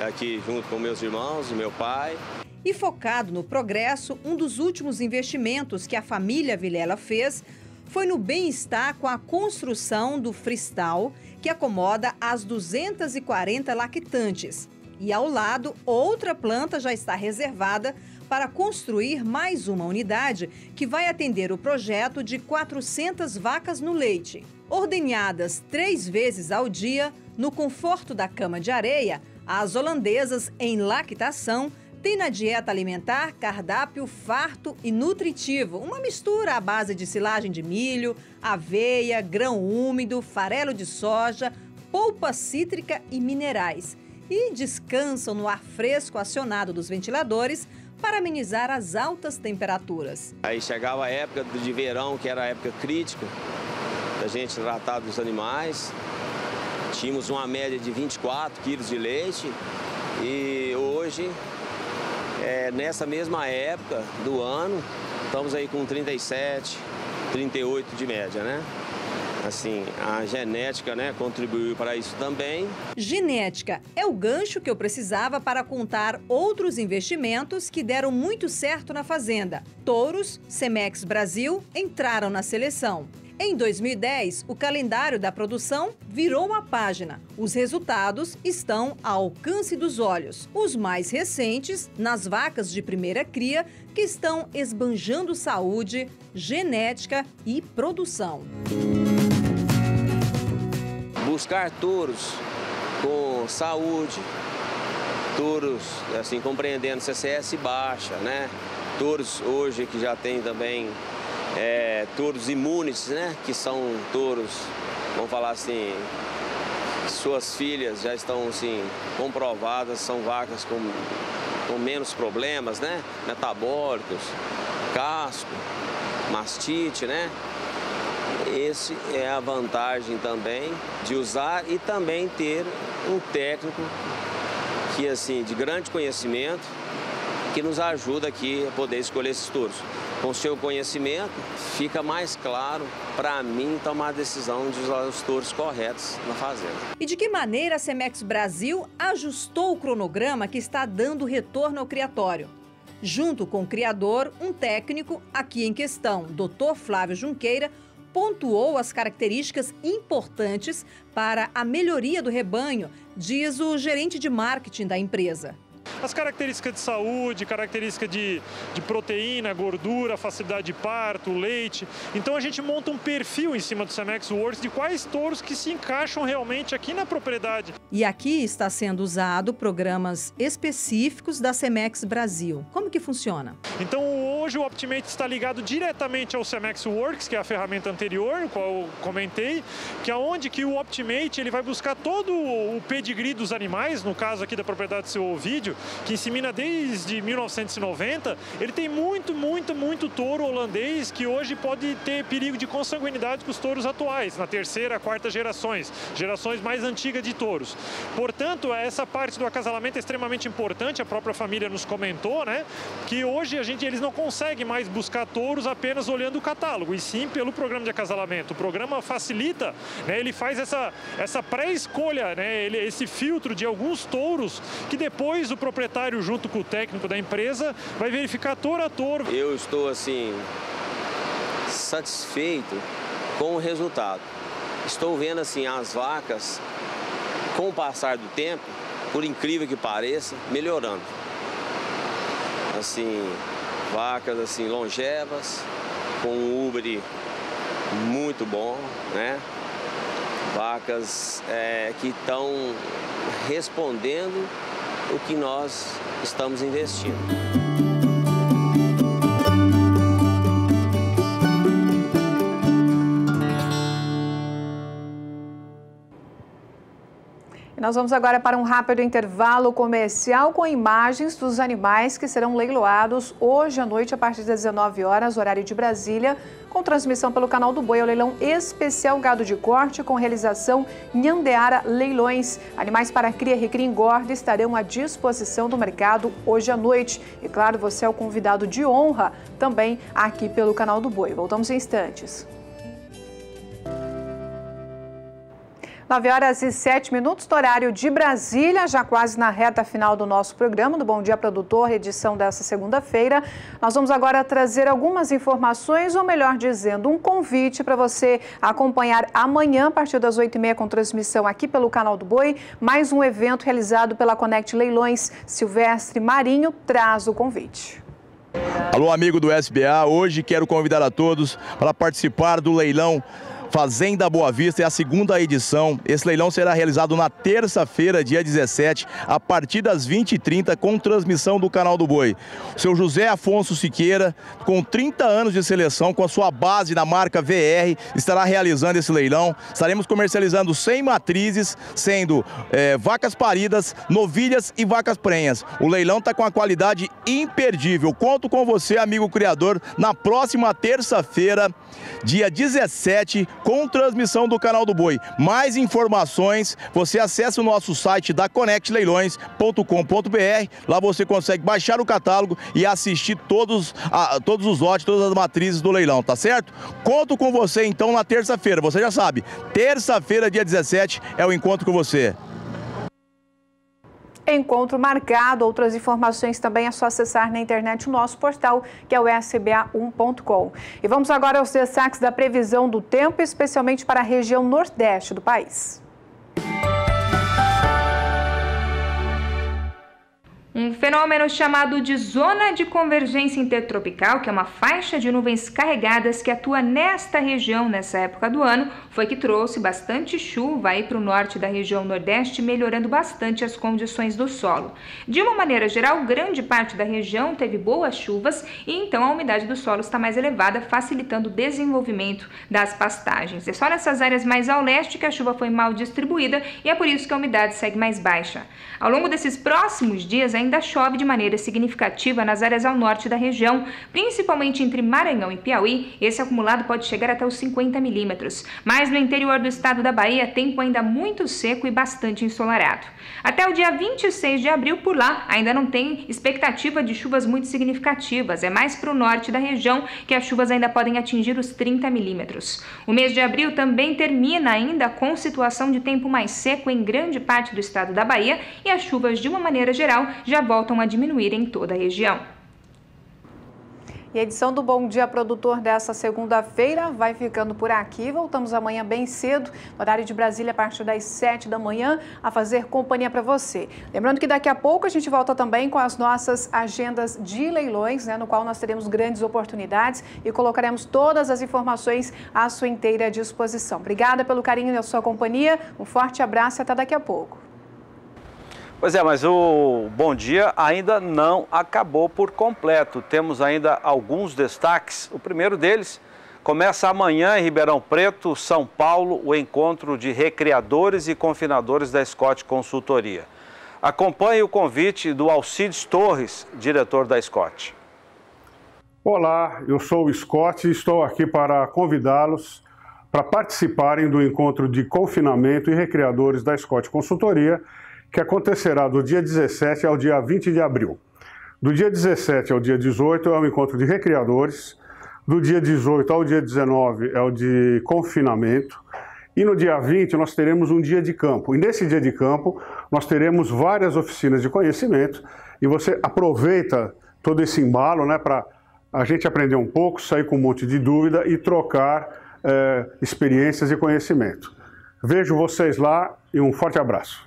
aqui junto com meus irmãos e meu pai. E focado no progresso, um dos últimos investimentos que a família Vilela fez foi no bem-estar com a construção do freestall, que acomoda as 240 lactantes. E ao lado, outra planta já está reservada para construir mais uma unidade que vai atender o projeto de 400 vacas no leite. Ordenhadas 3 vezes ao dia, no conforto da cama de areia, as holandesas em lactação têm na dieta alimentar cardápio farto e nutritivo, uma mistura à base de silagem de milho, aveia, grão úmido, farelo de soja, polpa cítrica e minerais. E descansam no ar fresco acionado dos ventiladores para amenizar as altas temperaturas. Aí chegava a época de verão, que era a época crítica da gente tratar dos animais. Tínhamos uma média de 24 quilos de leite e hoje, nessa mesma época do ano, estamos aí com 37, 38 de média, né? Assim, a genética, né, contribuiu para isso também. Genética é o gancho que eu precisava para contar outros investimentos que deram muito certo na fazenda. Touros, Cemex Brasil entraram na seleção. Em 2010, o calendário da produção virou a página. Os resultados estão ao alcance dos olhos. Os mais recentes, nas vacas de primeira cria, que estão esbanjando saúde, genética e produção. Buscar touros com saúde, touros assim compreendendo CCS baixa, né? Touros hoje que já tem também touros imunes, né? Que são touros, vamos falar assim, suas filhas já estão assim comprovadas, são vacas com menos problemas, né? Metabólicos, casco, mastite, né? Esse é a vantagem também de usar e também ter um técnico que assim de grande conhecimento que nos ajuda aqui a poder escolher esses touros. Com o seu conhecimento fica mais claro para mim tomar a decisão de usar os touros corretos na fazenda. E de que maneira a Cemex Brasil ajustou o cronograma que está dando retorno ao criatório? Junto com o criador, um técnico, aqui em questão, Dr. Flávio Junqueira, pontuou as características importantes para a melhoria do rebanho, diz o gerente de marketing da empresa. As características de saúde, característica de proteína, gordura, facilidade de parto, leite. Então a gente monta um perfil em cima do Cemex Works de quais touros que se encaixam realmente aqui na propriedade. E aqui está sendo usado programas específicos da Cemex Brasil. Como que funciona? Então hoje o Optimate está ligado diretamente ao Cemex Works, que é a ferramenta anterior, o qual eu comentei, que é onde que o Optimate ele vai buscar todo o pedigree dos animais, no caso aqui da propriedade do seu ovídio, que insemina desde 1990, ele tem muito touro holandês que hoje pode ter perigo de consanguinidade com os touros atuais, na terceira, quarta gerações mais antigas de touros. Portanto, essa parte do acasalamento é extremamente importante, a própria família nos comentou, né, que hoje eles não conseguem mais buscar touros apenas olhando o catálogo, e sim pelo programa de acasalamento. O programa facilita, né, ele faz essa pré-escolha, né, esse filtro de alguns touros que depois o proprietário, junto com o técnico da empresa, vai verificar touro a touro. Eu estou, assim, satisfeito com o resultado. Estou vendo, assim, as vacas, com o passar do tempo, por incrível que pareça, melhorando. Assim, vacas, assim, longevas, com um úbere muito bom, né? Vacas que estão respondendo o que nós estamos investindo. Nós vamos agora para um rápido intervalo comercial com imagens dos animais que serão leiloados hoje à noite a partir das 19 horas, horário de Brasília, com transmissão pelo canal do Boi, o leilão especial gado de corte com realização Nhandeara Leilões. Animais para cria, recria e engorda estarão à disposição do mercado hoje à noite. E claro, você é o convidado de honra também aqui pelo canal do Boi. Voltamos em instantes. 9 horas e 7 minutos, do horário de Brasília, já quase na reta final do nosso programa, do Bom Dia Produtor, edição dessa segunda-feira. Nós vamos agora trazer algumas informações, ou melhor dizendo, um convite para você acompanhar amanhã, a partir das 8h30, com transmissão aqui pelo canal do Boi, mais um evento realizado pela Connect Leilões. Silvestre Marinho traz o convite. Alô, amigo do SBA, hoje quero convidar a todos para participar do leilão Fazenda Boa Vista, é a segunda edição. Esse leilão será realizado na terça-feira, dia 17, a partir das 20h30, com transmissão do Canal do Boi. O seu José Afonso Siqueira, com 30 anos de seleção, com a sua base na marca VR, estará realizando esse leilão. Estaremos comercializando 100 matrizes, sendo vacas paridas, novilhas e vacas prenhas. O leilão está com a qualidade imperdível. Conto com você, amigo criador, na próxima terça-feira, dia 17, com transmissão do Canal do Boi. Mais informações, você acessa o nosso site da conectleilões.com.br. Lá você consegue baixar o catálogo e assistir todos os lotes, todas as matrizes do leilão, tá certo? Conto com você então na terça-feira. Você já sabe, terça-feira, dia 17, é o encontro com você. Encontro marcado. Outras informações também é só acessar na internet o nosso portal, que é o sba1.com. E vamos agora aos destaques da previsão do tempo, especialmente para a região nordeste do país. Um fenômeno chamado de zona de convergência intertropical, que é uma faixa de nuvens carregadas que atua nesta região nessa época do ano, foi que trouxe bastante chuva aí para o norte da região nordeste, melhorando bastante as condições do solo. De uma maneira geral, grande parte da região teve boas chuvas e então a umidade do solo está mais elevada, facilitando o desenvolvimento das pastagens. É só nessas áreas mais ao leste que a chuva foi mal distribuída e é por isso que a umidade segue mais baixa. Ao longo desses próximos dias, ainda chove de maneira significativa nas áreas ao norte da região, principalmente entre Maranhão e Piauí. Esse acumulado pode chegar até os 50 milímetros. Mas no interior do estado da Bahia, tempo ainda muito seco e bastante ensolarado. Até o dia 26 de abril, por lá, ainda não tem expectativa de chuvas muito significativas. É mais para o norte da região que as chuvas ainda podem atingir os 30 milímetros. O mês de abril também termina ainda com situação de tempo mais seco em grande parte do estado da Bahia e as chuvas, de uma maneira geral, já voltam a diminuir em toda a região. E a edição do Bom Dia Produtor dessa segunda-feira vai ficando por aqui. Voltamos amanhã bem cedo, no horário de Brasília, a partir das 7 da manhã, a fazer companhia para você. Lembrando que daqui a pouco a gente volta também com as nossas agendas de leilões, no qual nós teremos grandes oportunidades e colocaremos todas as informações à sua inteira disposição. Obrigada pelo carinho da sua companhia, um forte abraço e até daqui a pouco. Pois é, mas o Bom Dia ainda não acabou por completo. Temos ainda alguns destaques. O primeiro deles começa amanhã em Ribeirão Preto, São Paulo, o encontro de recriadores e confinadores da Scott Consultoria. Acompanhe o convite do Alcides Torres, diretor da Scott. Olá, eu sou o Scott e estou aqui para convidá-los para participarem do encontro de confinamento e recriadores da Scott Consultoria, que acontecerá do dia 17 ao dia 20 de abril. Do dia 17 ao dia 18 é o encontro de recriadores, do dia 18 ao dia 19 é o de confinamento, e no dia 20 nós teremos um dia de campo. E nesse dia de campo nós teremos várias oficinas de conhecimento, e você aproveita todo esse embalo, para a gente aprender um pouco, sair com um monte de dúvida e trocar experiências e conhecimento. Vejo vocês lá e um forte abraço.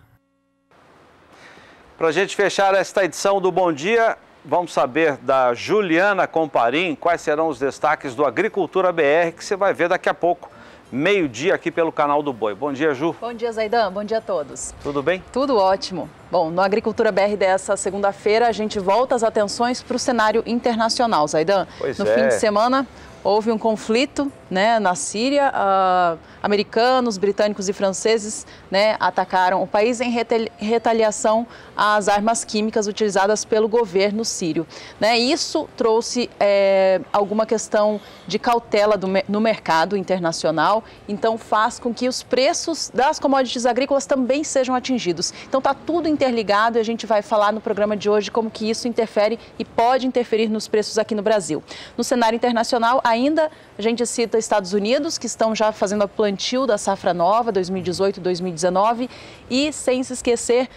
Para a gente fechar esta edição do Bom Dia, vamos saber da Juliana Comparim quais serão os destaques do Agricultura BR, que você vai ver daqui a pouco, meio-dia aqui pelo Canal do Boi. Bom dia, Ju. Bom dia, Zaidan. Bom dia a todos. Tudo bem? Tudo ótimo. Bom, no Agricultura BR dessa segunda-feira, a gente volta as atenções para o cenário internacional, Zaidan. Pois no fim de semana, houve um conflito na Síria. Americanos, britânicos e franceses atacaram o país em retaliação às armas químicas utilizadas pelo governo sírio. Isso trouxe alguma questão de cautela no mercado internacional, então faz com que os preços das commodities agrícolas também sejam atingidos. Então está tudo interligado e a gente vai falar no programa de hoje como que isso interfere e pode interferir nos preços aqui no Brasil. No cenário internacional, ainda a gente cita Estados Unidos, que estão já fazendo a plantio da safra nova, 2018-2019, e sem se esquecer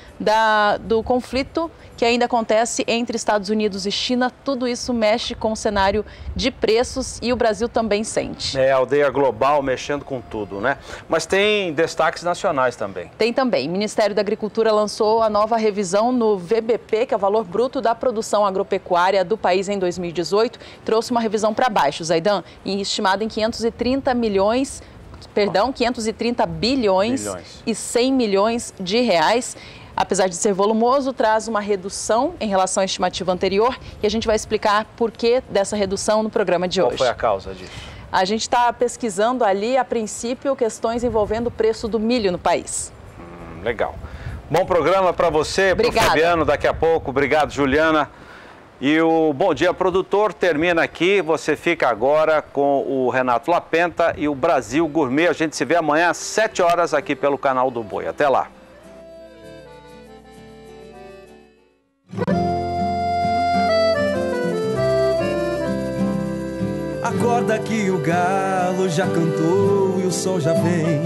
do conflito que ainda acontece entre Estados Unidos e China. Tudo isso mexe com o cenário de preços e o Brasil também sente. É, a aldeia global mexendo com tudo, né? Mas tem destaques nacionais também. Tem também. O Ministério da Agricultura lançou a nova revisão no VBP, que é o valor bruto da produção agropecuária do país em 2018. Trouxe uma revisão para baixo, Zaidan, estimada em 530 bilhões e 100 milhões de reais. Apesar de ser volumoso, traz uma redução em relação à estimativa anterior e a gente vai explicar por que dessa redução no programa de hoje. Qual foi a causa disso? A gente está pesquisando ali, a princípio, questões envolvendo o preço do milho no país. Legal. Bom programa para você, para o Fabiano, daqui a pouco. Obrigado, Juliana. E o Bom Dia Produtor termina aqui. Você fica agora com o Renato Lapenta e o Brasil Gourmet. A gente se vê amanhã às 7 horas aqui pelo canal do Boi. Até lá. Acorda que o galo já cantou e o sol já vem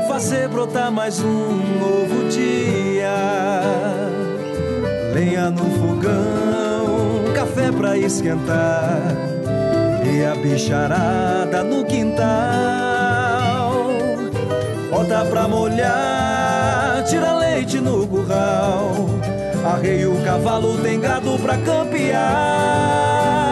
fazer brotar mais um novo dia. Lenha no fogão, café pra esquentar e a bicharada no quintal. Bota pra molhar, tira leite no curral. Arreia o cavalo, tem gado pra campear.